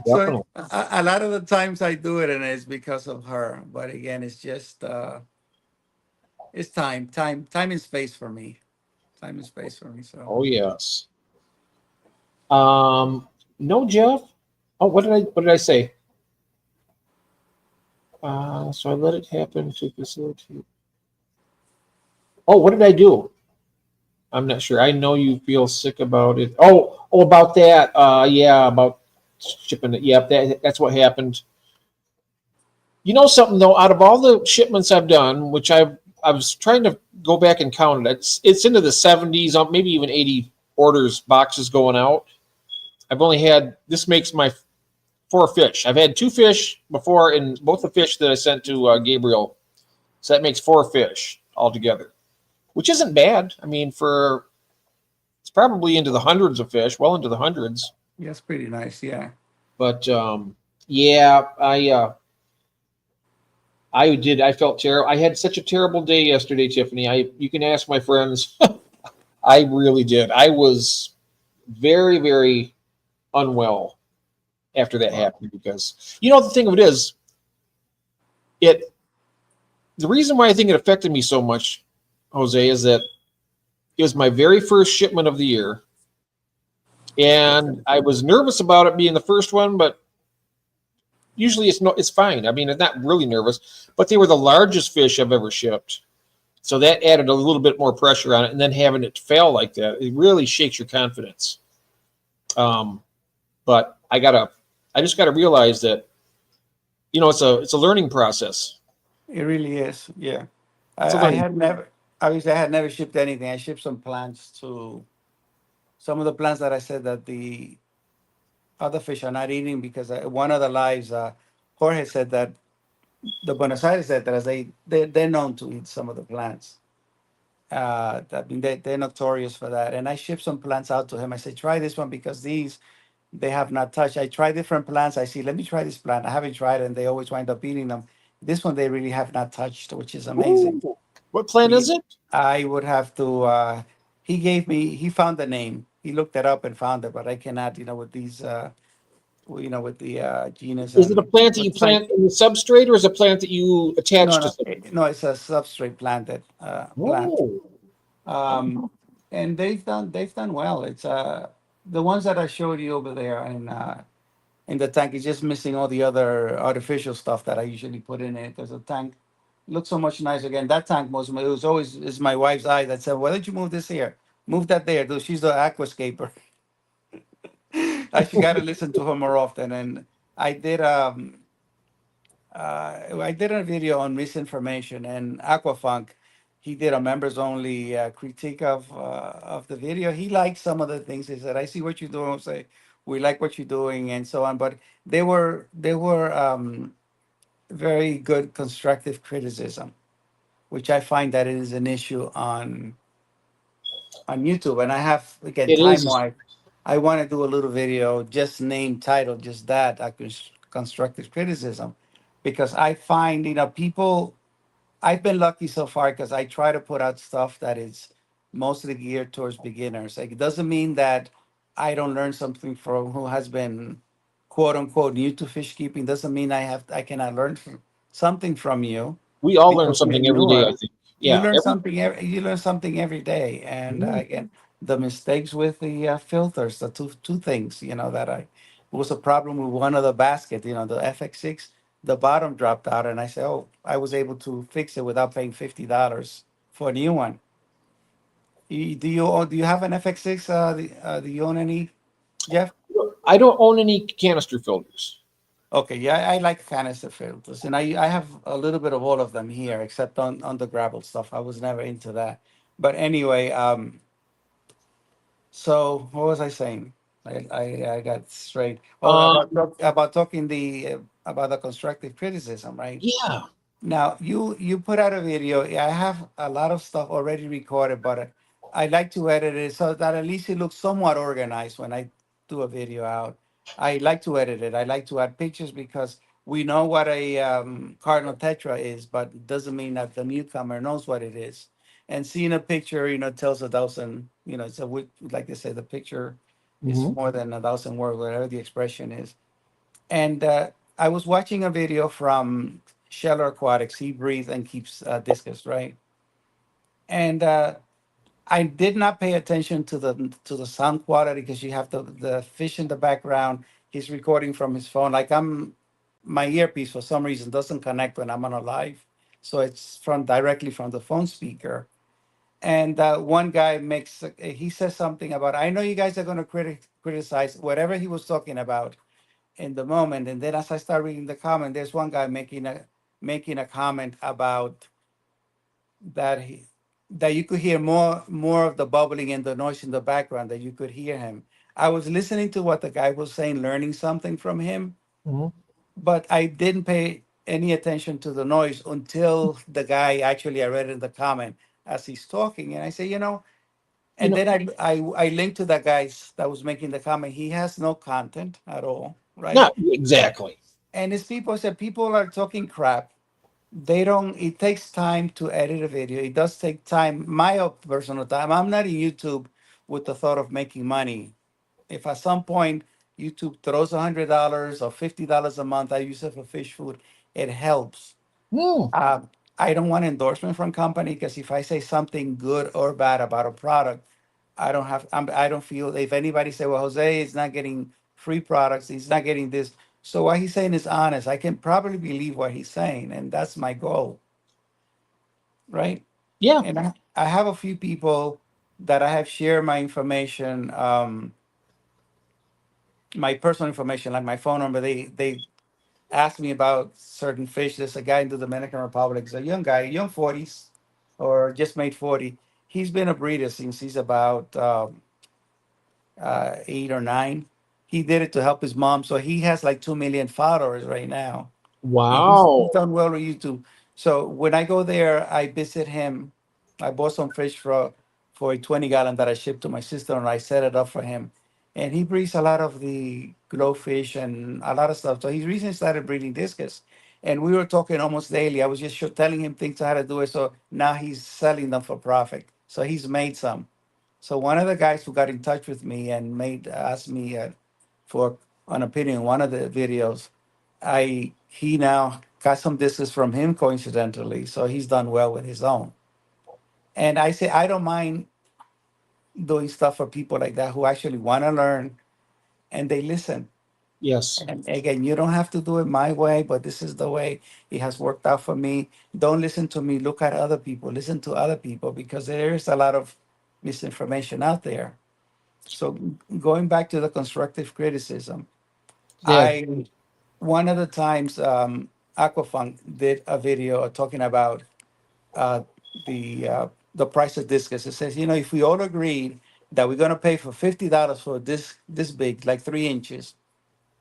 So definitely. a lot of the times I do it, and it's because of her. But again, it's just it's time and space for me. Time and space for me. So Oh yes. No, Jeff. Oh, what did I say? So I let it happen to facilitate. Oh, what did I do? I'm not sure. I know you feel sick about it. Oh, about that. Yeah, about shipping it. Yep, that's what happened. You know something though? Out of all the shipments I've done, which I was trying to go back and count it. It's into the 70s, maybe even 80 orders boxes going out. I've only had this makes my 4 fish. I've had 2 fish before, and both the fish that I sent to Gabriel. So that makes 4 fish altogether, which isn't bad. I mean, it's probably into the hundreds of fish, well into the hundreds. yeah, it's pretty nice. Yeah. But yeah, I felt terrible. I had such a terrible day yesterday, Tiffany. You can ask my friends. I really did. I was very, very unwell after that happened because the thing of it is, the reason why I think it affected me so much, Jose, is that it was my very first shipment of the year, and I was nervous about it being the first one, but usually it's fine. I mean, it's not really nervous, but they were the largest fish I've ever shipped. So that added a little bit more pressure on it. And then having it fail like that, it really shakes your confidence. But I just gotta realize that, it's a learning process. It really is. Yeah. It's a I learning. had never, obviously, I had never shipped anything. I shipped some plants to some of the plants that I said that the other fish are not eating because one of the lives, Jorge said that the Buenos Aires said that as they're known to eat some of the plants. I mean, they're notorious for that. And I shipped some plants out to him. I said, try this one because these they have not touched. I try different plants. I see, let me try this plant. I haven't tried it, and they always wind up eating them. This one they really have not touched, which is amazing. Ooh, what plant is it? I would have to. He found the name. He looked it up and found it, but I cannot. With these. With the genus. Is it a And plant that you plant in the substrate, or is it a plant that you attach to something? no, it's a substrate planted plant. Oh, And they've done well. It's the ones that I showed you over there in the tank is just missing all the other artificial stuff that I usually put in it. Because the tank looks so much nicer. Again, that tank it was always is my wife's eye that said, "Why don't you move this here? Move that there." Though she's the aquascaper. I should got to listen to her more often. And I did I did a video on misinformation and Aquafunk. He did a members only critique of the video. He liked some of the things. He said, "I see what you're doing." I say, "We like what you're doing," and so on. But they were very good constructive criticism, which I find that it is an issue on YouTube. And I have again It time is. wise, I want to do a little video, just name title, just that constructive criticism, because I find people. I've been lucky so far because I try to put out stuff that is mostly geared towards beginners. Like, it doesn't mean that I don't learn something from who has been quote unquote new to fish keeping. Doesn't mean I cannot learn something from you We all learn because you're something every day, I newer. think. You Yeah. learn something. You learn something every day. And Mhm. again, the mistakes with the filters, the two things, that it was a problem with one of the basket. The FX6, the bottom dropped out, and I said, "Oh, I was able to fix it without paying $50 for a new one." Do you have an FX6? Do you own any, Jeff? I don't own any canister filters. Okay, yeah, I like canister filters, and I have a little bit of all of them here, except on the gravel stuff. I was never into that. But anyway, so what was I saying? I got straight. Oh, Um, about talking about the constructive criticism, right? yeah. Now you put out a video. I have a lot of stuff already recorded, but I like to edit it so that at least it looks somewhat organized when I do a video out. I like to edit it. I like to add pictures because we know what a cardinal tetra is, but it doesn't mean that the newcomer knows what it is. And seeing a picture, tells a thousand. Like they say, the picture is Hmm. more than a thousand words, whatever the expression is. And I was watching a video from Sheller Aquatics. He breathes and keeps discus, right? And I did not pay attention to the sound quality because you have the fish in the background. He's recording from his phone. Like my earpiece for some reason doesn't connect when I'm on a live, so it's from directly from the phone speaker. And one guy he says something about, "I know you guys are going to criticize whatever he was talking about in the moment." And then as I start reading the comment, there's one guy making a comment about that that you could hear more of the bubbling and the noise in the background, that you could hear him. I was listening to what the guy was saying, learning something from him, Hmm. but I didn't pay any attention to the noise until the guy actually, I read in the comment as he's talking, and I say, You and know, then I linked to that guy that was making the comment. He has no content at all, right? not exactly. And as people said, people are talking crap. They don't, it takes time to edit a video. It does take time, my personal time. I'm not in YouTube with the thought of making money. If at some point YouTube throws $100 or $50 a month, I use it for fish food, it helps. Hmm. Um, I don't want endorsement from company because if I say something good or bad about a product, I don't feel, if anybody say, "Well, Jose is not getting free products, he's not getting this." So what he's saying is honest. I can probably believe what he's saying, and that's my goal, right? Yeah. And I have a few people that I have shared my information, my personal information, like my phone number. They asked me about certain fish. There's a guy in the Dominican Republic, he's a young guy, young 40s, or just made 40. He's been a breeder since he's about 8 or 9. He did it to help his mom, so he has like 2 million followers right now, and he's Wow. done well on YouTube. So when I go there, I visit him. I bought some fish for a 20 gallon that I shipped to my sister, and I set it up for him. And he breeds a lot of the glowfish and a lot of stuff. So he recently started breeding discus, and we were talking almost daily. I was just telling him things how to do it. So now he's selling them for profit. So he's made some. So one of the guys who got in touch with me and asked me for an opinion on one of the videos, he now got some distance from him coincidentally, so he's done well with his own. And I say I don't mind doing stuff for people like that who actually want to learn and they listen. Yes. And again, you don't have to do it my way, but this is the way it has worked out for me. Don't listen to me. Look at other people. Listen to other people because there is a lot of misinformation out there. So going back to the constructive criticism, Yeah. I one of the times Aquafunk did a video talking about uh, the price of discus. It says, if we all agreed that we're gonna pay for $50 for this big, like 3 inches,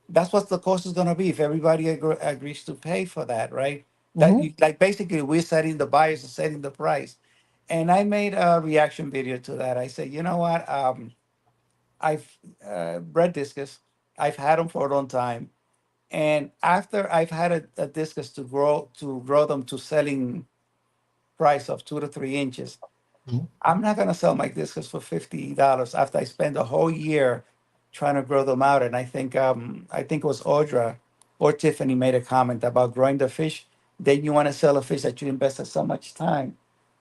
that's what the cost is gonna be if everybody agrees to pay for that, right? Hmm. Like basically we're setting the buyers are setting the price. And I made a reaction video to that. I said, you know what? I've bred discus. I've had them for a long time. And after I've had a discus to grow them to selling price of 2 to 3 inches, I'm not gonna sell my discus for $50 after I spend a whole year trying to grow them out. And I think it was Audra or Tiffany made a comment about growing the fish. Then you want to sell a fish that you invested so much time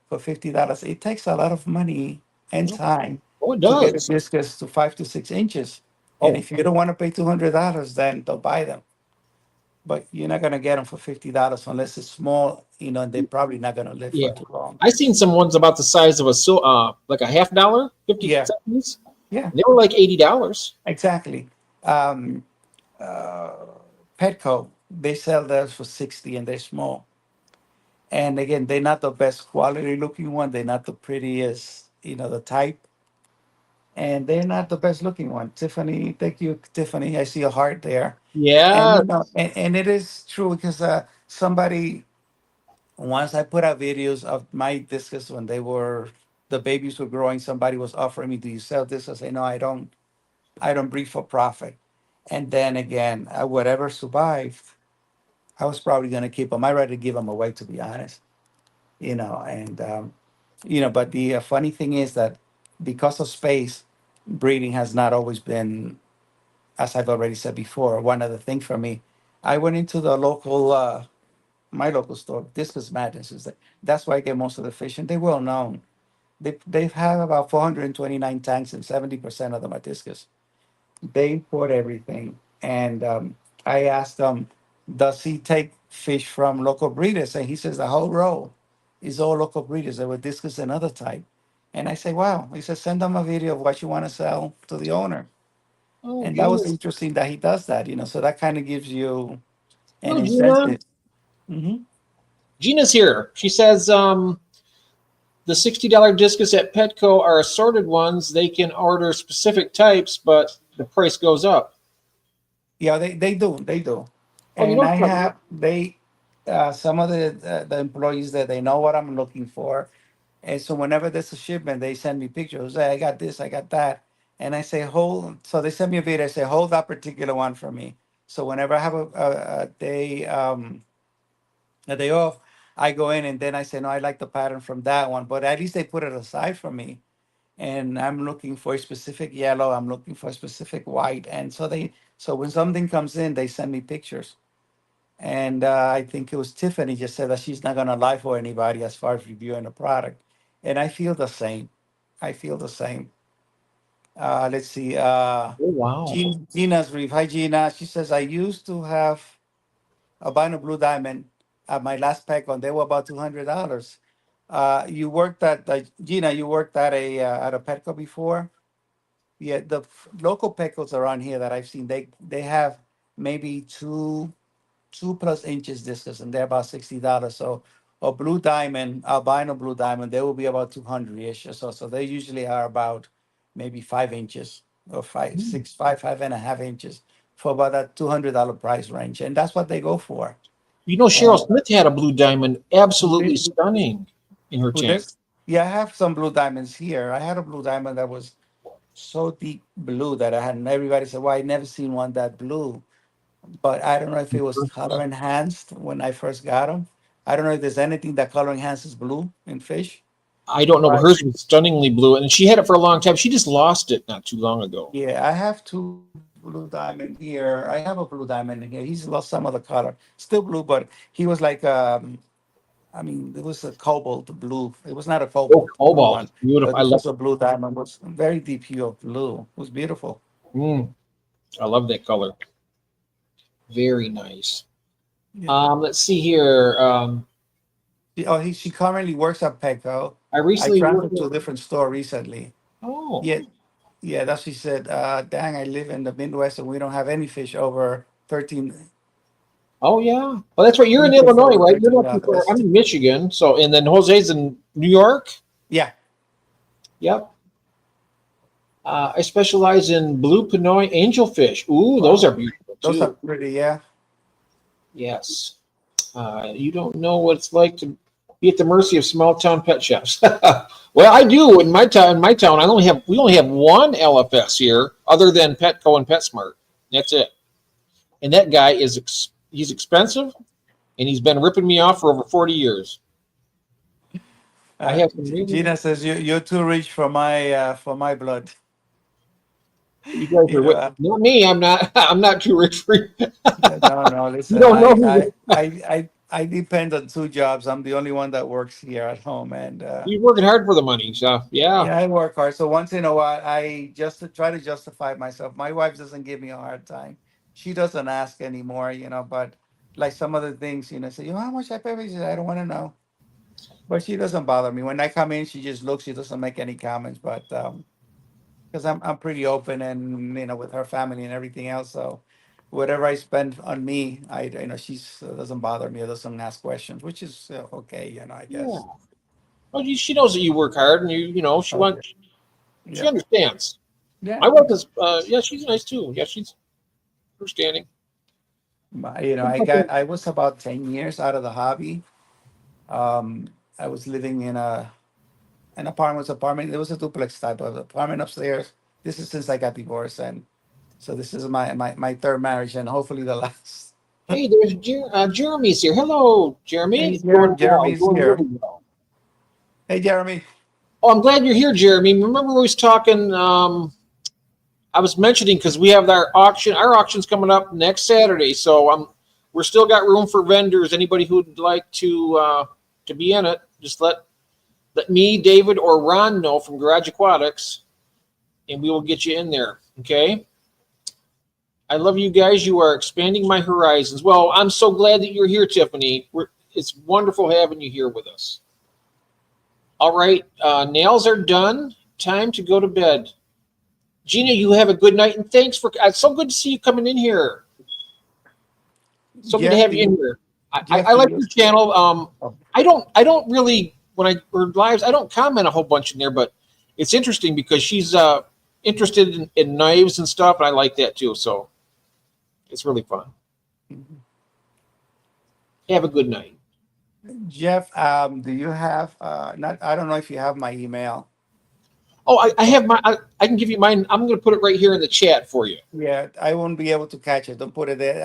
for $50. It takes a lot of money and time Oh, it to get a does. discus to 5 to 6 inches. And Oh, if you don't want to pay $200, then don't buy them. But you're not gonna get them for $50 unless it's small, and they're probably not gonna live for yeah. too long. I seen some ones about the size of like a $half, 50 Yeah, cents. yeah, They were like $80. exactly. Um, uh, Petco, they sell theirs for 60 and they're small. And again, they're not the best quality looking one. They're not the prettiest, the type. And they're not the best looking one. Tiffany, thank you, Tiffany. I see a heart there. And Yeah. and it is true because somebody once I put out videos of my discus when the babies were growing, somebody was offering me, "Do you sell this?" I say, "No, I don't. I don't breed for profit." And then again, whatever survived, I was probably going to keep them. I'd rather give them away, to be honest. And but the funny thing is that because of space, breeding has not always been, as I've already said before, one of the things for me. I went into the my local store. Discus Madness is that's where I get most of the fish, and they're well known. They have about 429 tanks, and 70% of them are discus. They import everything, and I asked him, does he take fish from local breeders? And he says the whole row is all local breeders. They were discus and other type. And I say, wow. He says, send them a video of what you want to sell to the owner. Oh, And that was goodness. interesting that he does that. So that kind of gives you an Hello, Gina. incentive. Hmm. Gina's here. She says the $60 discus at Petco are assorted ones. They can order specific types, but the price goes up. Yeah, they do. Oh, you And don't I have. have some of the employees that they know what I'm looking for, and so whenever there's a shipment, they send me pictures. Hey, I got this, I got that, and I say hold. So they send me a video. I say hold that particular one for me. So whenever I have a day off, I go in and then I say no, I like the pattern from that one. But at least they put it aside for me, and I'm looking for a specific yellow. I'm looking for a specific white, and so when something comes in, they send me pictures. And I think it was Tiffany just said that she's not gonna lie for anybody as far as reviewing the product, and I feel the same. I feel the same. Let's see. Oh, wow. Gina's brief. Hi, Gina. She says I used to have albino blue diamond at my last pack on. They were about $200. You worked at Gina. You worked at a Petco before. Yeah, the local Petcos around here that I've seen, they have maybe 2+ inches distance, and they're about $60. So a blue diamond, albino blue diamond, they will be about 200-ish or so. So they usually are about maybe 5 inches or five, Hmm. 6, 5.5 inches for about that $200 price range, and that's what they go for. You know, Cheryl And Smith had a blue diamond, who absolutely did? stunning in her Who tank. did? Yeah, I have some blue diamonds here. I had a blue diamond that was so deep blue that I had. Everybody said, "Well, I never seen one that blue." But I don't know if it was color enhanced when I first got them. I don't know if there's anything that color enhances blue in fish. I don't know, but But hers was stunningly blue, and she had it for a long time. She just lost it not too long ago. yeah, I have two blue diamond here. I have a blue diamond here. He's lost some of the color. Still blue, but he was like I mean, it was a cobalt blue. It was not a Oh, cobalt blue cobalt. one, Beautiful. but I this love was a blue diamond. It was a very deep hue of blue. It was beautiful. mm, I love that color. Very nice. Yeah. Let's see here. She currently works at Petco. I I recently worked transferred to with, a different store recently. oh, Yeah, yeah, that's she said. Dang, I live in the Midwest and we don't have any fish over 13, oh yeah. Well, that's right. You're in any fish Illinois, over right? You're not too far. $13. I'm in Michigan. So, and then Jose's in New York. Yeah, Yep. I specialize in blue Pinoy angelfish. Ooh, those are wow, beautiful those are too. pretty. Yeah, Yes. You don't know what it's like to be at the mercy of small town pet shops. Well, I do in my town. In my town, we only have one LFS here, other than Petco and PetSmart. That's it. And that guy he's expensive, and he's been ripping me off for over 40 years. I have some really Gina says you're too rich for my blood. you guys You are know, not me. I'm not. I'm not too rich for you. no, no. You Listen, don't know me. I depend on two jobs. I'm the only one that works here at home, and You're working hard for the money. So yeah. yeah, I work hard. So once in a while, I just to try to justify myself. My wife doesn't give me a hard time. She doesn't ask anymore, but like some other things, say, you know how much I pay for this? I don't want to know. But she doesn't bother me. When I come in, she just looks. She doesn't make any comments. But because I'm pretty open and with her family and everything else, so whatever I spend on me, I she's doesn't bother me or doesn't ask questions, which is okay, I Yeah. guess. Well, she knows that you work hard, and she Okay. wants. She Yeah. understands. Yeah. My wife is. Yeah, she's nice too. Yeah, she's understanding. I was about 10 years out of the hobby. I was living in an apartment. It was a duplex type of apartment upstairs. This is since I got divorced, and so this is my third marriage, and hopefully the last. Hey, there's Jeremy's here. Hello, Jeremy. Hey, It's going well. Jeremy's Going here. really well. Hey, Jeremy. Oh, I'm glad you're here, Jeremy. Remember we was talking. I was mentioning because we have our auction. Our auction's coming up next Saturday, so we're still got room for vendors. Anybody who'd like to be in it, just let me, David, or Ron know from Garage Aquatics, and we will get you in there. Okay. I love you guys. You are expanding my horizons. Well, I'm so glad that you're here, Tiffany. It's wonderful having you here with us. All right, nails are done. Time to go to bed. Gina, you have a good night, and thanks for. It's so good to see you coming in here. So good to Jeff, have do you in you here. Jeff, I do like you? your channel. Oh, I don't really when I or lives. I don't comment a whole bunch in there, but it's interesting because she's interested in knives and stuff, and I like that too. So it's really fun. mhm. Have a good night. Jeff, do you have not? I don't know if you have my email. Oh, I have my. I can give you mine. I'm going to put it right here in the chat for you. Yeah, I won't be able to catch it. Don't put it there.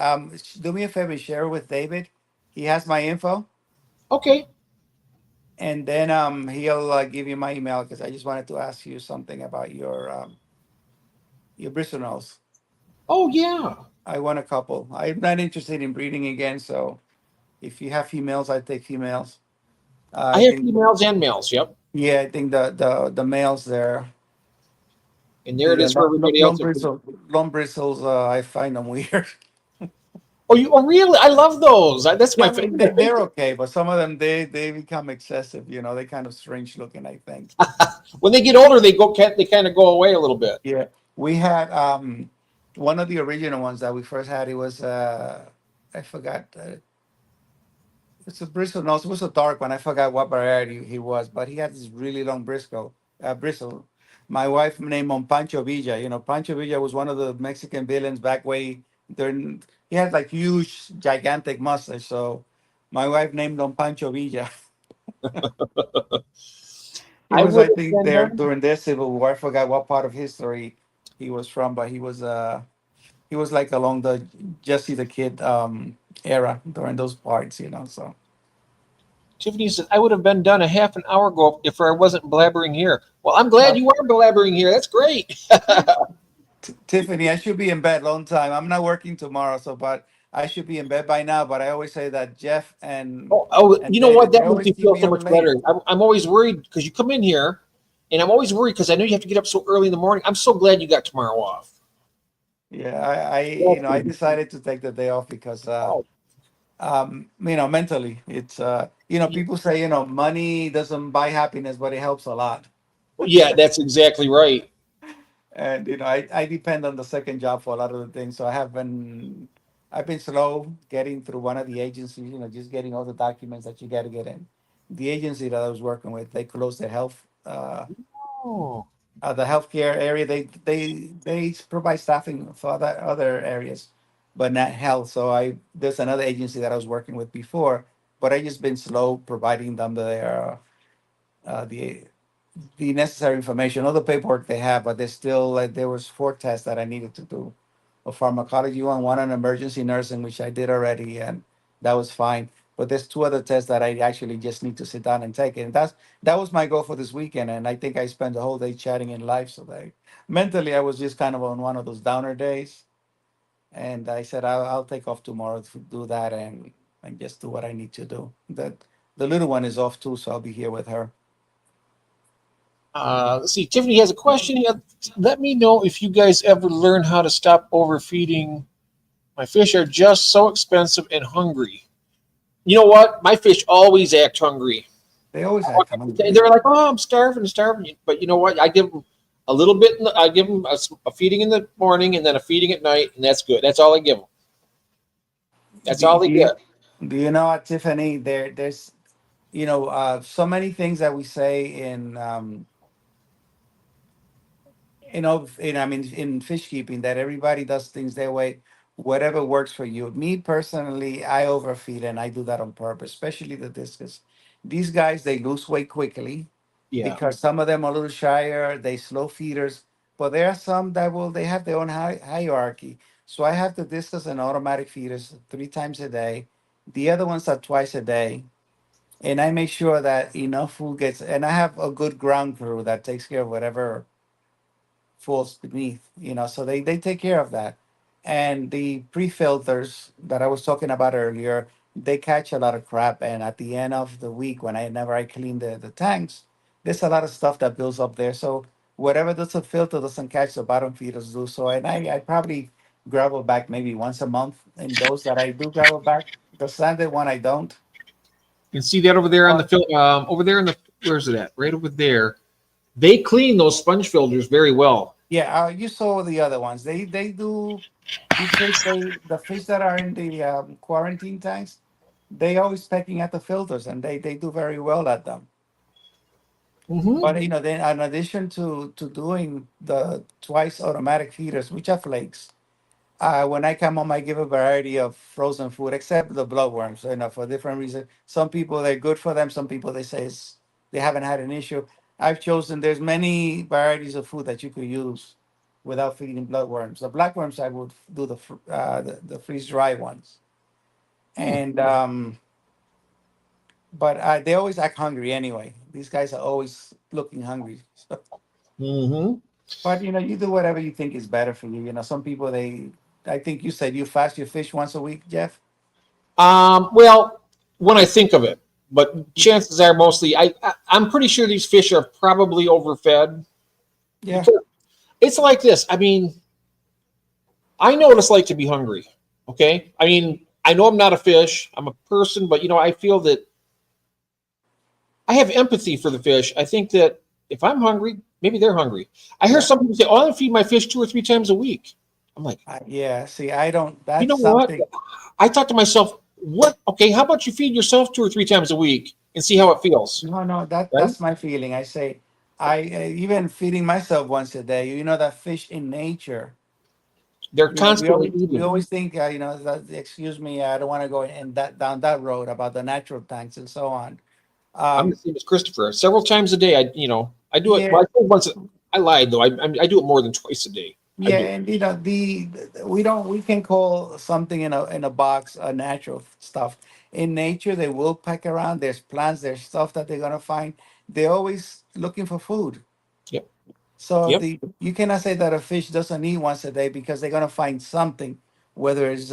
Do me a favor, share it with David. He has my info, Okay. and then he'll give you my email because I just wanted to ask you something about your Bristol nose. Oh yeah. I want a couple. I'm not interested in breeding again, so if you have females, I take females. I I have think, females and males. Yep. yeah, I think the males there, And there it the is for everybody else. long bristles, I find them weird. Oh, you? Oh, really? I love those. That's Yeah, my I mean favorite. they're okay, but some of them they become excessive. They kind of strange looking. I think. When they get older, they kind of go away a little bit. Yeah, we had one of the original ones that we first had. It was I forgot. It's a bristle nose. It was a dark one. I forgot what variety he was, but he had this really long bristle. My wife named him Pancho Villa. Pancho Villa was one of the Mexican villains back way during. He had like huge, gigantic mustache. So my wife named him Pancho Villa. He I was, would I have think, been there done. during their civil war. I forgot what part of history he was from, but he was like along the Jesse the Kid era during those parts. So Tiffany said, I would have been done a half an hour ago if I wasn't blabbering here. Well, I'm glad uh, you are blabbering here. That's great. Tiffany, I should be in bed long time. I'm not working tomorrow, so but I should be in bed by now, but I always say that Jeff Oh, and you know what? David, they That makes always me keep feel me so up much late. better. I'm always worried because you come in here, and I'm always worried because I know you have to get up so early in the morning. I'm so glad you got tomorrow off. Yeah, That's I good. decided to take the day off because Oh, mentally, it's yeah. people say, money doesn't buy happiness, but it helps a lot. Yeah, that's exactly right. And I depend on the second job for a lot of the things. So I've been slow getting through one of the agencies, just getting all the documents that you got to get in. The agency that I was working with, they closed their Oh. the healthcare area. They provide staffing for other areas, but not health. So there's another agency that I was working with before, but I just been slow providing them the necessary information, all the paperwork they have, but there's still like there was 4 tests that I needed to do, a pharmacology one on emergency nursing, which I did already, and that was fine. But there's 2 other tests that I actually just need to sit down and take it. And that was my goal for this weekend. And I think I spent the whole day chatting in live. So mentally I was just kind of on one of those downer days. And I said I'll take off tomorrow to do that and just do what I need to do. That the little one is off too, so I'll be here with her. Let's see. Tiffany has a question. Let me know if you guys ever learn how to stop overfeeding. My fish are just so expensive and hungry. You know what? My fish always act hungry. They always act hungry. They're like, "Oh, I'm starving, starving." But you know what? I give them a little bit. I give them a feeding in the morning and then a feeding at night, and that's good. That's all I give them. That's Do, all they do you get. do you know what, Tiffany? There's so many things that we say I mean, in fish keeping, that everybody does things their way, whatever works for you. Me personally, I overfeed and I do that on purpose, especially the discus. These guys, they lose weight quickly Yeah. because some of them are a little shyer, they slow feeders, but there are some that they have their own hierarchy. So I have the discus and automatic feeders 3 times a day. The other ones are twice a day. And I make sure that enough food gets, and I have a good ground crew that takes care of whatever falls beneath, so they take care of that. And the pre-filters that I was talking about earlier, they catch a lot of crap. And at the end of the week, whenever I clean the tanks, there's a lot of stuff that builds up there. So whatever doesn't filter doesn't catch, the bottom feeders do. So, and I probably gravel back maybe once a month. And those that I do gravel back, the sanded one I don't. You can see that over there on the But over there in the where's it at? Right over there. They clean those sponge filters very well. yeah, you saw the other ones. They do the fish that are in the quarantine tanks. They always pecking at the filters, and they do very well at them. Hmm. But then in addition to doing the twice automatic feeders, which are flakes, when I come home, I give a variety of frozen food, except the bloodworms. For different reasons. Some people they're good for them. Some people they haven't had an issue. I've chosen. There's many varieties of food that you could use without feeding bloodworms. The blackworms I would do the freeze dry ones, and but they always act hungry anyway. These guys are always looking hungry. Hmm. But you do whatever you think is better for you. Some people I think you said you fast your fish once a week, Jeff. Well, when I think of it, but chances are mostly I'm pretty sure these fish are probably overfed Yeah. because it's like this. I mean, I know what it's like to be hungry. Okay. I mean, I know I'm not a fish. I'm a person, but I feel that I have empathy for the fish. I think that if I'm hungry, maybe they're hungry. I hear Yeah. some people say, "Oh, I feed my fish 2 or 3 times a week." I'm like, Yeah. See, I don't. you know That's what? something. I thought to myself, what? Okay, how about you feed yourself 2 or 3 times a week and see how it feels? No, no. Right? That's my feeling. I say, I even feeding myself once a day. That fish in nature. They're We constantly we eating. always think, that, excuse me, I don't want to go in that down that road about the natural tanks and so on. I'm the Um. same as Christopher. Several times a day, I do it. Well, Yeah. I said once. I lied though. I do it more than twice a day. I Yeah, do. and we can call something in a box a natural stuff. In nature, they will peck around. There's plants, there's stuff that they're gonna find. They're always looking for food. Yep. So Yep. you cannot say that a fish doesn't eat once a day because they're gonna find something, whether it's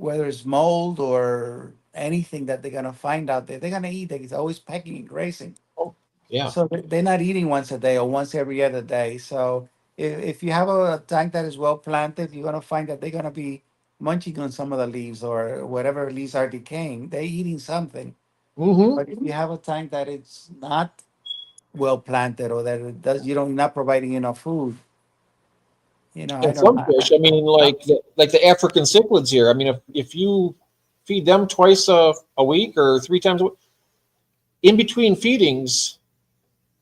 whether it's mold or anything that they're gonna find out there, they're gonna eat. It's always pecking and grazing. Oh, yeah. So they're not eating once a day or once every other day. So if you have a tank that is well planted, you're gonna find that they're gonna be munching on some of the leaves or whatever leaves are decaying. They're eating something. Mm-hmm. But if you have a tank that it's not well planted or that it does, you're not providing enough food. I And don't. some fish, I mean, like the African cichlids here. I mean, if you feed them twice a week or 3 times a week, in between feedings,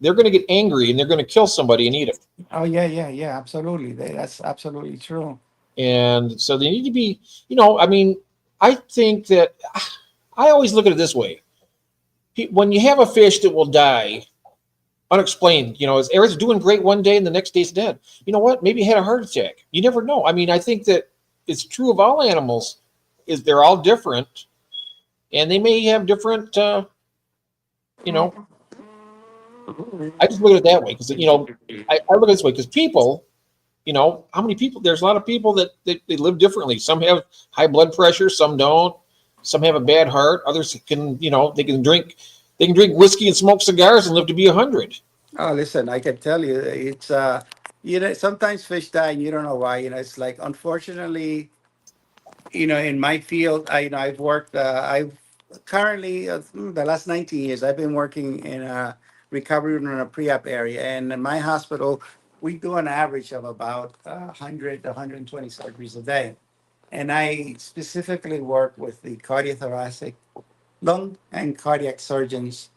they're going to get angry and they're going to kill somebody and eat it. Oh yeah, yeah, yeah, absolutely. That's absolutely true. And so they need to be, I mean, I think that I always look at it this way. When you have a fish that will die unexplained, Eric's doing great one day and the next day's dead. You know what? Maybe he had a heart attack. You never know. I mean, I think that it's true of all animals, is they're all different and they may have different, I just look at it that way because, I look at it this way because people, how many people, there's a lot of people that they live differently. Some have high blood pressure, some don't. Some have a bad heart. Others can, they can drink whiskey and smoke cigars and live to be 100. Oh, listen, I can tell you, it's sometimes fish die and you don't know why. It's like unfortunately, in my field, I've worked. I've currently the last 19 years I've been working in a recovery room in a pre-op area, and in my hospital we do an average of about 100 to 120 surgeries a day, and I specifically work with the cardiothoracic, lung, and cardiac surgeons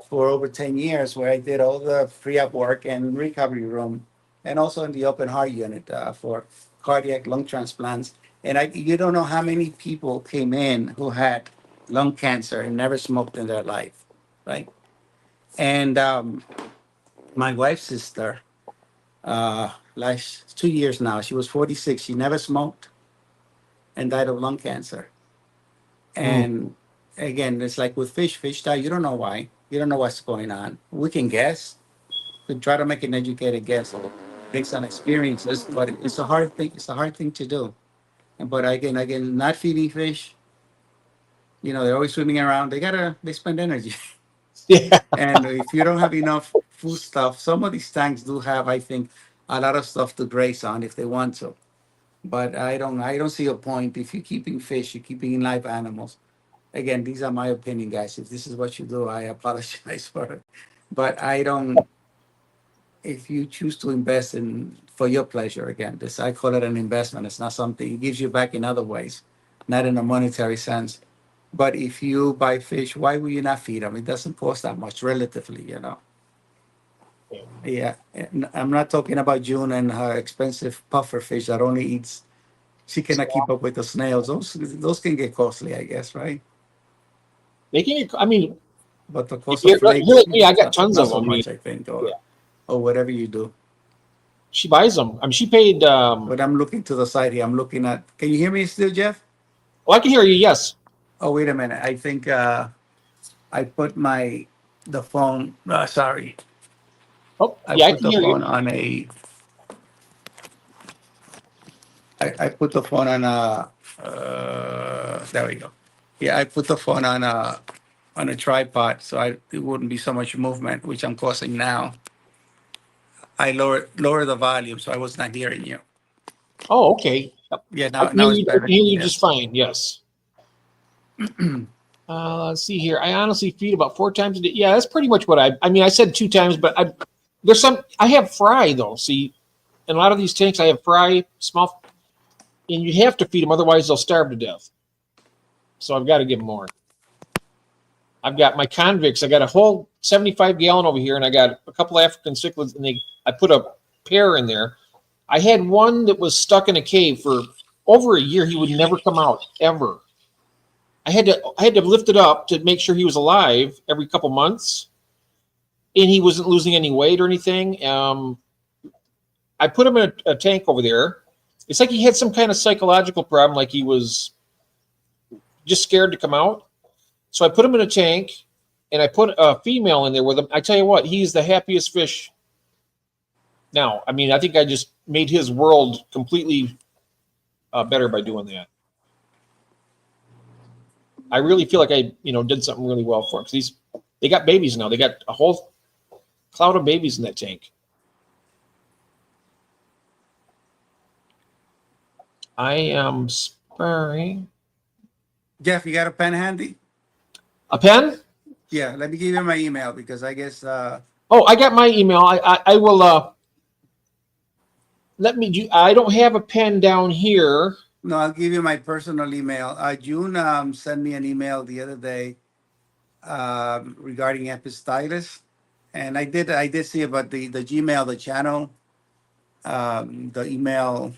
for over 10 years, where I did all the pre-op work and recovery room, and also in the open heart unit for cardiac lung transplants. And you don't know how many people came in who had lung cancer and never smoked in their life, right? And my wife's sister, last 2 years now, she was 46. She never smoked and died of lung cancer. Mm. And again, it's like with fish die, you don't know why. You don't know what's going on. We can guess, we try to make an educated guess based on experiences, but it's a hard thing. It's a hard thing to do. But again, not feeding fish. They're always swimming around. They spend energy, Yeah. and if you don't have enough food stuff, some of these tanks do have, I think, a lot of stuff to graze on if they want to. But I don't see a point if you're keeping fish, you're keeping live animals. Again, these are my opinion, guys. If this is what you do, I apologize for it. But I don't. If you choose to invest in for your pleasure, again, this I call it an investment. It's not something it gives you back in other ways, not in a monetary sense. But if you buy fish, why will you not feed them? It doesn't cost that much relatively. Yeah, and I'm not talking about June and her expensive puffer fish that only eats. She cannot keep up with the snails. Those can get costly, I guess, right? They can, I mean, But the cost you're of flakes, like me, I got tons not of so them. I mean, much, I think, yeah. or whatever you do. She buys them. I mean, she paid, But I'm looking to the side here. I'm looking at. Can you hear me still, Jeff? I can hear you. Yes. Oh, wait a minute. I think I put the phone. Sorry, Oh, I yeah, I put can the hear you. phone on a. I put the phone on a. There we go. Yeah, I put the phone on a tripod, so it wouldn't be so much movement, which I'm causing now. I lower the volume, so I was not hearing you. Oh, okay. Yep. Yeah, I now it's I can better. hear you just Yes. fine. Yes. Let's see here. I honestly feed about 4 times a day. Yeah, that's pretty much what I mean, I said 2 times, but I have fry though. See, in a lot of these tanks, I have fry, small, and you have to feed them, otherwise they'll starve to death. So I've got to give them more. I've got my convicts. I got a whole 75-gallon over here, and I got a couple African cichlids, and I put a pair in there. I had one that was stuck in a cave for over a year. He would never come out ever. I had to lift it up to make sure he was alive every couple months, and he wasn't losing any weight or anything. I put him in a tank over there. It's like he had some kind of psychological problem, like he was just scared to come out. So I put him in a tank, and I put a female in there with him. I tell you what, he's the happiest fish now. I mean, I think I just made his world completely better by doing that. I really feel like I, did something really well for them because they got babies now. They got a whole cloud of babies in that tank. I am sparring. Jeff, you got a pen handy? A pen? Yeah, let me give you my email because I guess Oh, I got my email. I will. Let me do. I don't have a pen down here. no, I'll give you my personal email. June sent me an email the other day regarding Epistylus, and I did see about the Gmail, the channel, the email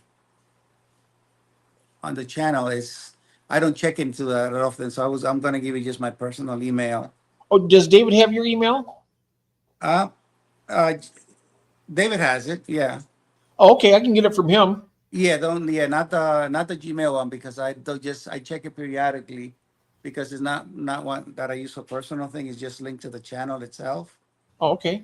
on the channel is I don't check into that often, so I'm gonna give you just my personal email. Oh, does David have your email? Uh, uh, David has it. Yeah, Oh, okay, I can get it from him. yeah. Don't yeah, not the Gmail one because I don't just I check it periodically because it's not one that I use for personal thing. It's just linked to the channel itself. Oh, okay.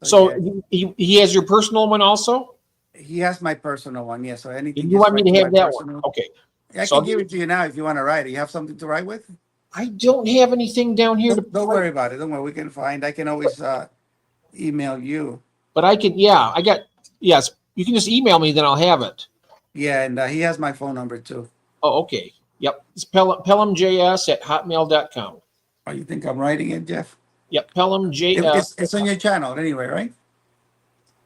So So yeah, he has your personal one also. he has my personal one. Yeah. So anything, You just want me write to to my have that one? personal. Okay. I So can give it to you now if you want to write it. You have something to write with? I don't have anything down here to. Don't worry about it. Don't worry. We can find. I can always email you. But I can. Yeah, I got. Yes, you can just email me, then I'll have it. Yeah, and he has my phone number too. Oh, okay. Yep. It's pelhamjs@hotmail.com. Oh, you think I'm writing it, Jeff? Yep, pelhamjs. It's on your channel anyway, right?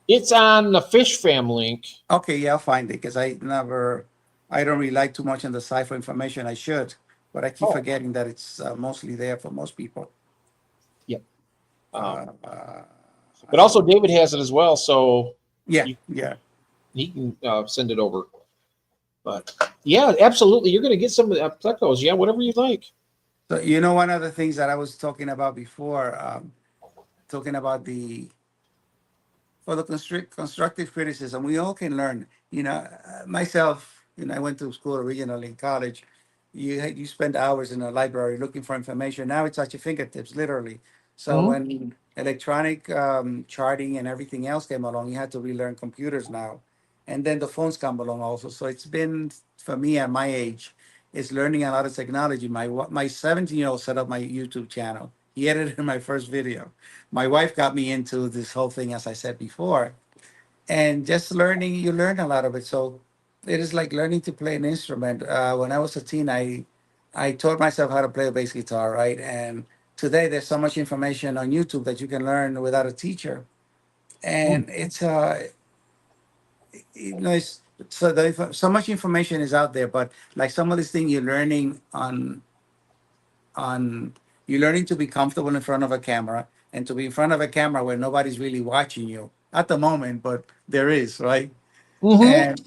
It's on the Fish Fam link. Okay, yeah, I'll find it because I don't rely too much on the cipher information. I should, but I keep Oh, forgetting that it's mostly there for most people. yep. Uh, Um, uh, but also David has it as well, so yeah, you, yeah. he can send it over. But yeah, absolutely, you're going to get some of the plecos. Yeah, whatever you like. So one of the things that I was talking about before, talking about the for the constructive criticism, we all can learn. Myself, I went to school originally in college. You spend hours in a library looking for information. Now it's at your fingertips, literally. So Mhm. when electronic charting and everything else came along, you had to relearn computers now, and then the phones come along also. So it's been for me at my age, it's learning a lot of technology. My 17-year-old set up my YouTube channel. He edited my first video. My wife got me into this whole thing, as I said before, and just learning, you learn a lot of it. So it is like learning to play an instrument. When I was a teen, I taught myself how to play a bass guitar, right? And today there's so much information on YouTube that you can learn without a teacher, Mm. and it's it's so much information is out there, but like some of these things you're learning on you're learning to be comfortable in front of a camera and to be in front of a camera where nobody's really watching you at the moment, but there is, right? Mm-hmm. And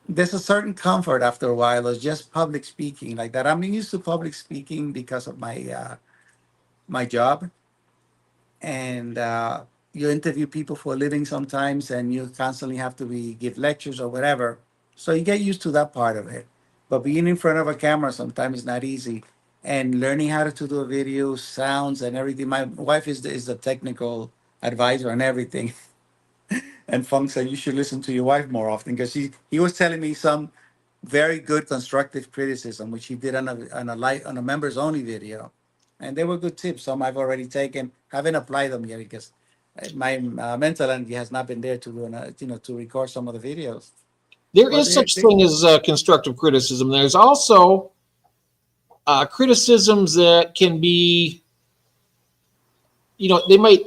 there's a certain comfort after a while of just public speaking like that. I'm used to public speaking because of my job, and you interview people for a living sometimes, and you constantly have to give lectures or whatever. So you get used to that part of it. But being in front of a camera sometimes is not easy. And learning how to do a video, sounds, and everything. My wife is the technical advisor on everything. And Funk said you should listen to your wife more often because he was telling me some very good constructive criticism, which he did on a members only video, and they were good tips. Some I've already taken, haven't applied them yet because my mental energy has not been there to do to record some of the videos. There But is such thing as constructive criticism. There's also criticisms that can be, they might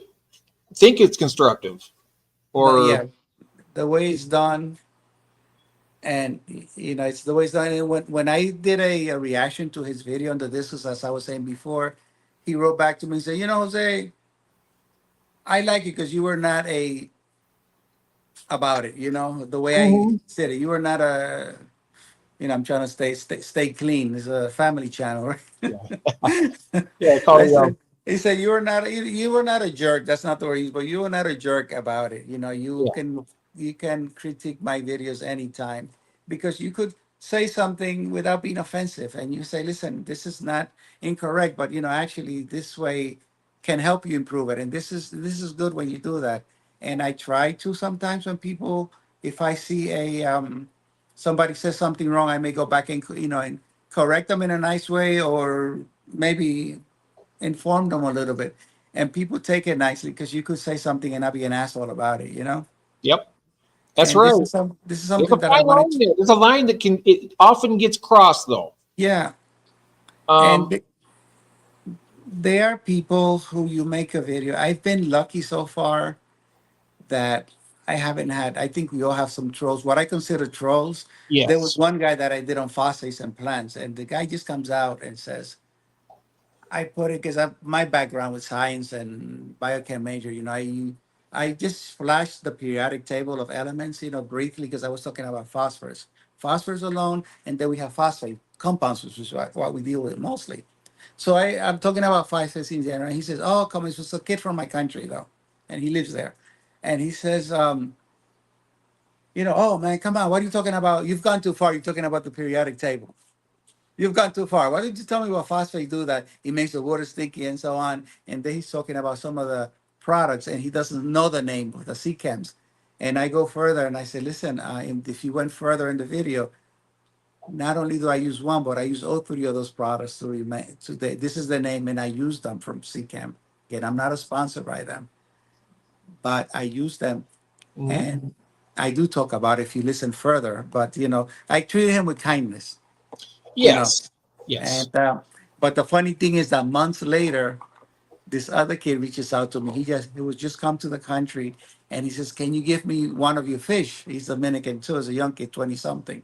think it's constructive, but or yeah, the way it's done, and it's the way it's done. And when I did a reaction to his video on the discs, as I was saying before, he wrote back to me and said, Jose, I like it because you were not about it, the way I Mhm. said it. You were not I'm trying to stay clean. It's a family channel, yeah, right? yeah, I call you. said, he said you were not a jerk. That's not the word, but you were not a jerk about it. Yeah. You can critique my videos anytime because you could say something without being offensive, and you say, listen, this is not incorrect, but actually this way can help you improve it, and this is good when you do that. And I try to sometimes when people, if I see a somebody says something wrong, I may go back and correct them in a nice way, or maybe inform them a little bit. And people take it nicely because you could say something and not be an asshole about it, you know. Yep, that's And right. this is There's a something that I fine wanted line to, there. There's a line that it often gets crossed though. yeah. And Um, there are people who you make a video. I've been lucky so far that I haven't had. I think we all have some trolls. What I consider trolls. There was yes. one guy that I did on phosphates and plants, and the guy just comes out and says, "I put it because my background was science and biochem major. You know, I just flashed the periodic table of elements, you know, briefly because I was talking about phosphorus alone, and then we have phosphate compounds, which is what we deal with mostly. So I'm talking about phosphates in general. He says, "Oh, come, it's just a kid from my country though, and he lives there." And he says, you know, "Oh man, come on, what are you talking about? You've gone too far. You're talking about the periodic table. You've gone too far. Why don't you tell me what phosphate do that it makes the water sticky and so on?" And then he's talking about some of the products, and he doesn't know the name of the CChems. And I go further and I say, "Listen, if you went further in the video, not only do I use one, but I use all three of those products to remain. So this is the name, and I use them from CChem. Again, I'm not a sponsor by them, but I use them, Mhm. and I do talk about it if you listen further. But you know, I treat him with kindness. You know, Yes. Yes. and but the funny thing is that months later, this other kid reaches out to me. He was just come to the country, and he says, "Can you give me one of your fish?" He's Dominican too, as a young kid, 20 something.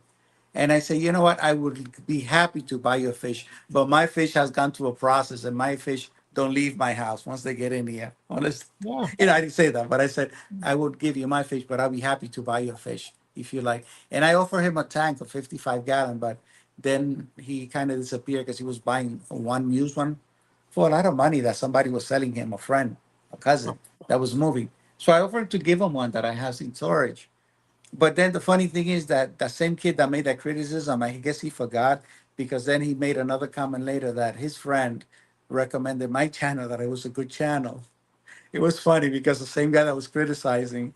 And I say, "You know what? I would be happy to buy your fish, but my fish has gone through a process, and my fish don't leave my house once they get in here." Honest, Yeah. you know, I didn't say that, but I said I would give you my fish, but I'll be happy to buy your fish if you like. And I offer him a tank of 55-gallon, but then he kind of disappeared because he was buying one used one for a lot of money that somebody was selling him, a friend, a cousin that was moving. So I offered to give him one that I have in storage. But then the funny thing is that the same kid that made that criticism, I guess he forgot, because then he made another comment later that his friend recommended my channel, that it was a good channel. It was funny because the same guy that was criticizing,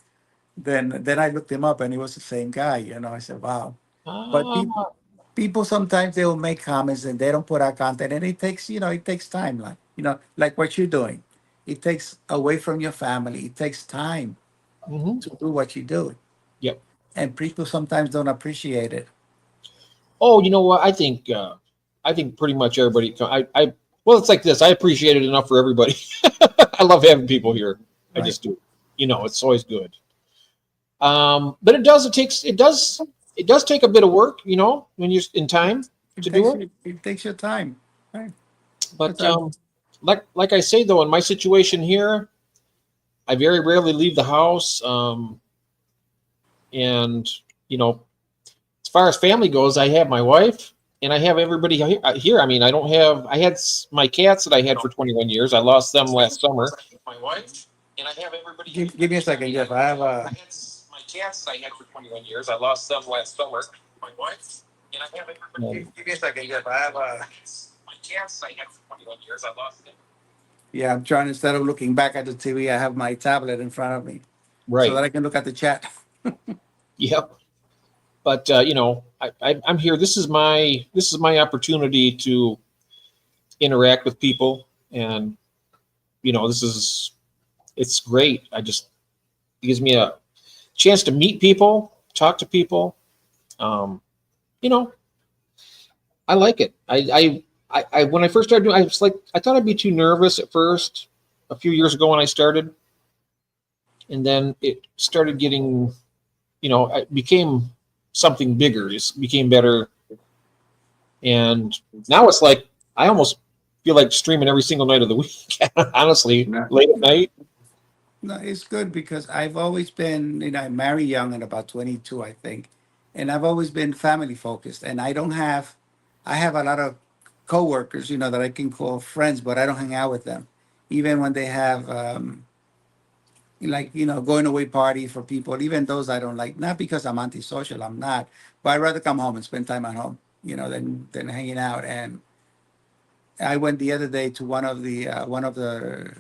then I looked him up and it was the same guy. You know, I said, "Wow." But Ah, people sometimes they will make comments and they don't put out content, and it takes, you know, it takes time, like, you know, like what you're doing. It takes away from your family. It takes time mhm. to do what you do, Yep. and people sometimes don't appreciate it. Oh, you know what? I think pretty much everybody. Well, it's like this. I appreciate it enough for everybody. I love having people here. I Right. just do. You know, it's always good. But it does take a bit of work. You know, when you're in time to do it. It takes your time. Right. But But like I say though, in my situation here, I very rarely leave the house. And you know, as far as family goes, I have my wife and I have everybody here. I mean, I don't have. I had my cats that I had for 21 years. I lost them last summer. My wife and I have everybody. give me a second, Jeff. I have I had my cats that I had for 21 years. I lost them last summer. My wife and I have everybody. give me a second, Jeff. I have My cats I had for 21 years. I lost them. yeah. I'm trying, instead of looking back at the TV, I have my tablet in front of me so Right. that I can look at the chat. Yep. But you know, I'm here. This is my opportunity to interact with people, and you know, it's great. It gives me a chance to meet people, talk to people. Um, you know, I like it. When I first started doing, I was like, I thought I'd be too nervous at first. A few years ago when I started, and then it started getting, you know, it became something bigger. It became better, and now it's like I almost feel like streaming every single night of the week. Honestly, No, late at night. no, it's good because I've always been, you know, I married young at about 22, I think, and I've always been family focused. And I have a lot of coworkers, you know, that I can call friends, but I don't hang out with them, even when they have, like, you know, going away party for people. Even those I don't like, not because I'm antisocial, I'm not, but I'd rather come home and spend time at home, you know, than hanging out. And I went the other day to one of the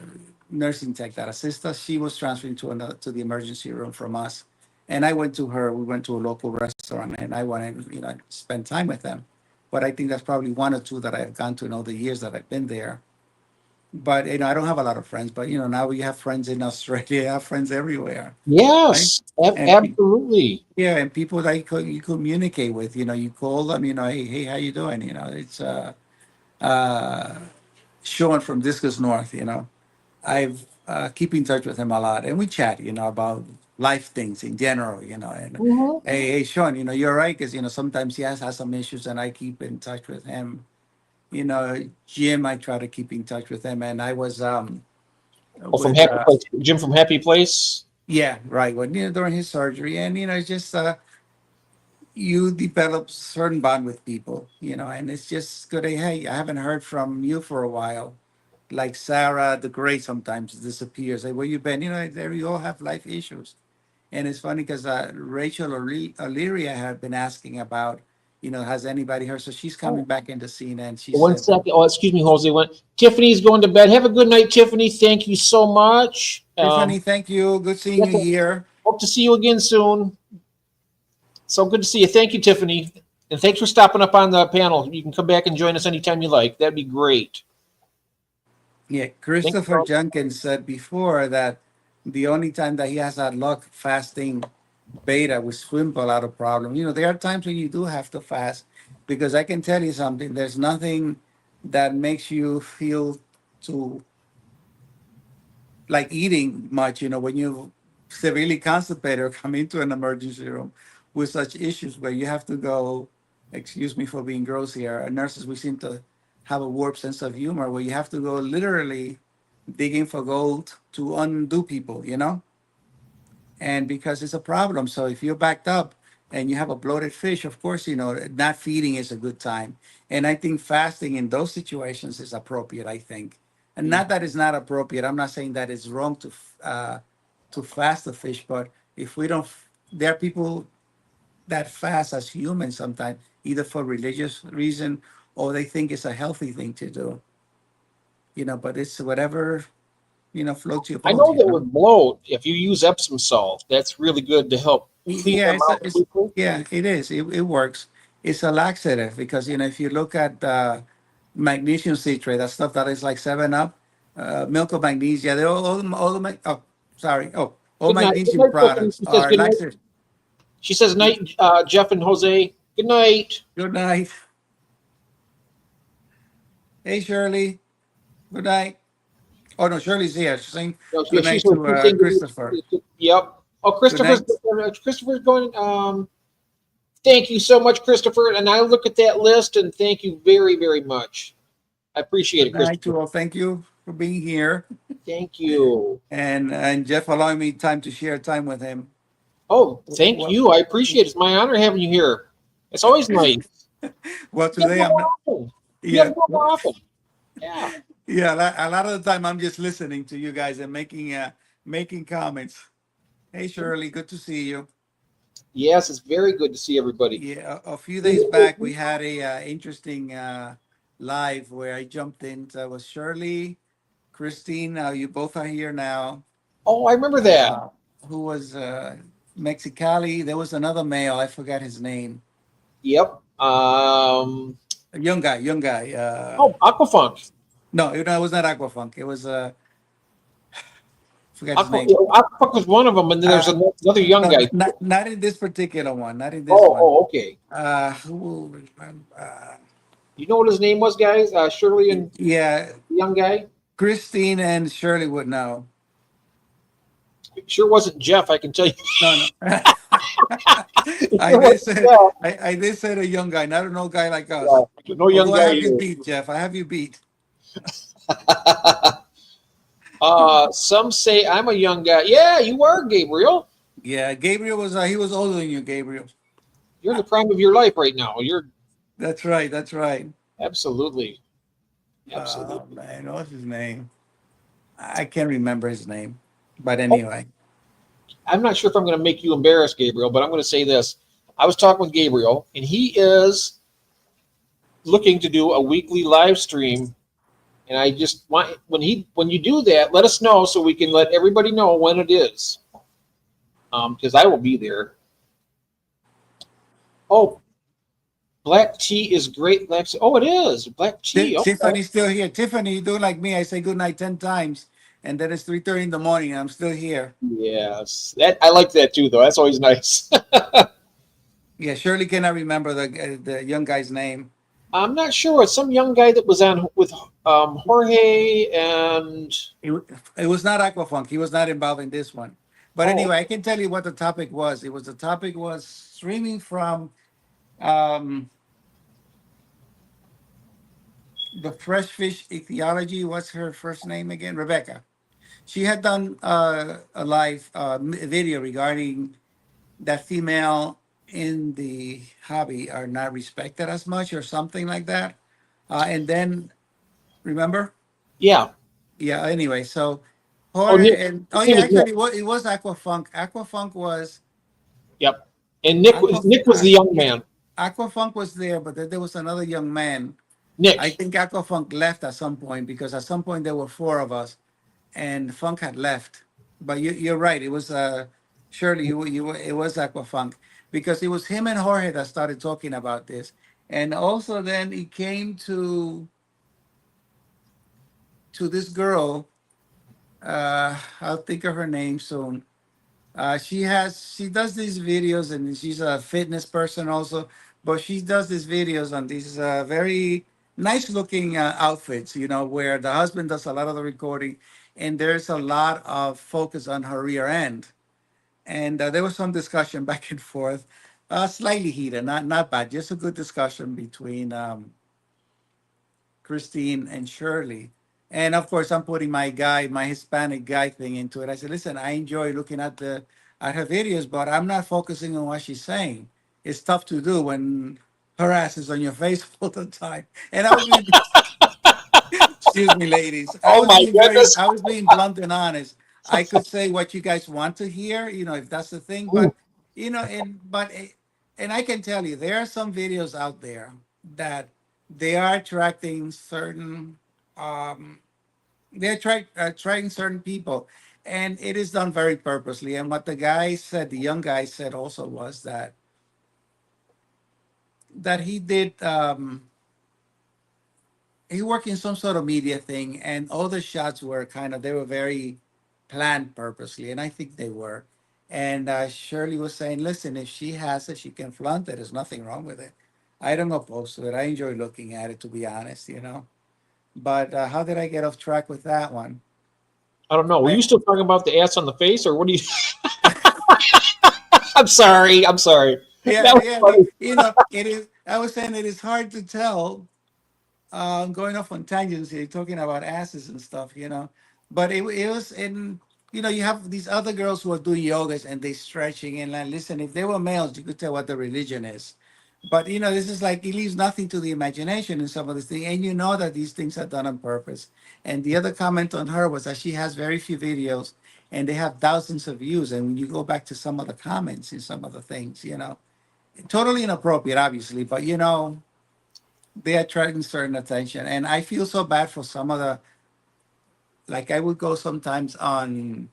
nursing tech that assists us. She was transferring to the emergency room from us, and I went to her. We went to a local restaurant, and I wanted, you know, spend time with them. but I think that's probably one or two that I've gone to in all the years that I've been there. But I don't have a lot of friends. But now we have friends in Australia, I have friends everywhere, right? Yes, And absolutely. yeah, and people that you communicate with. You call them. Hey, how you doing? It's uh, Sean from Discus North. I've keep in touch with him a lot, and we chat. About life things in general. And Mhm. hey, Sean. You're right because sometimes he has some issues, and I keep in touch with him. Jim, I try to keep in touch with him, and I was Oh, from with Happy Place, Jim from Happy Place. yeah, right. When during his surgery, and it's just you develop certain bond with people, and it's just good. Hey, I haven't heard from you for a while. Like Sarah, the Great sometimes disappears. Hey, where you been? There we all have life issues, and it's funny because Rachel O'Leary had been asking about, has anybody heard? So she's coming Oh, back in the scene, and she one said, second. Oh, excuse me, Jose. Tiffany's going to bed. Have a good night, Tiffany. Thank you so much. Tiffany, thank you. Good seeing Yes, you here. hope to see you again soon. So good to see you. Thank you, Tiffany. And thanks for stopping up on the panel. You can come back and join us anytime you like. That'd be great. Yeah, Thank Christopher you. Jenkins said before that the only time that he has had luck fasting beta with swim ball out of problem. There are times when you do have to fast because I can tell you something. There's nothing that makes you feel to like eating much, when you severely constipated or come into an emergency room with such issues where you have to go, excuse me for being gross here, nurses, we seem to have a warped sense of humor where you have to go literally digging for gold to undo people. And because it's a problem. So if you're backed up and you have a bloated fish, of course, not feeding is a good time. And I think fasting in those situations is appropriate, I think. And not that it's not appropriate. I'm not saying that it's wrong to fast the fish, but if we don't, there are people that fast as humans sometimes, either for religious reason or they think it's a healthy thing to do. But it's whatever, floats your I boat, know that with bloat, if you use Epsom salt, that's really good to help clean Yeah, them out quickly. yeah, it is. It works. It's a laxative because if you look at magnesium citrate, that stuff that is like Seven Up, milk of magnesia, they all the oh sorry all Good night. Good magnesium night, Tiffany. products She says are good night. laxative. She says night, Jeff and Jose. Good night. Good night. Hey Shirley. Good night. Oh no, Shirley's here. She's saying No, yeah, good she's night to saying good Christopher. night. Yep. Oh, Good night. Christopher's going. Thank you so much, Christopher. And I look at that list and thank you very, very much. I appreciate Good it, night Christopher. to all. Thank you for being here Thank you. and Jeff allowing me time to share time with him. Oh, thank Well, you. I appreciate it. It's my honor having you here. It's always nice. well You have today more I'm not. often. You have Yeah. more often. Yeah. Yeah, a lot of the time I'm just listening to you guys and making comments. Hey Shirley, good to see you. Yes, it's very good to see everybody. Yeah, a few days back we had a interesting live where I jumped in. So it was Shirley, Christine. You both are here now. Oh, I remember that. Uh, who was Mexicali? There was another male. I forgot his name. Yep. A young guy. Young guy. Oh, Aquafunk. No, it was not Aquafunk. It was forgot his Aqua, name. Aquafunk was one of them, and then there's Uh, another young no, guy. not in this particular one. Not in this Oh, one. oh, okay. Who will remember? You know what his name was, guys? Shirley and Yeah, the young guy. Christine and Shirley would know. It sure wasn't Jeff. I can tell you. No, no. It sure wasn't Jeff. I did say a young guy, not an old guy like us. Yeah, no young Although I guy have you here. beat, Jeff. I have you beat. Some say I'm a young guy. Yeah, you are, Gabriel. Yeah, Gabriel was he was older than you, Gabriel. You're in the prime of your life right now. You're That's right. That's right. absolutely, absolutely. Man, what's his name? I can't remember his name. But anyway. I'm not sure if I'm going to make you embarrassed, Gabriel, but I'm going to say this. I was talking with Gabriel, and he is looking to do a weekly live stream. And I just want when you do that, let us know so we can let everybody know when it is. Because I will be there. Oh, Black tea is great. Oh, it is black tea. Okay. Tiffany's still here. Tiffany, you do like me. I say good night 10 times, and then it's 3:30 in the morning, and I'm still here. Yes, that I like that too, though. That's always nice. Yeah, Shirley cannot remember the young guy's name. I'm not sure. It's some young guy that was on with Jorge and It, wa- it was not Aquafunk. He was not involved in this one. But oh anyway, I can tell you what the topic was. The topic was streaming from um, the Fresh Fish Ichthyology. What's her first name again? Rebecca. She had done a live video regarding that female in the hobby are not respected as much or something like that. And then remember? yeah. Yeah, anyway, so Oh, Nick. Jorge and oh His name yeah, is Nick. actually it was Aquafunk. Aquafunk was Yep. And Nick was the young man. Aquafunk was there, but then there was another young man. I Nick. think Aquafunk left at some point because at some point there were four of us and Funk had left. But you're right. It was surely it was Aquafunk because it was him and Jorge that started talking about this, and also then it came to this girl. I'll think of her name soon. She does these videos and she's a fitness person also, but she does these videos on these very nice looking outfits, where the husband does a lot of the recording and there's a lot of focus on her rear end. And there was some discussion back and forth, slightly heated, not bad, just a good discussion between Christine and Shirley. And of course, I'm putting my Hispanic guy thing into it. I said, listen, I enjoy looking at her videos, but I'm not focusing on what she's saying. It's tough to do when her ass is on your face all the time. And I was being, excuse me, ladies, Oh my goodness. I was being blunt and honest. I could say what you guys want to hear, if that's the thing, Ooh, but and I can tell you, there are some videos out there that they are attracting certain um, attracting certain people, and it is done very purposely. And what the young guy said also was that he worked in some sort of media thing, and all the shots were they were very planned purposely, and I think they were. And Shirley was saying, "Listen, if she has it, she can flaunt it. There's nothing wrong with it. I don't oppose to it. I enjoy looking at it, to be honest. But how did I get off track with that one? I don't know. Were I, you still talking about the ass on the face, or what do you? I'm sorry. I'm sorry. yeah, That was yeah. funny. It is. I was saying it is hard to tell. Going off on tangents here, talking about asses and stuff. But it was in, you have these other girls who are doing yogas and they stretching and like, listen, if they were males, you could tell what the religion is. But this is like it leaves nothing to the imagination in some of these things, and you know that these things are done on purpose. And the other comment on her was that she has very few videos, and they have thousands of views. And when you go back to some of the comments in some of the things, totally inappropriate, obviously, but they are attracting certain attention. And I feel so bad for some of like I would go sometimes on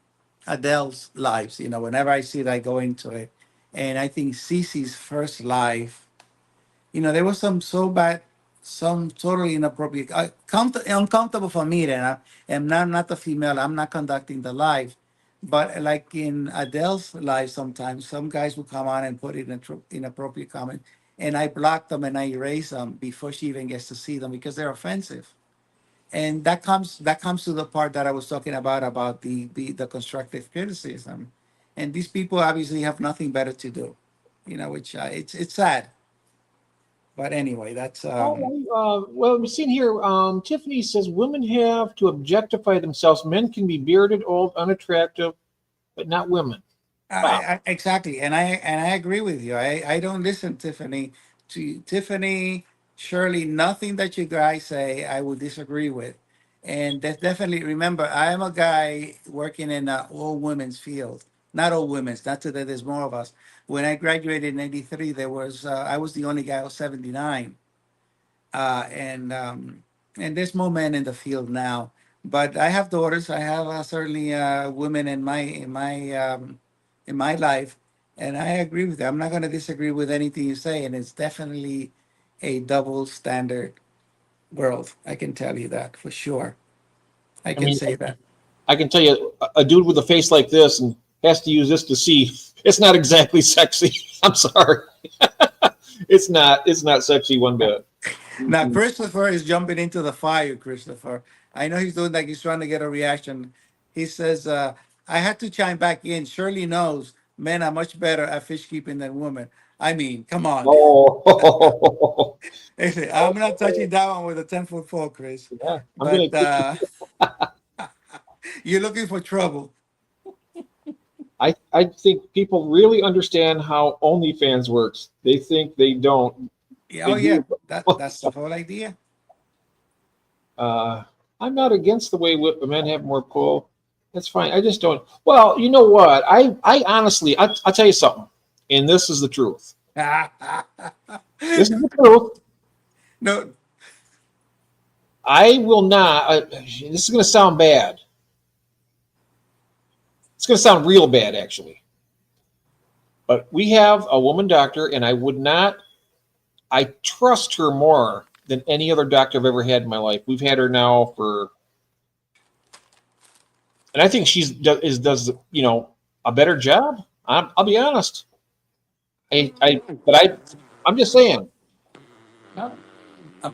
Adele's lives, whenever I see that I go into it. And I think Cece's first live, there was some so bad, some totally inappropriate, uncomfortable for me. And I am not the female, I'm not conducting the live. But like in Adele's live, sometimes some guys will come on and put in inappropriate comment, and I block them and I erase them before she even gets to see them because they're offensive. And that comes to the part that I was talking about the constructive criticism, and these people obviously have nothing better to do, which it's sad. But anyway, that's Oh, well, we've seen here. Tiffany says women have to objectify themselves. Men can be bearded, old, unattractive, but not women. Wow. exactly, and I agree with you. I don't listen, Tiffany, Shirley. Nothing that you guys say, I would disagree with. And that's definitely, remember, I am a guy working in all women's field, not all women's. Not that there's more of us. When I graduated in '83, I was the only guy. I was 79, and there's more men in the field now. But I have daughters. I have certainly women in my life, and I agree with you. I'm not going to disagree with anything you say, and it's definitely a double standard world. I can tell you that for sure. I can mean, say that. I can tell you, a dude with a face like this and has to use this to see. It's not exactly sexy. I'm sorry. It's not. It's not sexy one bit. Now, Christopher is jumping into the fire, Christopher. I know he's doing like he's trying to get a reaction. He says, I had to chime back in. Shirley knows men are much better at fish keeping than women. I mean, come on. Oh, Listen, I'm not touching that one with a 10-foot pole, Chris. yeah. I'm gonna. But you're looking for trouble. I think people really understand how OnlyFans works. They think they don't. Yeah, They oh, yeah. do. That's the whole idea. I'm not against the way men have more pull. That's fine. I just don't. Well, you know what? I honestly, I'll tell you something, and this is the truth. This is the truth. No, I will not. This is going to sound bad. It's going to sound real bad, actually. But we have a woman doctor, and I would not. I trust her more than any other doctor I've ever had in my life. We've had her now for, and I think does a better job. I'll be honest. I'm just saying. no.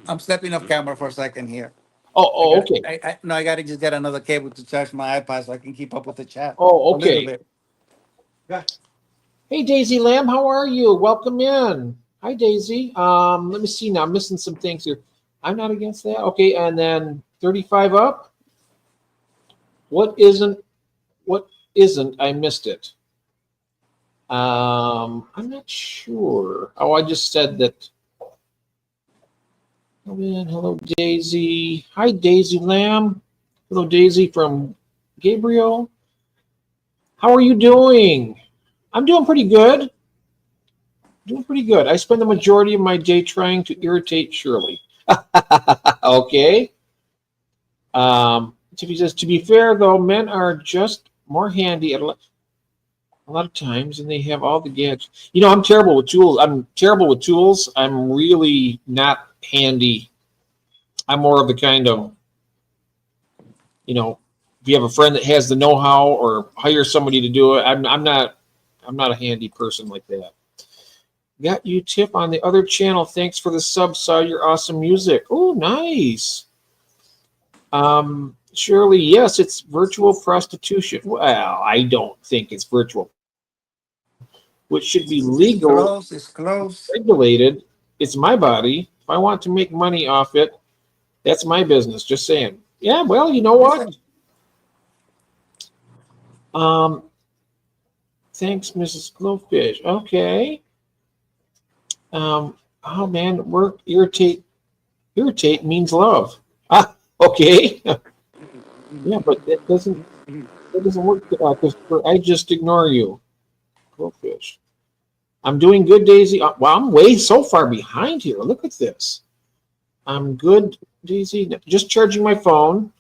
I'm stepping off camera for a second here. Okay. I got to just get another cable to charge my iPad so I can keep up with the chat. Oh, A little okay. bit. Yeah. Hey, Daisy Lamb, how are you? Welcome in. Hi, Daisy. Let me see now. I'm missing some things here. I'm not against that. Okay, and then 35 up. What isn't? I missed it. I'm not sure. Oh, I just said that. Hello, Daisy. Hi, Daisy Lamb. Hello, Daisy from Gabriel. How are you doing? I'm doing pretty good. Doing pretty good. I spend the majority of my day trying to irritate Shirley. Okay. Tiffy says, to be fair, though, men are just more handy at a lot of times, and they have all the gadgets. I'm terrible with tools. I'm really not handy. I'm more of the kind of, if you have a friend that has the know-how or hire somebody to do it, I'm not a handy person like that. Got you, Tiff, on the other channel. Thanks for the sub. Saw your awesome music. Oh, nice. Shirley, yes, it's virtual prostitution. Well, I don't think it's virtual, which should be legal, It's close. regulated. It's my body. If I want to make money off it, that's my business. Just saying. Yeah, well, you know what? Thanks, Mrs. Glowfish. Okay. Oh man, work irritate means love. Okay. Yeah, but that doesn't work, Christopher. I just ignore you. Glowfish. I'm doing good, Daisy. Well, I'm way so far behind here. Look at this. I'm good, Daisy. Just charging my phone.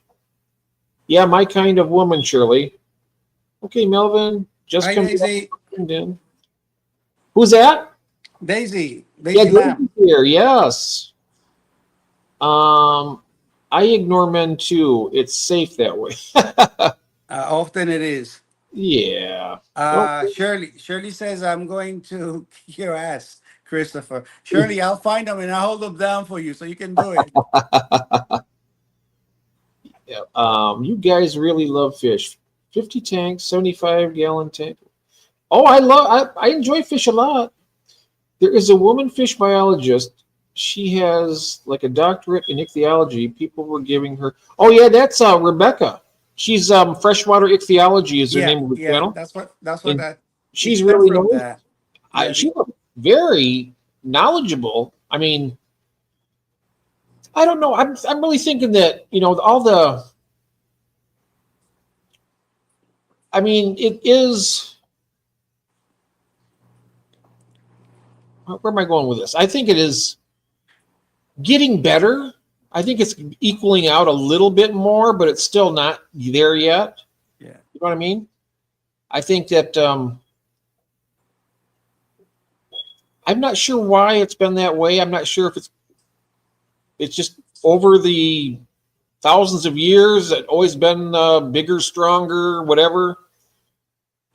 Yeah, my kind of woman, Shirley. Okay, Melvin. Just come in. Who's that? Daisy. Yeah, Lamb. here. Yes. I ignore men too. It's safe that way. Often it is. Yeah. Shirley says, I'm going to kick your ass, Christopher. Shirley, I'll find them and I'll hold them down for you so you can do it. Yeah. You guys really love fish. 50 tanks, 75-gallon tank. Oh, I enjoy fish a lot. There is a woman fish biologist. She has like a doctorate in ichthyology. People were giving her. Oh yeah, that's Rebecca. She's freshwater ichthyology is her name of the channel. That's what she's really nice. She's very knowledgeable. I mean, I don't know. I'm really thinking that all the. I mean, it is. Where am I going with this? I think it is getting better. I think it's equaling out a little bit more, but it's still not there yet. Yeah. You know what I mean? I think that I'm not sure why it's been that way. I'm not sure if it's it's just over the thousands of years, it's always been bigger, stronger, whatever,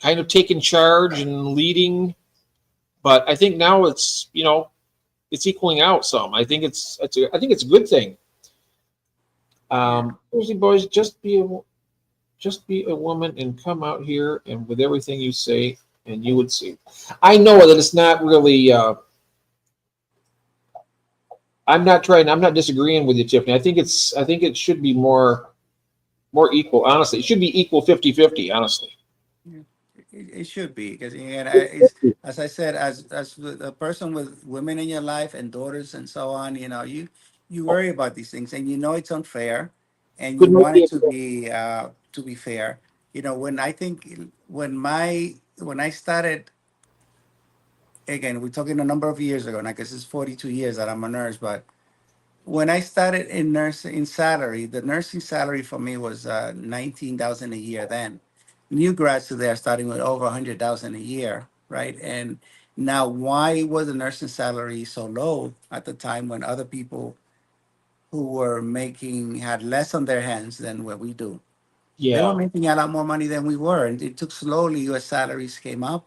kind of taking charge and leading. But I think now it's, it's equaling out some. I think it's a good thing. Seriously, boys, just be a woman and come out here and with everything you say, and you would see. I know that it's not really. I'm not disagreeing with you, Tiffany. I think it should be more equal. Honestly, it should be equal 50-50, honestly. Yeah, it should be because it's, as I said, as a person with women in your life and daughters and so on, you worry about these things and you know it's unfair, and you Good want it idea. to be fair. When I think when I started again, we're talking a number of years ago, and I guess it's 42 years that I'm a nurse, but when I started in nursing in salary, the nursing salary for me was 19,000 a year then. New grads today are starting with over 100,000 a year, right? And now, why was the nursing salary so low at the time when other people who were making had less on their hands than what we do? They were Yeah. making a lot more money than we were, and it took slowly. U.S. salaries came up,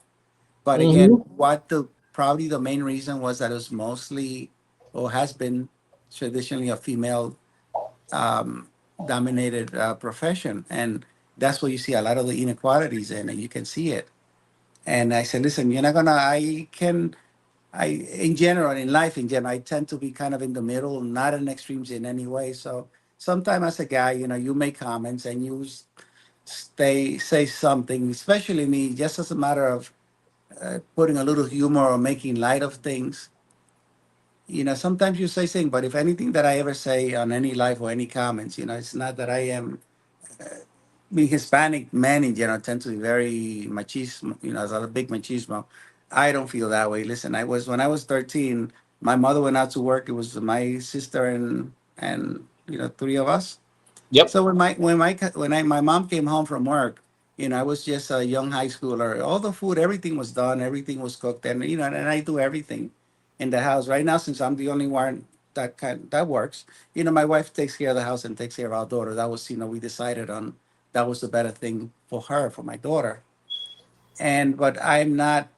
but again, Hmm. what the probably the main reason was that it was mostly or has been traditionally a female um, dominated profession. And that's where you see a lot of the inequalities in, and you can see it. And I said, listen, you're not gonna, in general, in life in general, I tend to be kind of in the middle, not in extremes in any way. So sometimes as a guy, you make comments and say something, especially me, just as a matter of putting a little humor or making light of things. Sometimes you say things, but if anything that I ever say on any live or any comments, it's not that I am. Being Hispanic men in general tend to be very machismo, there's a big machismo. I don't feel that way. Listen, when I was 13, my mother went out to work. It was my sister and three of us. Yep. So when my mom came home from work, I was just a young high schooler. All the food, everything was done, everything was cooked, and and I do everything in the house right now since I'm the only one that works. My wife takes care of the house and takes care of our daughter. That was we decided on that was the better thing for her, for my daughter. But I'm not,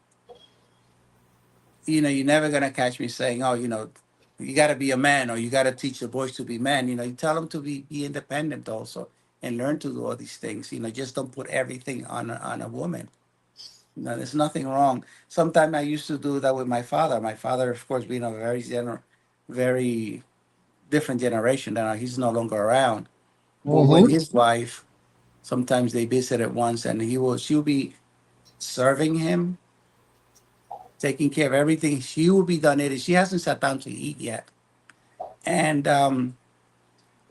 you're never gonna catch me saying, oh, you got to be a man or you got to teach the boys to be men. You tell them to be independent also and learn to do all these things. Just don't put everything on a woman. There's nothing wrong. Sometimes I used to do that with my father. My father, of course, being a very different generation. Now he's no longer around. But with Hmm. his wife, sometimes they visited once, and she'll be serving him, taking care of everything. She will be done eating. She hasn't sat down to eat yet, and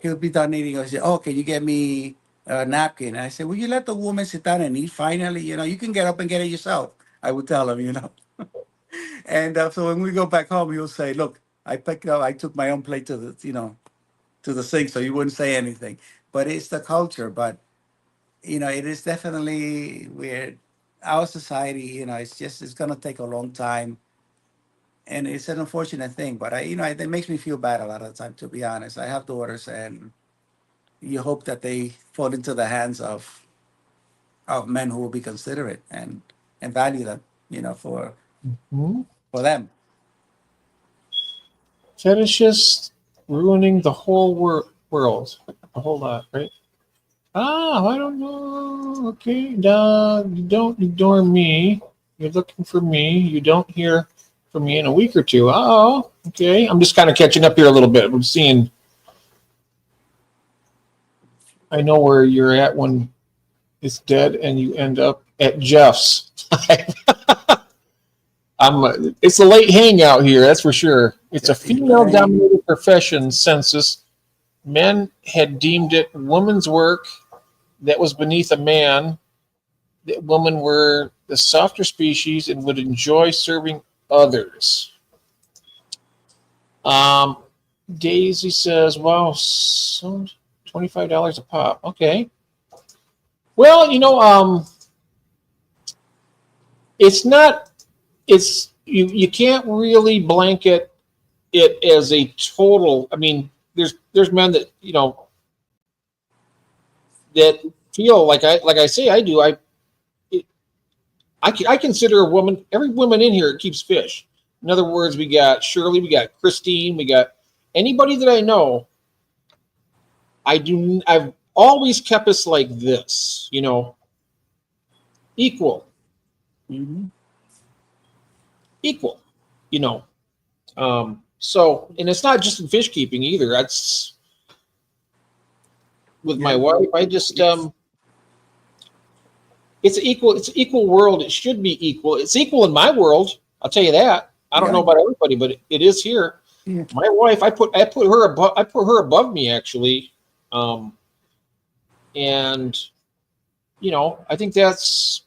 he'll be done eating. I say, "Oh, can you get me a napkin?" And I said, "Will you let the woman sit down and eat? Finally, you can get up and get it yourself." I would tell him. And so when we go back home, he'll say, "Look, I took my own plate to the sink, so you wouldn't say anything." But it's the culture. But it is definitely weird. Our society, it's gonna take a long time, and it's an unfortunate thing. But it makes me feel bad a lot of the time. To be honest, I have daughters, and you hope that they fall into the hands of men who will be considerate and value them, for them. Fetishists ruining the whole world. A whole lot, right? I don't know. Okay, you don't ignore me. You're looking for me. You don't hear from me in a week or two. Oh, okay. I'm just kind of catching up here a little bit. I'm seeing. I know where you're at when it's dead, and you end up at Jeff's. It's a late hangout here, that's for sure. It's a It's lame. female-dominated profession census. Men had deemed it woman's work that was beneath a man. That women were the softer species and would enjoy serving others. Um, Daisy says, "Wow, so $25 a pop." Okay. Well, it's not. It's you. You can't really blanket it as a total. I mean, there's men that that feel like I say I do. I consider a woman. Every woman in here keeps fish. In other words, we got Shirley, we got Christine, we got anybody that I know. I've always kept us like this, equal, equal, you know. So, and it's not just in fish keeping either. That's with my wife. I just it's equal world. It should be equal. It's equal in my world. I'll tell you that. I don't know about everybody, but it is here. Yeah. My wife, I put her above me actually, and I think that's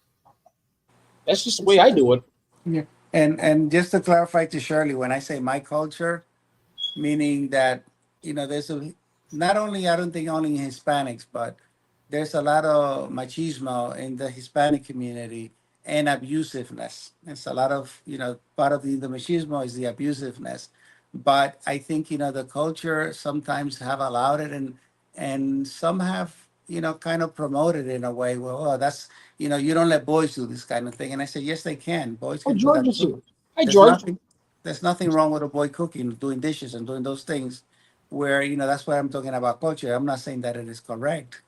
just the way I do it. Yeah. And just to clarify to Shirley, when I say my culture, meaning that there's not only, I don't think only in Hispanics, but there's a lot of machismo in the Hispanic community and abusiveness. It's a lot of part of the machismo is the abusiveness, but I think the culture sometimes have allowed it, and some have kind of promoted it in a way. Well, oh, that's you don't let boys do this kind of thing, and I say yes, they can. Boys Oh, can do George that is here. too. Hi, There's George. nothing there's nothing wrong with a boy cooking, doing dishes, and doing those things. Where that's why I'm talking about culture. I'm not saying that it is correct,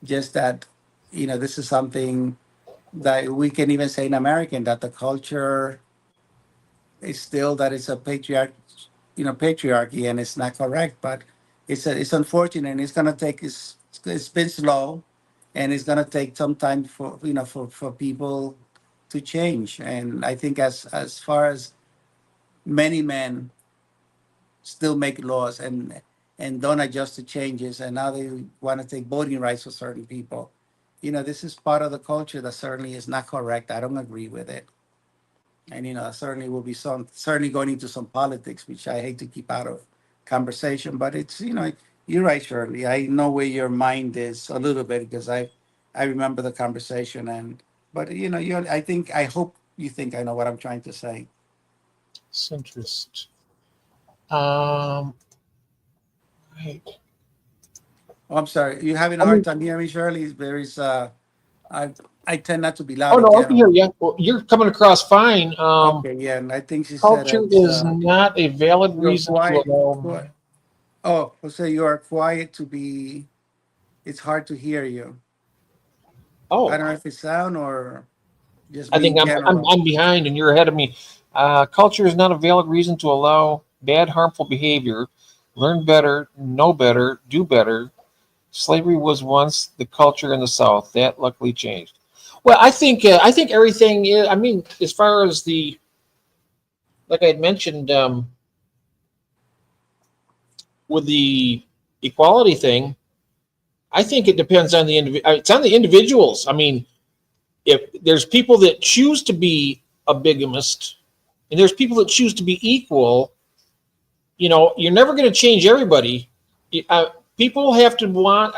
just that this is something that we can even say in American, that the culture is still that it's a patriarchy, and it's not correct. But it's unfortunate, and it's been slow, and it's gonna take some time for for people to change. And I think as far as many men still make laws and don't adjust to changes, and now they want to take voting rights for certain people. This is part of the culture that certainly is not correct. I don't agree with it, and certainly will be certainly going into some politics, which I hate to keep out of conversation. But it's you're right, Shirley. I know where your mind is a little bit, because I remember the conversation. And but I hope you think I know what I'm trying to say. Centrist. Right. Oh, I'm sorry. You're having a I hard mean, time hearing me, Shirley? There is I I tend not to be oh loud in no, I can hear general. you. Well, you're coming across fine. Okay, yeah, and I think she said Culture it's is not a valid you're reason to quiet. allow. Oh, Jose, you are quiet to be. It's hard to hear you. I Oh, don't know if it's sound or just I me think in I'm general. I'm behind and you're ahead of me. Culture is not a valid reason to allow bad, harmful behavior. Learn better, know better, do better. Slavery was once the culture in the South. That luckily changed. Well, I think everything is. I mean, as far as like I had mentioned with the equality thing, I think it depends on the It's on the individuals. I mean, if there's people that choose to be a bigamist, and there's people that choose to be equal, you're never going to change everybody. Uh, People have to want.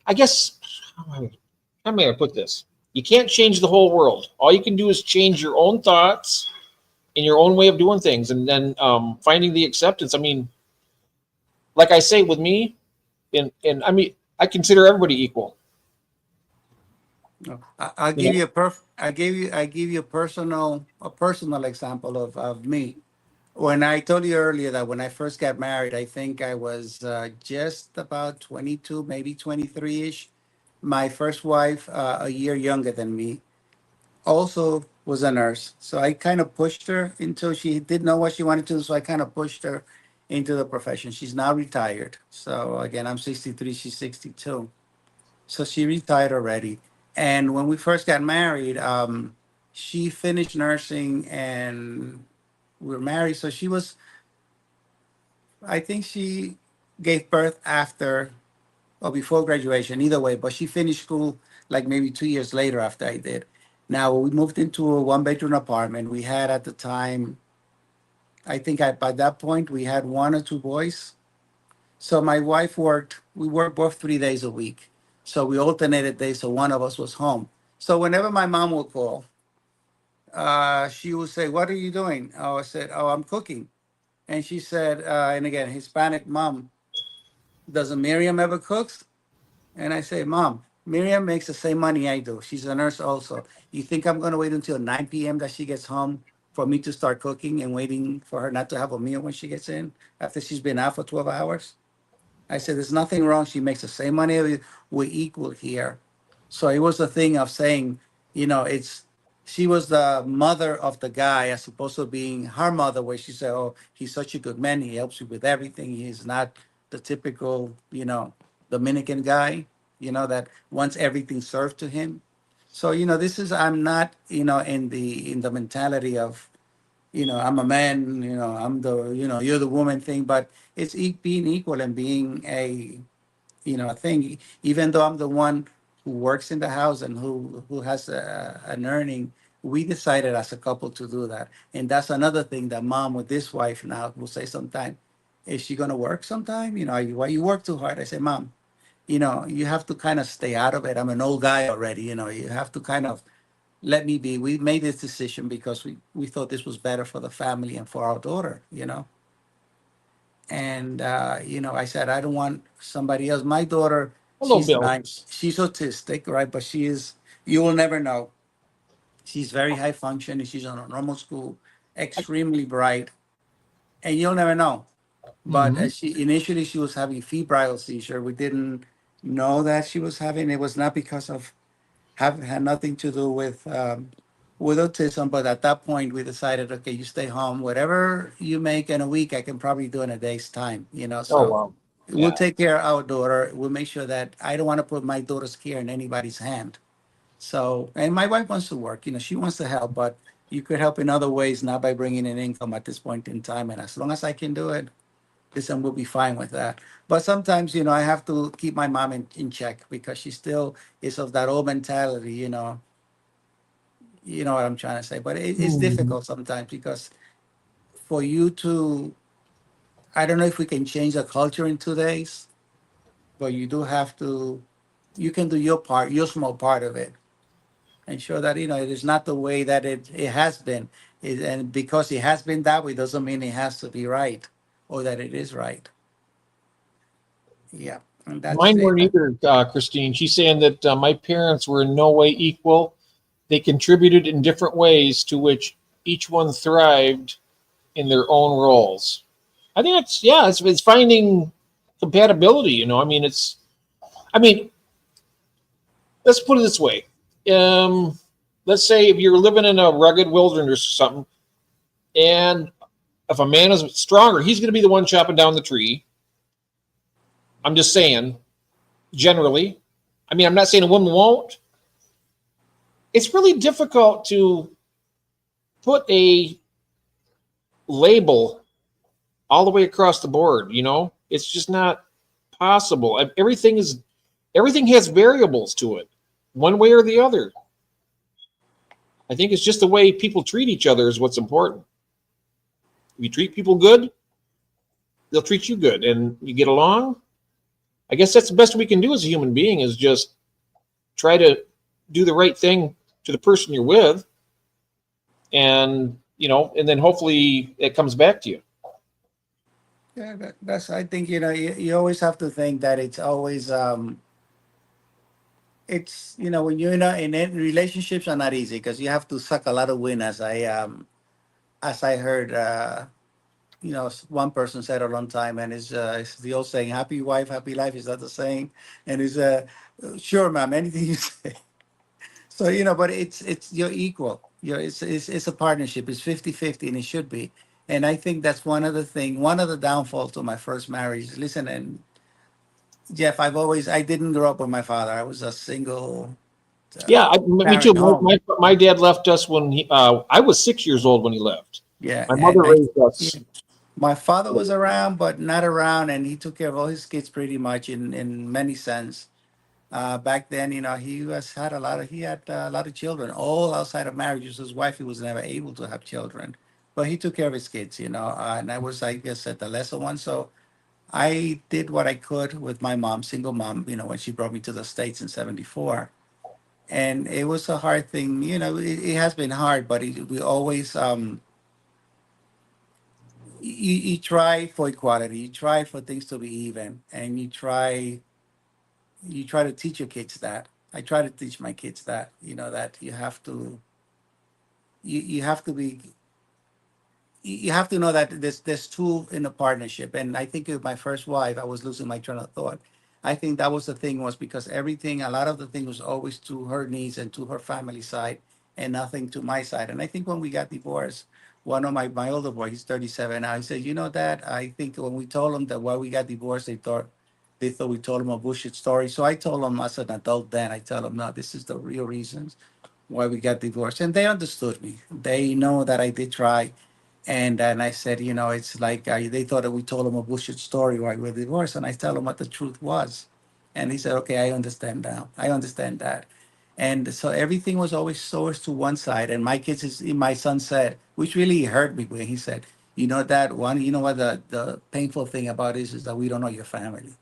I guess how am I going to put this? You can't change the whole world. All you can do is change your own thoughts and your own way of doing things, and then finding the acceptance. I mean, like I say with me, and I mean, I consider everybody equal. No, I'll You give know, you I give you a personal example of me. When I told you earlier that when I first got married, I think I was just about 22, maybe 23 ish. My first wife, a year younger than me, also was a nurse. So I kind of pushed her until she didn't know what she wanted to do. So I kind of pushed her into the profession. She's now retired. So again, I'm 63, she's 62. So she retired already. And when we first got married, she finished nursing and we were married. So I think she gave birth after or before graduation, either way, but she finished school like maybe 2 years later after I did. Now we moved into a one-bedroom apartment. We had at the time, I think by that point we had one or two boys. So my wife we worked both 3 days a week. So we alternated days, so one of us was home. So whenever my mom would call, she would say, "What are you doing?" Oh, I said, "Oh, I'm cooking." And she said, and again, Hispanic mom, does Miriam ever cooks? And I say, Mom, Miriam makes the same money I do. She's a nurse also. You think I'm going to wait until 9 p.m. that she gets home for me to start cooking and waiting for her not to have a meal when she gets in after she's been out for 12 hours? I said, there's nothing wrong. She makes the same money. We're equal here. So it was a thing of saying, it's she was the mother of the guy as opposed to being her mother, where she said, oh, he's such a good man. He helps you with everything. He's not the typical, Dominican guy, that wants everything served to him. So, I'm not, in the mentality of, I'm a man, I'm the, you're the woman thing, but it's being equal and being a thing. Even though I'm the one who works in the house and who has an earning, we decided as a couple to do that. And that's another thing that mom with this wife now will say sometime, is she going to work sometime? Why you work too hard? I say, Mom, you have to kind of stay out of it. I'm an old guy already, you have to kind of let me be. We made this decision because we thought this was better for the family and for our daughter. And I said, I don't want somebody else. My daughter, Hello, she's Bill. nice. She's autistic, right? But she is, you will never know. She's very high functioning. She's on a normal school, extremely bright, and you'll never know. But Mhm. she was having febrile seizure. We didn't know that she was having. It was not because of had nothing to do with autism. But at that point, we decided, okay, you stay home. Whatever you make in a week, I can probably do in a day's time. Oh So wow. we'll Yeah. take care of our daughter. We'll make sure that I don't want to put my daughter's care in anybody's hand. So, and my wife wants to work. She wants to help, but you could help in other ways, not by bringing in income at this point in time. And as long as I can do it, listen, we'll be fine with that. But sometimes, I have to keep my mom in check because she still is of that old mentality. You know what I'm trying to say. But it's Mhm. difficult sometimes because for you to, I don't know if we can change the culture in 2 days, but you do have to, you can do your part, your small part of it, and show that, it is not the way that it has been. And because it has been that way doesn't mean it has to be right or that it is right. Yeah. And that's Mine it. weren't either, Christine. She's saying that my parents were in no way equal. They contributed in different ways to which each one thrived in their own roles. I think it's finding compatibility. I mean, I mean, let's put it this way. Um, let's say if you're living in a rugged wilderness or something, and if a man is stronger, he's going to be the one chopping down the tree. I'm just saying, generally. I mean, I'm not saying a woman won't. It's really difficult to put a label all the way across the board. It's just not possible. Everything has variables to it, one way or the other. I think it's just the way people treat each other is what's important. If you treat people good, they'll treat you good, and you get along. I guess that's the best we can do as a human being is just try to do the right thing to the person you're with, and then hopefully it comes back to you. Yeah, that's. I think you always have to think that it's always it's when you're in relationships are not easy because you have to suck a lot of wind as I heard one person said a long time, and it's the old saying, happy wife happy life. Is that the saying? And it's sure, ma'am, anything you say. So but it's you're equal. It's a partnership. It's 50-50, and it should be. And I think that's one of the downfalls to my first marriage. Listen, and Jeff, I didn't grow up with my father. I was a single Yeah, me too. parent My, home. my my dad left us when I was 6 years old when he left. Yeah, My mother and raised yeah, us. my father was around, but not around, and he took care of all his kids pretty much in many sense. Back then, he had a lot of children, all outside of marriages. His wife, he was never able to have children, but he took care of his kids, and I was, I guess, at the lesser one. So I did what I could with my mom, single mom, when she brought me to the States in '74. And it was a hard thing, it has been hard, but we always, you try for equality, you try for things to be even, and you try to teach your kids that. I try to teach my kids that, that you have to be you have to know that there's two in a partnership. And I think with my first wife, I was losing my train of thought. I think that was the thing, was because everything, a lot of the thing was always to her needs and to her family side, and nothing to my side. And I think when we got divorced, one of my older boy, he's 37 now, he said, Dad, I think when we told him that why we got divorced, they thought we told him a bullshit story. So I told him as an adult then, I tell him, no, this is the real reasons why we got divorced. And they understood me. They know that I did try. And I said, it's like they thought that we told them a bullshit story why we're divorced. And I tell them what the truth was. And he said, okay, I understand now. I understand that. And so everything was always sourced to one side. And my son said, which really hurt me when he said, that one, what the painful thing about this is that we don't know your family,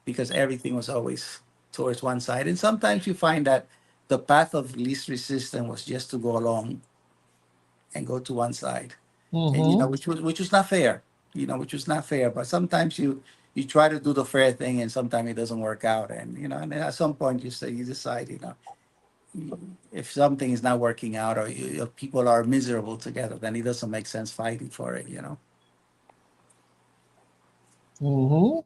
because everything was always towards one side. And sometimes you find that the path of least resistance was just to go along and go to one side, and Mm-hmm. which was not fair, which was not fair. But sometimes you try to do the fair thing, and sometimes it doesn't work out, and then at some point you decide, if something is not working out, or people are miserable together, then it doesn't make sense fighting for it. Mm-hmm.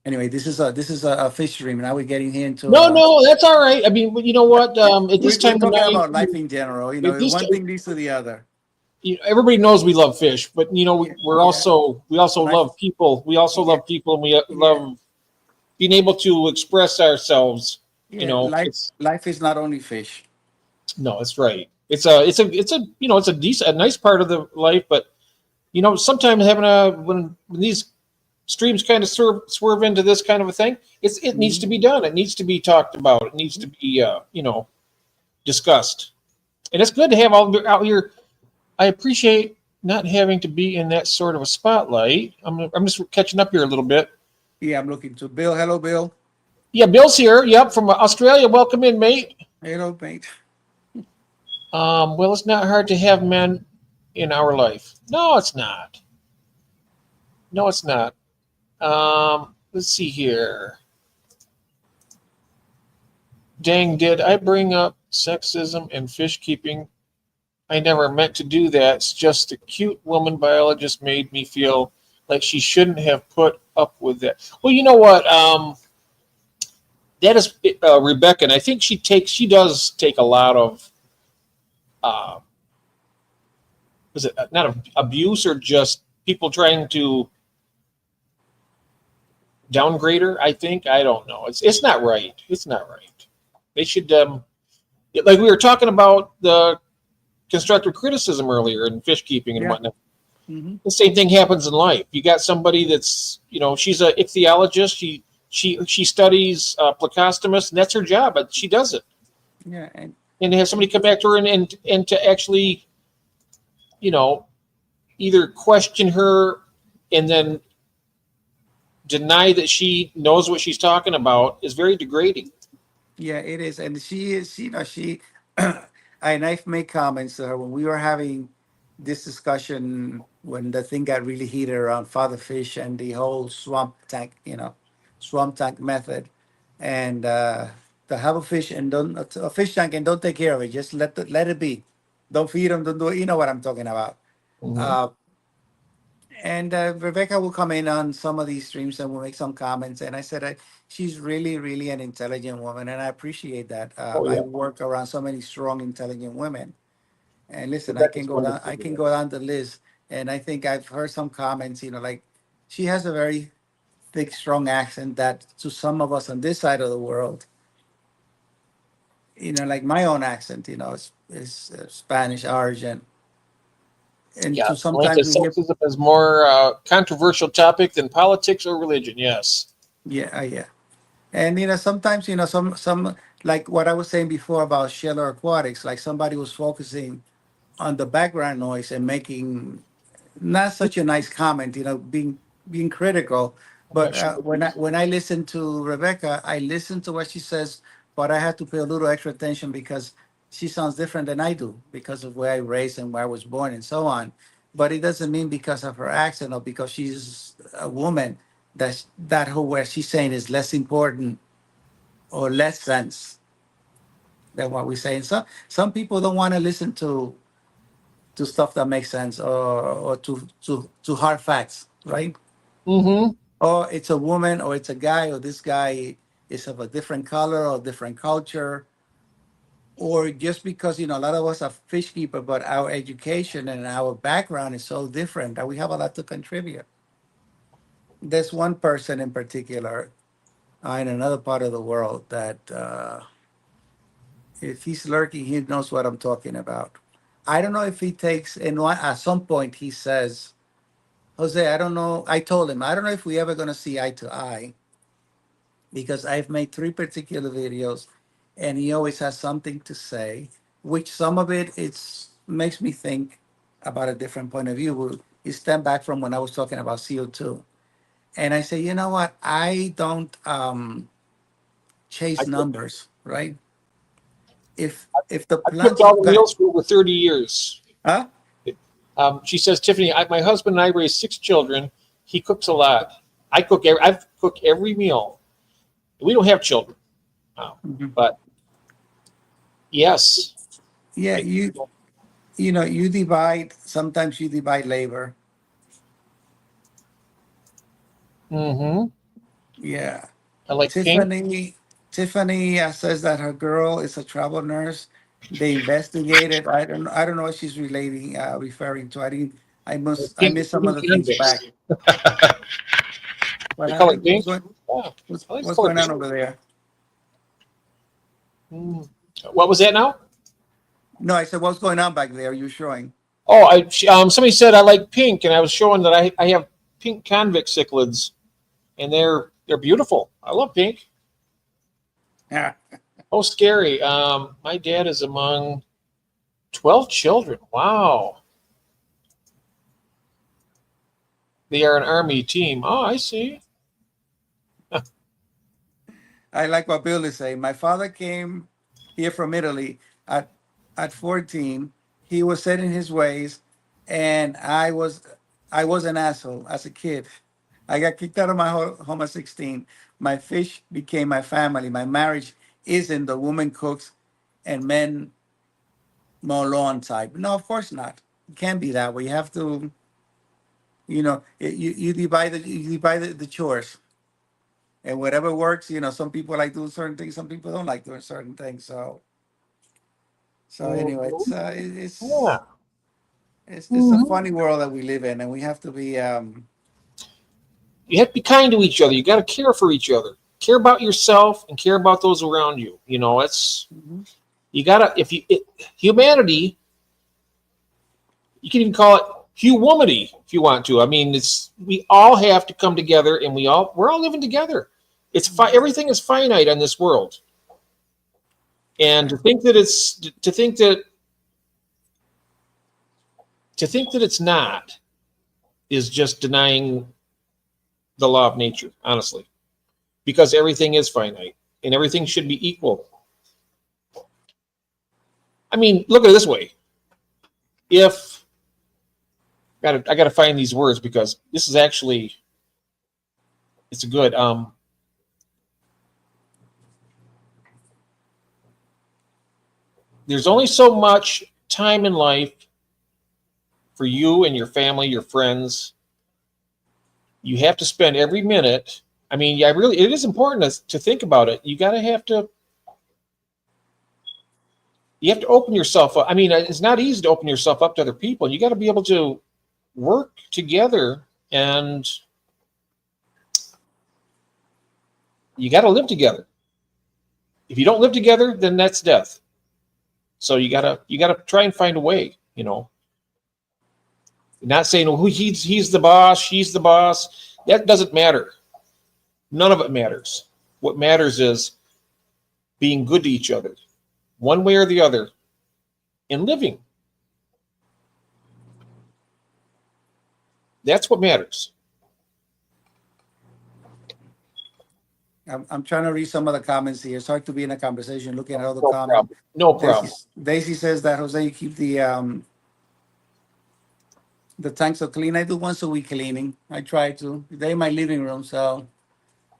Anyway, this is a fish dream. Now we're getting here into No, no, that's all right. I mean, you know what? At this we're time of talking night, about life in general. at this One time, thing leads to the other. everybody knows we love fish, but Yeah, we're yeah. we also Life, love people. We also yeah, love people, and we yeah, love being able to express ourselves. yeah. Life, It's life is not only fish. no, it's right. It's a decent, a nice part of the life, but sometimes having when these streams kind of swerve into this kind of a thing, it needs to Mhm. be done. It needs to be talked about. It needs to be discussed, and it's good to have all out here. I appreciate not having to be in that sort of a spotlight. I'm just catching up here a little bit. Yeah, I'm looking to Bill. Hello, Bill. Yeah, Bill's here. Yep, from Australia. Welcome in, mate. Hello, mate. Well, it's not hard to have men in our life. No, it's not. No, it's not. Let's see here. Dang, did I bring up sexism and fish keeping? I never meant to do that. It's just the cute woman biologist made me feel like she shouldn't have put up with that. Well, you know what? That is Rebecca, and I think she does take a lot of uh, is it not abuse or just people trying to downgrade her? I think I don't know. It's not right. It's not right. They should like we were talking about the constructive criticism earlier in fish keeping and Yeah. whatnot. Hmm. The same thing happens in life. You got somebody that's she's a ichthyologist. She studies plecostomus, and that's her job. But she does it, Yeah, and and to have somebody come back to her and to actually you know either question her and then deny that she knows what she's talking about is very degrading. yeah, it is. And she is, and I've made comments to her when we were having this discussion when the thing got really heated around father fish and the whole swamp tank method. And to have a fish and don't a fish tank and don't take care of it, just let it be. Don't feed them, don't do it. You know what I'm talking about. Mm-hmm. Uh, and Rebecca will come in on some of these streams and will make some comments. And I said, she's really, really an intelligent woman, and I appreciate that. Oh I yeah, work around so many strong, intelligent women. And listen, I can Rebecca's go down, wonderful. I For can that. go down the list, and I think I've heard some comments. Like she has a very thick, strong accent that to some of us on this side of the world, like my own accent, is Spanish origin, and Yeah, to Atlanta sometimes we hear, sexism is more controversial topic than politics or religion. Yes. yeah, yeah. And sometimes some like what I was saying before about shallow aquatics, like somebody was focusing on the background noise and making not such a nice comment, being critical. I'm But not sure. when I listen to Rebecca, I listen to what she says, but I had to pay a little extra attention because she sounds different than I do because of where I raised and where I was born and so on. but it doesn't mean because of her accent or because she's a woman that who where she's saying is less important or less sense than what we're saying. Some people don't want to listen to stuff that makes sense or to hard facts, right? Mm-hmm. Or it's a woman or it's a guy or this guy is of a different color or different culture, or just because a lot of us are fish keeper, but our education and our background is so different that we have a lot to contribute. There's one person in particular in another part of the world that if he's lurking, he knows what I'm talking about. I don't know if he takes, and at some point he says, Jose, I don't know. I told him, I don't know if we ever going to see eye to eye because I've made three particular videos and he always has something to say, which some of it it's makes me think about a different point of view. He stepped back from when I was talking about CO2. And I say, you know what? I don't chase I numbers, right? If the cooked plants all of the God, meals for over 30 years. huh? She says, Tiffany, my husband and I raised 6 children. He cooks a lot. I've cooked every meal. We don't have children, Mhm. but yes. Yeah, I, you divide. Sometimes you divide labor. mm-hmm. Yeah. I like pink. Tiffany says that her girl is a travel nurse. They investigated. I don't know what she's referring to. I Pink, missed some of pink the things back. convicts. What They call it happened? pink. Yeah, I like to What's call it going on pink. over there? Mm. What was that now? No, I said what's going on back there? You showing? Oh, somebody said I like pink, and I was showing that I have pink convict cichlids, and they're beautiful. I love pink. Yeah. Oh, scary. My dad is among 12 children. Wow. They are an army team. Oh, I see. I like what Bill is saying. My father came here from Italy at 14. He was set in his ways, and I was an asshole as a kid. I got kicked out of my home at 16. My fish became my family. My marriage isn't the woman cooks and men mow lawn type. No, of course not. It can't be that way. You have to, you divide the chores. And whatever works, some people like doing certain things, some people don't like doing certain things. So anyway, Mhm. it's Yeah. it's a Mhm. funny world that we live in, and we have to be You have to be kind to each other. You got to care for each other. Care about yourself and care about those around you. It's Mhm. you gotta humanity. You can even call it humanity if you want to. I mean, we all have to come together, and we're all living together. Everything is finite on this world, and to think that it's not is just denying the law of nature, honestly, because everything is finite and everything should be equal. I mean, look at it this way: if I got to find these words because this is actually it's good. There's only so much time in life for you and your family, your friends. You have to spend every minute. I mean, yeah, really, it is important to think about it. You have to open yourself up. I mean, it's not easy to open yourself up to other people. You got to be able to work together, and you got to live together. If you don't live together, then that's death. So you gotta try and find a way. Not saying who he's the boss, she's the boss. That doesn't matter. None of it matters. What matters is being good to each other, one way or the other, and living. That's what matters. I'm trying to read some of the comments here. It's hard to be in a conversation looking at all the No comments. problem. No Daisy, problem. Daisy says that Jose, you keep the the tanks are clean. I do once a week cleaning. I try to. They're in my living room, so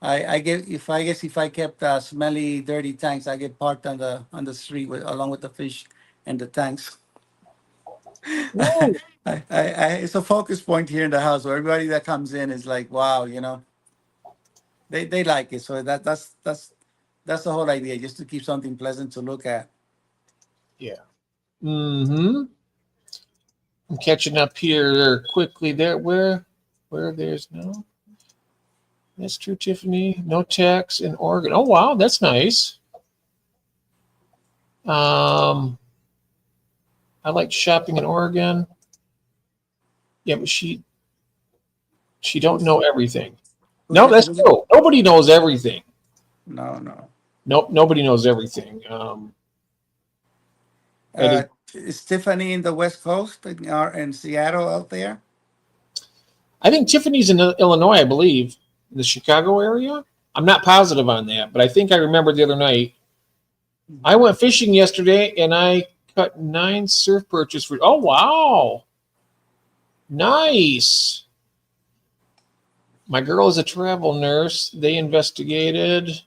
I get if I kept smelly, dirty tanks, I get parked on the street along with the fish and the tanks. Whoa. It's a focus point here in the house where everybody that comes in is like, wow, they like it. So that's the whole idea, just to keep something pleasant to look at. Yeah. Mm-hmm. I'm catching up here quickly. Where there's no. That's true, Tiffany. No tax in Oregon. Oh wow, that's nice. I like shopping in Oregon. Yeah, but she don't know everything. No, that's true. Nobody knows everything. No. Nope, nobody knows everything. Is Tiffany in the West Coast in Seattle out there? I think Tiffany's in Illinois, I believe, in the Chicago area. I'm not positive on that, but I think I remember the other night. I went fishing yesterday and I cut 9 surf perches for. Oh wow, nice. My girl is a travel nurse. They investigated.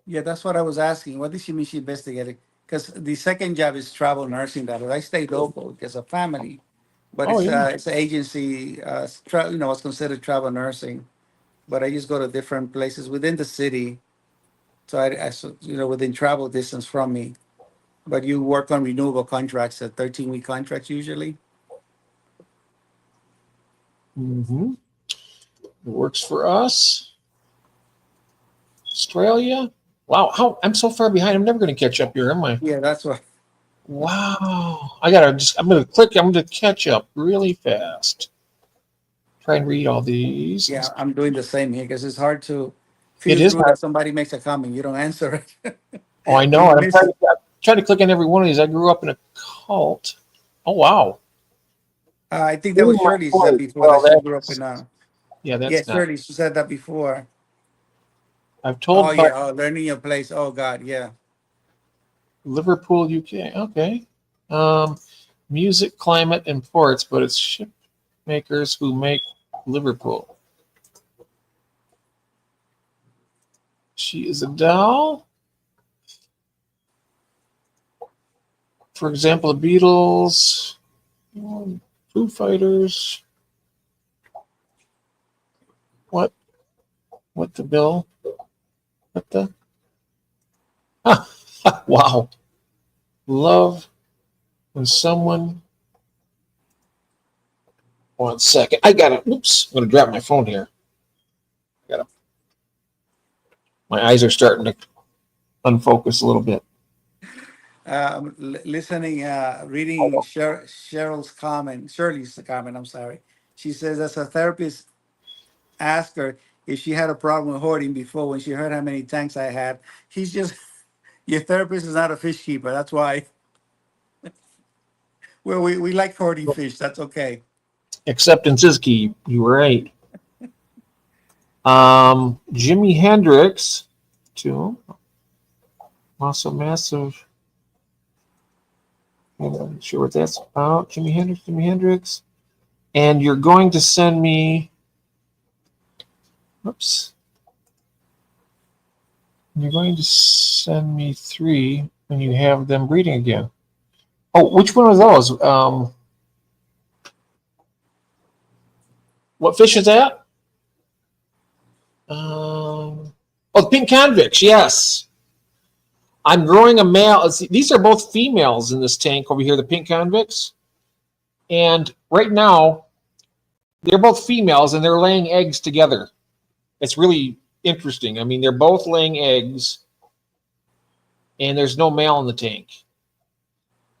Yeah, that's what I was asking. What did she mean she investigated? Because the second job is travel nursing. That I stay local because of family, but it's an agency. What's considered travel nursing, but I just go to different places within the city. So within travel distance from me. But you work on renewable contracts, 13-week contracts usually. Mm-hmm. It works for us. Australia. Wow, I'm so far behind. I'm never going to catch up here, am I? Yeah, that's what. Wow. I'm going to catch up really fast. Try and read all these. Yeah, I'm doing the same here because it's hard to. It is hard that somebody makes a comment, you don't answer it. Oh, I know. I'm trying to click on every one of these. I grew up in a cult. Oh, wow. I think that was Shirley said before that she grew up in. Yeah, that's not. Shirley, she said that before. I've told. Learning your place. Oh God, yeah. Liverpool, UK. Okay. Music, climate, and ports, but it's ship makers who make Liverpool. She is a doll. For example, the Beatles, Foo Fighters. What the bill? What the? Wow. Love when someone. 1 second. I'm going to drop my phone here. My eyes are starting to unfocus a little bit. Listening, reading Shirley's comment. I'm sorry. She says, as a therapist asked her if she had a problem with hoarding before when she heard how many tanks I had. He's just, your therapist is not a fish keeper. That's why. Well, we like hoarding fish. That's okay. Acceptance is key. You were right. Jimi Hendrix, too. Also massive. I'm not sure what that's about. Jimi Hendrix. And you're going to send me. Oops. You're going to send me 3 when you have them breeding again. Oh, which one of those? What fish is that? The pink convicts, yes. I'm growing a male. These are both females in this tank over here, the pink convicts. And right now, they're both females and they're laying eggs together. It's really interesting. I mean, they're both laying eggs and there's no male in the tank.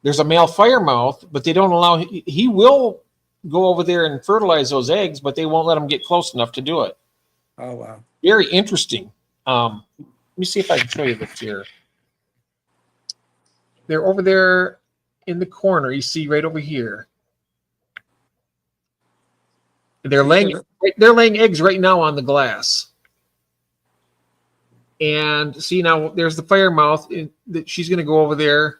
There's a male firemouth, but they don't allow, he will go over there and fertilize those eggs, but they won't let him get close enough to do it. Oh, wow. Very interesting. Let me see if I can show you this here. They're over there in the corner. You see right over here. They're laying eggs right now on the glass. And see now, there's the firemouth. She's going to go over there.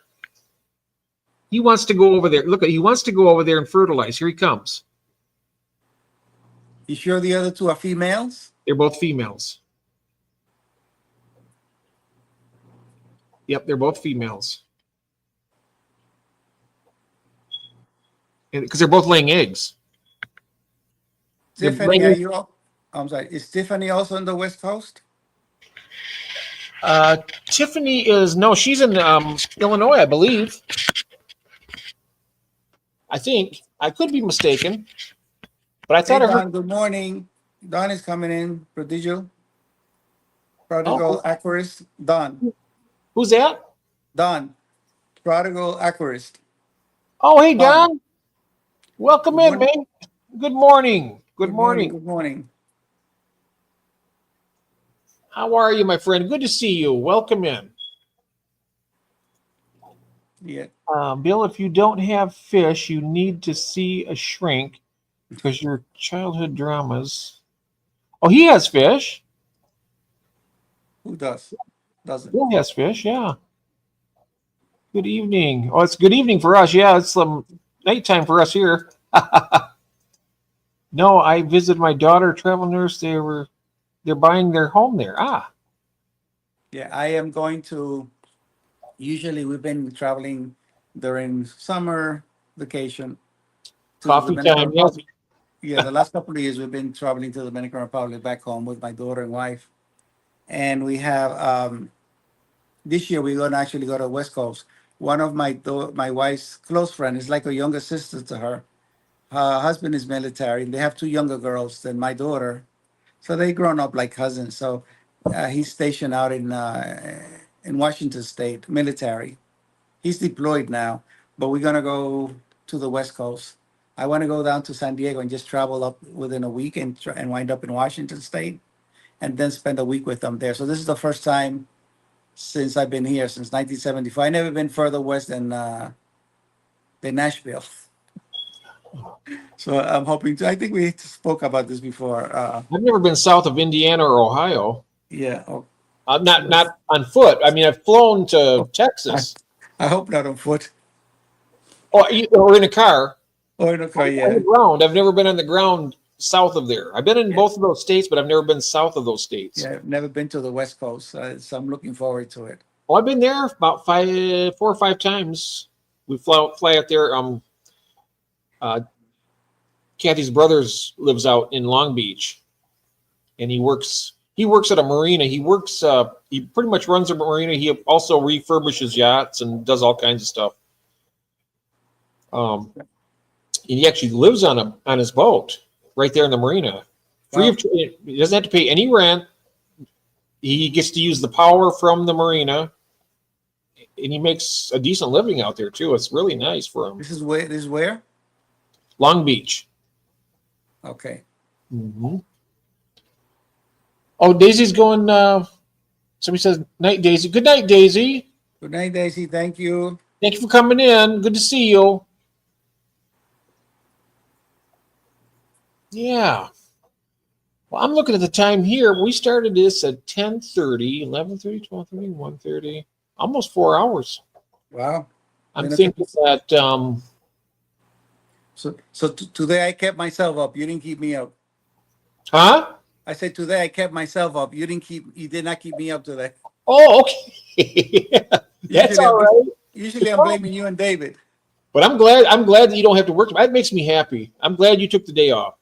He wants to go over there. Look, he wants to go over there and fertilize. Here he comes. You sure the other two are females? They're both females. Yep, they're both females. Because they're both laying eggs. They're Tiffany, are laying, you? I'm sorry. Is Tiffany also on the West Coast? Tiffany is no, she's in Illinois, I believe. I think I could be mistaken, but I Hey, thought I heard. Don. Good morning. Don is coming in. Prodigal Oh, Aquarist. Don. who's that? Don. Prodigal Aquarist. Oh, hey Don. Don, welcome Good in, morning. man. Good morning. Good Good morning. morning. Good morning. How are you, my friend? Good to see you. Welcome in. Yeah. Bill, if you don't have fish, you need to see a shrink because your childhood dramas. Oh, he has fish. Who does? Doesn't. Bill has fish. Yeah. Good evening. Oh, it's good evening for us. Yeah, it's nighttime for us here. No, I visited my daughter, travel nurse. They're buying their home there. Ah, Yeah, I am going to. Usually, we've been traveling during summer vacation to the coffee Dominican time. Yes. Republic. Yeah, the last couple of years we've been traveling to the Dominican Republic back home with my daughter and wife, and we have this year we're going to actually go to the West Coast. One of my wife's close friend is like a younger sister to her. Her husband is military, and they have two younger girls than my daughter, so they grown up like cousins. So he's stationed out in Washington State, military. He's deployed now, but we're gonna go to the West Coast. I want to go down to San Diego and just travel up within a week and wind up in Washington State, and then spend a week with them there. So this is the first time since I've been here since 1975. I never been further west than Nashville. So I'm hoping to. I think we spoke about this before. I've never been south of Indiana or Ohio. Yeah. Oh, Not on foot. I mean, I've flown to Texas I hope not on foot or in a car. or in a car. On Yeah. the ground. I've never been on the ground south of there. I've been in Yeah. both of those states, but I've never been south of those states. Yeah. I've never been to the West Coast, so I'm looking forward to it. Oh, I've been there about 4 or 5 times. We fly out there. Kathy's brothers lives out in Long Beach, and he works at a marina. He pretty much runs a marina. He also refurbishes yachts and does all kinds of stuff. And he actually lives on his boat right there in the marina. Free Wow. of he doesn't have to pay any rent. He gets to use the power from the marina, and he makes a decent living out there too. It's really nice for him. This is where? Long Beach. Okay. Mm-hmm. Oh, Daisy's going. Somebody says, "Night, Daisy." Good night, Daisy. Good night, Daisy. Thank you. Thank you for coming in. Good to see you. Yeah. Well, I'm looking at the time here. We started this at 10:30, 11:30, 12:30, 1:30. Almost 4 hours. Wow. I'm Been a thinking that. So today I kept myself up. You didn't keep me up. Huh? I said today I kept myself up. You did not keep me up today. Oh, okay. That's Usually all right. Usually I'm blaming you and David. But I'm glad that you don't have to work. That makes me happy. I'm glad you took the day off.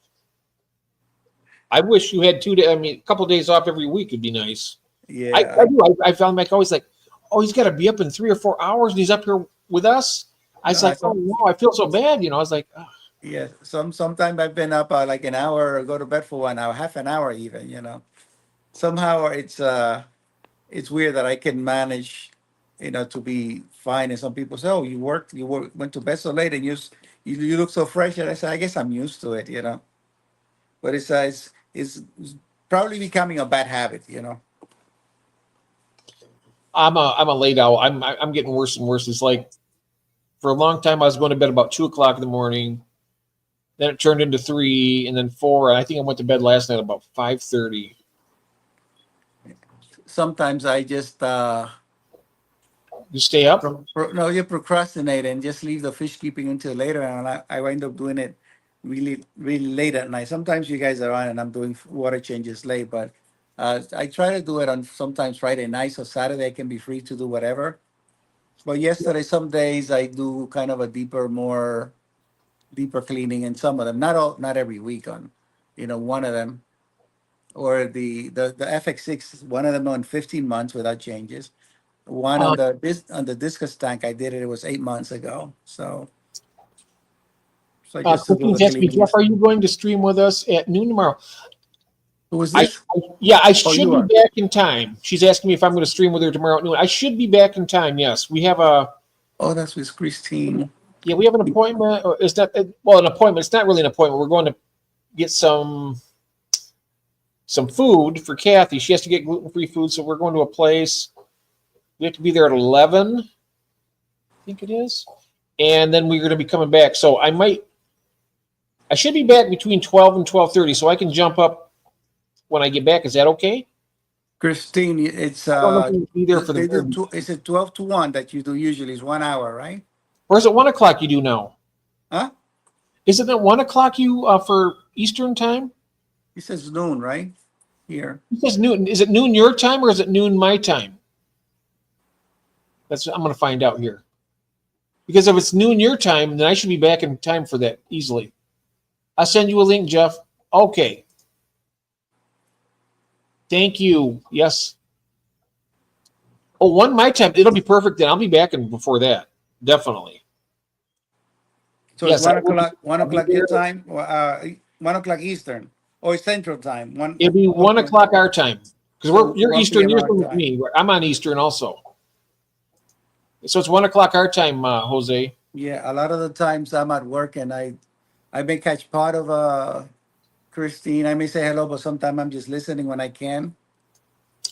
I wish you had 2 days. I mean, a couple of days off every week would be nice. Yeah. I do. I found like always like, oh, he's got to be up in 3 or 4 hours, and he's up here with us. I was like, oh no, I feel so bad. I was like, oh. Yeah. Sometimes I've been up like an hour or go to bed for 1 hour, half an hour even. Somehow it's weird that I can manage, to be fine. And some people say, "Oh, went to bed so late, and you look so fresh." And I say, "I guess I'm used to it." But it's probably becoming a bad habit. I'm a late owl. I'm getting worse and worse. It's like for a long time I was going to bed about 2 o'clock in the morning. Then it turned into 3, and then 4. And I think I went to bed last night about 5:30. Sometimes I just You stay up? no, you procrastinate and just leave the fish keeping until later, and I wind up doing it really, really late at night. Sometimes you guys are on and I'm doing water changes late, but I try to do it on sometimes Friday night, so Saturday I can be free to do whatever. But yesterday, some days I do kind of a more deeper cleaning, and some of them, not every week on, one of them, or the FX6, one of them on 15 months without changes. One Uh, on the discus tank, I did it. It was 8 months ago. So I just do Christine's the asking me, cleaning. Jeff, are you going to stream with us at noon tomorrow? Who was this? Yeah, I Oh, should you be are. back in time. She's asking me if I'm going to stream with her tomorrow at noon. I should be back in time. Yes, we have Oh, that's with Christine. we have an appointment. Or it's not well, an appointment. It's not really an appointment. We're going to get some food for Kathy. She has to get gluten-free food, so we're going to a place. We have to be there at 11. I think it is, and then we're going to be coming back. So I should be back between 12 and 12:30, so I can jump up when I get back. Is that okay? Christine, it's I don't know if we'll be there for they do the. is it 12 to 1 that you do usually? It's 1 hour, right? Or is it 1 o'clock you do now? Huh? Is it at 1 o'clock you for Eastern time? He says noon, right? Here. It says noon. Is it noon your time or is it noon my time? I'm going to find out here. Because if it's noon your time, then I should be back in time for that easily. I'll send you a link, Jeff. Okay. Thank you. Yes. Oh, 1 my time. It'll be perfect then. I'll be back in before that. Definitely. So Yes. it's 1 o'clock. One I'll be o'clock your there. time. 1 o'clock Eastern, or Central Time. One. It'll be 1 Okay. o'clock our time. So Because you're 1 Eastern, p.m. you're our with time. me. I'm on Eastern also. So it's 1 o'clock our time, Jose. Yeah, a lot of the times I'm at work and I may catch part of Christine. I may say hello, but sometimes I'm just listening when I can.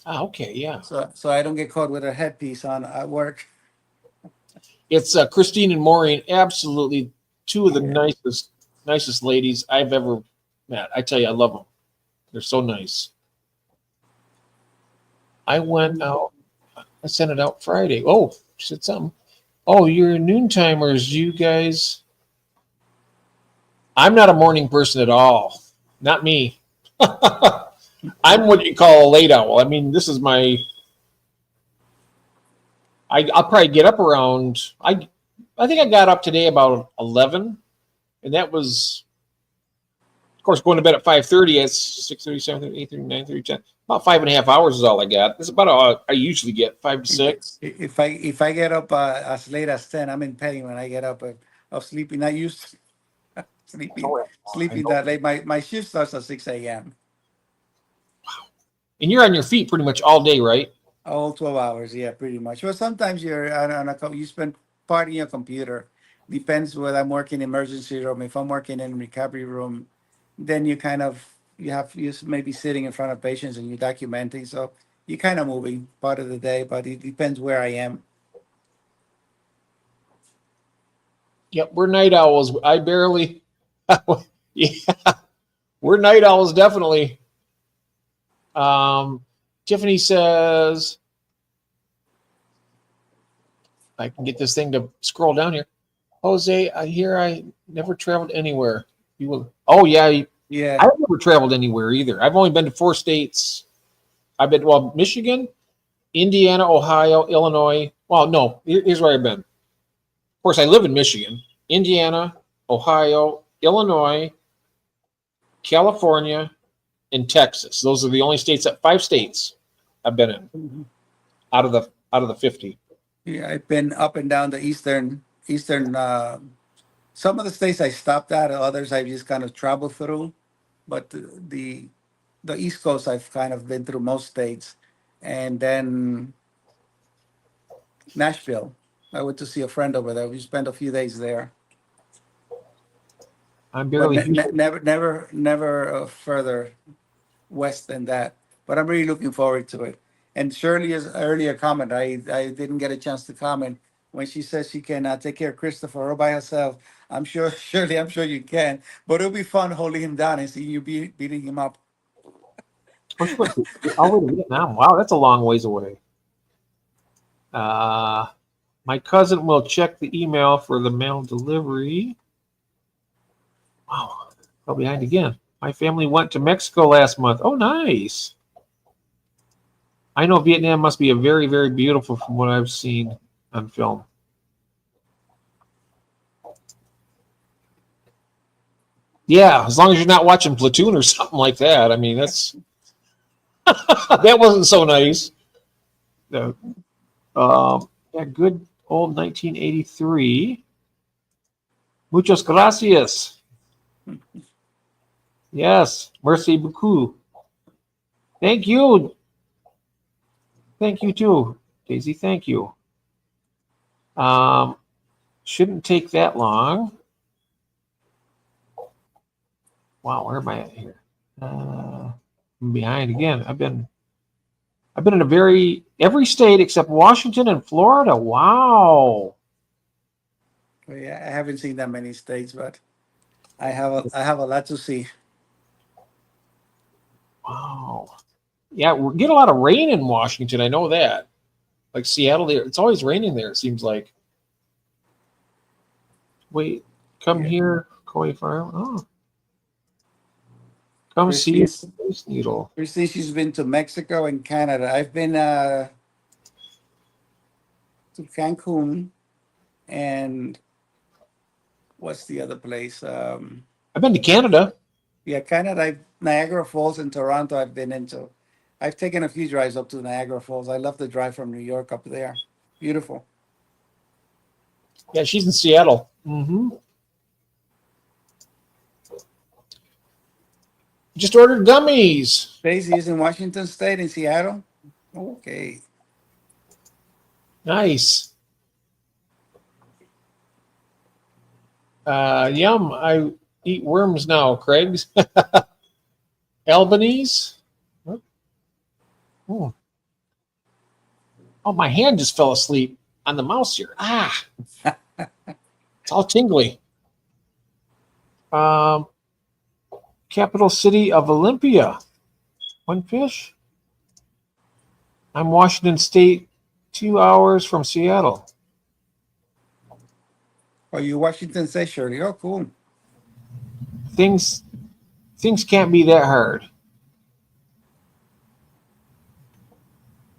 Okay, yeah. So I don't get caught with a headpiece on at work. It's Christine and Maureen, absolutely two of the Yeah. nicest ladies I've ever met. I tell you, I love them. They're so nice. I went out. I sent it out Friday. Oh, she said something. Oh, you're noon timers, you guys. I'm not a morning person at all. Not me. I'm what you call a late owl. I mean, this is my. I'll probably get up around. I think I got up today about 11, and that was, of course, going to bed at 5:30. It's 6:30, 7:30, 8:30, 9:30, 10. About 5.5 hours is all I got. That's about all I usually get, 5 to 6. If I get up as late as 10, I'm in pain when I get up of sleeping. I used to sleeping Oh, I sleeping know. that late. My shift starts at 6 a.m. And you're on your feet pretty much all day, right? All 12 hours, yeah, pretty much. Well, sometimes you're you spend part in your computer. Depends whether I'm working emergency room. If I'm working in recovery room, then you may be sitting in front of patients and you're documenting. So you're kind of moving part of the day, but it depends where I am. Yep, we're night owls. I barely. Yeah, we're night owls, definitely. Tiffany says, I can get this thing to scroll down here. Jose, I hear I never traveled anywhere. You will. Oh yeah, Yeah, I've never traveled anywhere either. I've only been to 4 states. I've been Michigan, Indiana, Ohio, Illinois. Well, no, here's where I've been. Of course, I live in Michigan, Indiana, Ohio, Illinois, California, and Texas. Those are the only states 5 states I've been in out of the 50. yeah. I've been up and down the eastern. Some of the states I stopped at, others I just kind of traveled through. But the East Coast, I've kind of been through most states, and then Nashville. I went to see a friend over there. We spent a few days there, I'm but barely. never further west than that. But I'm really looking forward to it. And Shirley's earlier comment, I didn't get a chance to comment when she says she can take care of Christopher all by herself. I'm sure, Shirley, I'm sure you can. But it'll be fun holding him down and seeing you beating him up. All the way to Vietnam. Wow, that's a long ways away. My cousin will check the email for the mail delivery. Wow. Fell behind again. My family went to Mexico last month. Oh, nice. I know Vietnam must be a very, very beautiful from what I've seen on film. Yeah, as long as you're not watching Platoon or something like that. I mean, that's that wasn't so nice. No. Yeah, good old 1983. Muchas gracias. Yes, merci beaucoup. Thank you. Thank you too, Daisy. Thank you. Shouldn't take that long. Wow, where am I at here? I'm behind again. I've been in every state except Washington and Florida. Wow. Well, yeah, I haven't seen that many states, but I have a lot to see. Wow. Yeah, we get a lot of rain in Washington. I know that. Like Seattle, there, it's always raining there. It seems like. Wait, come Yeah. here, Koi Farm. Oh, come see a Christine's Space Needle. Christine, she's been to Mexico and Canada. I've been to Cancun and what's the other place? I've been to Canada. Yeah, Canada. Niagara Falls and Toronto. I've been into. I've taken a few drives up to Niagara Falls. I love the drive from New York up there. Beautiful. Yeah, she's in Seattle. Mm-hmm. Just ordered gummies. Daisy is in Washington State in Seattle. Okay. Nice. Yum. I eat worms now, Craig's. Albanese. Oh. Oh, my hand just fell asleep on the mouse here. Ah, it's all tingly. Capital city of Olympia. One fish. I'm Washington State, 2 hours from Seattle. Oh, you Washington State, Shirley. Oh, cool. Things can't be that hard.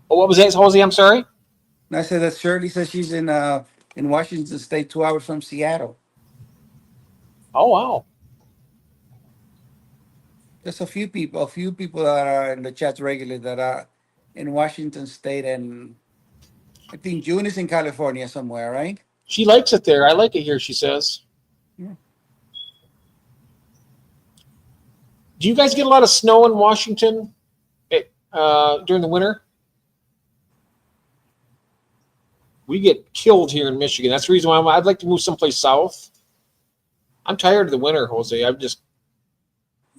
Oh, what was that, Jose? I'm sorry. And I said that Shirley says she's in Washington State, 2 hours from Seattle. Oh, wow. Just a few people that are in the chats regularly that are in Washington State, and I think June is in California somewhere, right? She likes it there. I like it here, she says. Yeah. Do you guys get a lot of snow in Washington during the winter? We get killed here in Michigan. That's the reason why I'd like to move someplace south. I'm tired of the winter, Jose.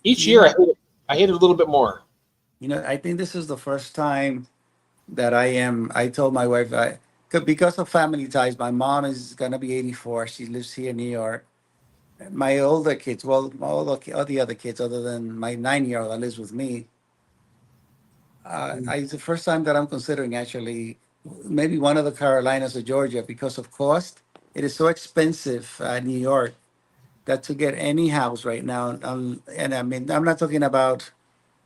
Each year I hate it a little bit more. You know, I think this is the first time that I told my wife, because of family ties, my mom is going to be 84. She lives here in New York. My older kids, well, all the other kids, other than my 9-year-old that lives with me, it's the first time that I'm considering actually maybe one of the Carolinas or Georgia because of cost. It is so expensive, New York, that to get any house right now, and I mean, I'm not talking about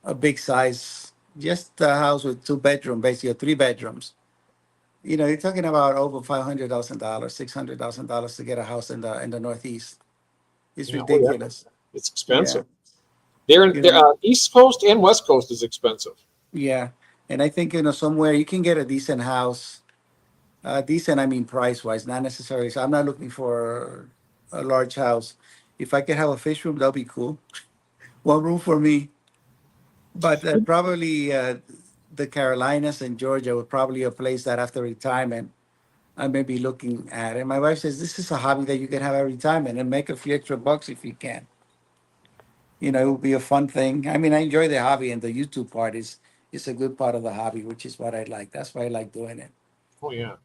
a big size, just a house with 2 bedroom, basically, or 3 bedrooms. You know, you're talking about over $500,000, $600,000 to get a house in the Northeast. It's Yeah, oh yeah, ridiculous. it's Yeah, expensive. They're you know, East Coast and West Coast is expensive. yeah, and I think somewhere you can get a decent house. Decent, I mean price wise, not necessarily. So I'm not looking for a large house. If I could have a fish room, that'll be cool. One room for me. But probably the Carolinas and Georgia would probably a place that after retirement I may be looking at. And my wife says this is a hobby that you can have at retirement and make a few extra bucks if you can. You know, it would be a fun thing. I mean, I enjoy the hobby, and the YouTube part is a good part of the hobby, which is what I like. That's why I like doing it. Oh yeah,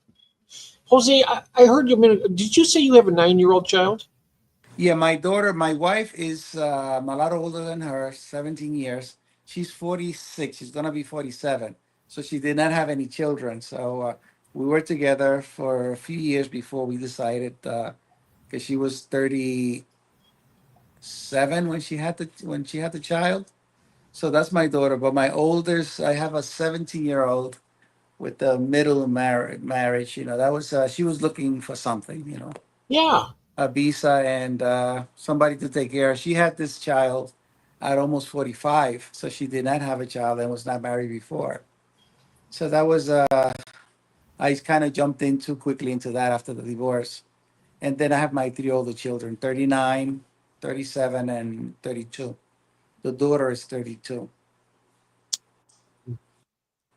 Jose, I heard you a minute. Did you say you have a 9-year-old child? Yeah, my wife is a lot older than her, 17 years. She's 46. She's gonna be 47. So she did not have any children. So we were together for a few years before we decided, because she was 30. 7 when she had the child. So that's my daughter. But my oldest, I have a 17-year-old with the middle marriage. That was she was looking for something. Yeah. A visa and somebody to take care of. She had this child at almost 45, so she did not have a child and was not married before. So that was I kind of jumped in too quickly into that after the divorce. And then I have my 3 older children, 39, 37, and 32. The daughter is 32.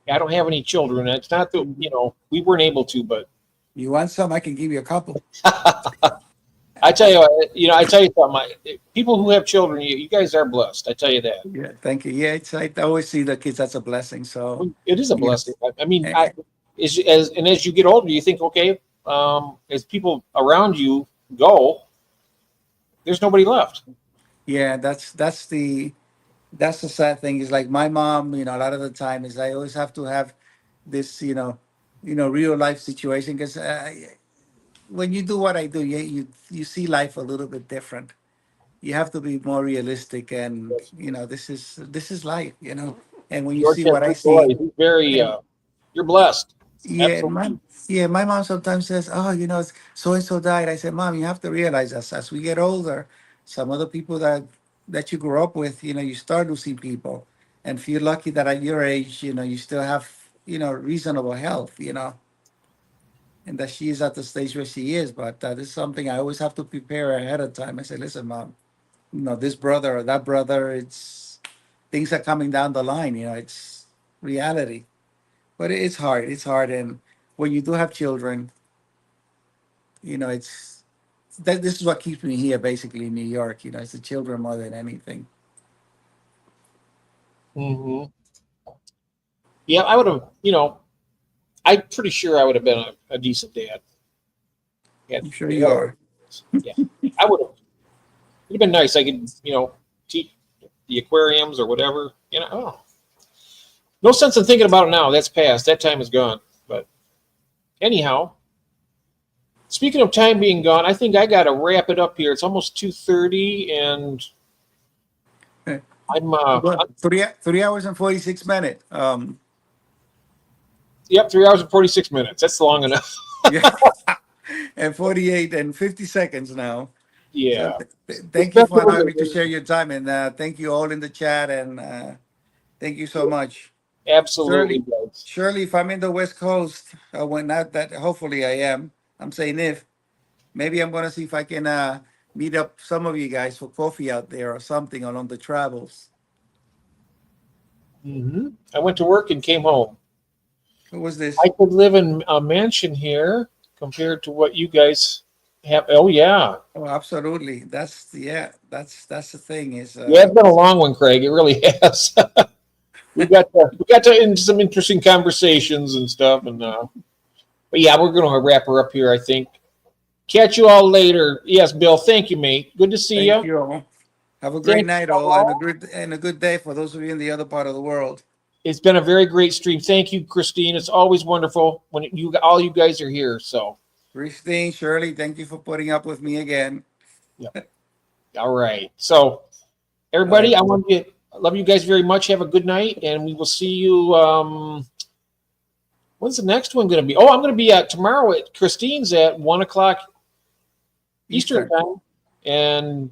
I don't have any children. It's not that, we weren't able to, but You want some? I can give you a couple. I tell you, I tell you something. People who have children, you guys are blessed. I tell you that. Yeah, thank you. Yeah, I always see the kids. That's a blessing. So It is a yeah. blessing. I mean, Eh, as you get older, you think, okay, as people around you go, there's nobody left. yeah, that's the sad thing. Is like my mom. A lot of the time is I always have to have this, real life situation because when you do what I do, you see life a little bit different. You have to be more realistic, and this is life. And when you George see has what I good see, boys. He's very, and you're blessed. yeah, Absolutely. my mom sometimes says, "Oh, so and so died." I said, "Mom, you have to realize as we get older, some of the people that you grew up with, you start losing people, and feel lucky that at your age, you still have reasonable health, and that she is at the stage where she is. But this is something I always have to prepare ahead of time. I say, listen, Mom, this brother or that brother, it's things are coming down the line. It's reality." But it's hard. It's hard, and when you do have children, it's that this is what keeps me here, basically in New York. It's the children more than anything. Hmm. Yeah, I would have, I'm pretty sure I would have been a decent dad. Yeah, I'm sure you are. yeah, I would have. It'd have been nice. I could, teach the aquariums or whatever. Oh, no sense in thinking about it now. That's past. That time is gone. But anyhow, speaking of time being gone, I think I got to wrap it up here. It's almost 2:30, and I'm Well, 3 hours and 46 minutes. yep, 3 hours and 46 minutes. That's long enough. Yeah, and 48 and 50 seconds now. So Yeah, thank you for allowing me to share your time, and thank you all in the chat, and thank you so much. absolutely, Shirley, guys. Shirley, if I'm in the West Coast, when not that, hopefully I am. I'm saying if maybe I'm gonna see if I can meet up some of you guys for coffee out there or something along the travels. I went to work and came home. Who was I this? could live in a mansion here compared to what you guys have. Oh yeah, Oh, absolutely. That's the thing is yeah. It's been a long one, Craig. It really has. we got to into some interesting conversations and stuff, and but yeah, we're gonna wrap her up here. I think. Catch you all later. Yes, Bill. Thank you, mate. Good to see thank you. you all. Have a great Thank night you all all. and a good day for those of you in the other part of the world. It's been a very great stream. Thank you, Christine. It's always wonderful when all you guys are here. So, Christine, Shirley, thank you for putting up with me again. yeah. All right. So, All right. everybody, I love you guys very much. Have a good night, and we will see you. When's the next one going to be? Oh, I'm going to be at tomorrow at Christine's at 1 o'clock Eastern Eastern. time and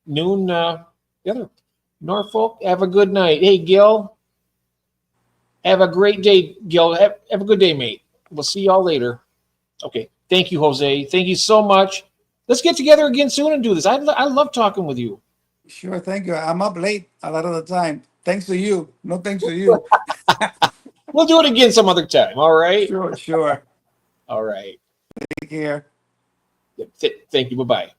noon. The other Norfolk. Have a good night. Hey, Gil. Have a great day, Gil. Have a good day, mate. We'll see y'all later. Okay. Thank you, Jose. Thank you so much. Let's get together again soon and do this. I love talking with you. Sure, thank you. I'm up late a lot of the time. Thanks to you. No thanks to you. We'll do it again some other time. All right. Sure. All right. Take care. Thank you. Bye bye.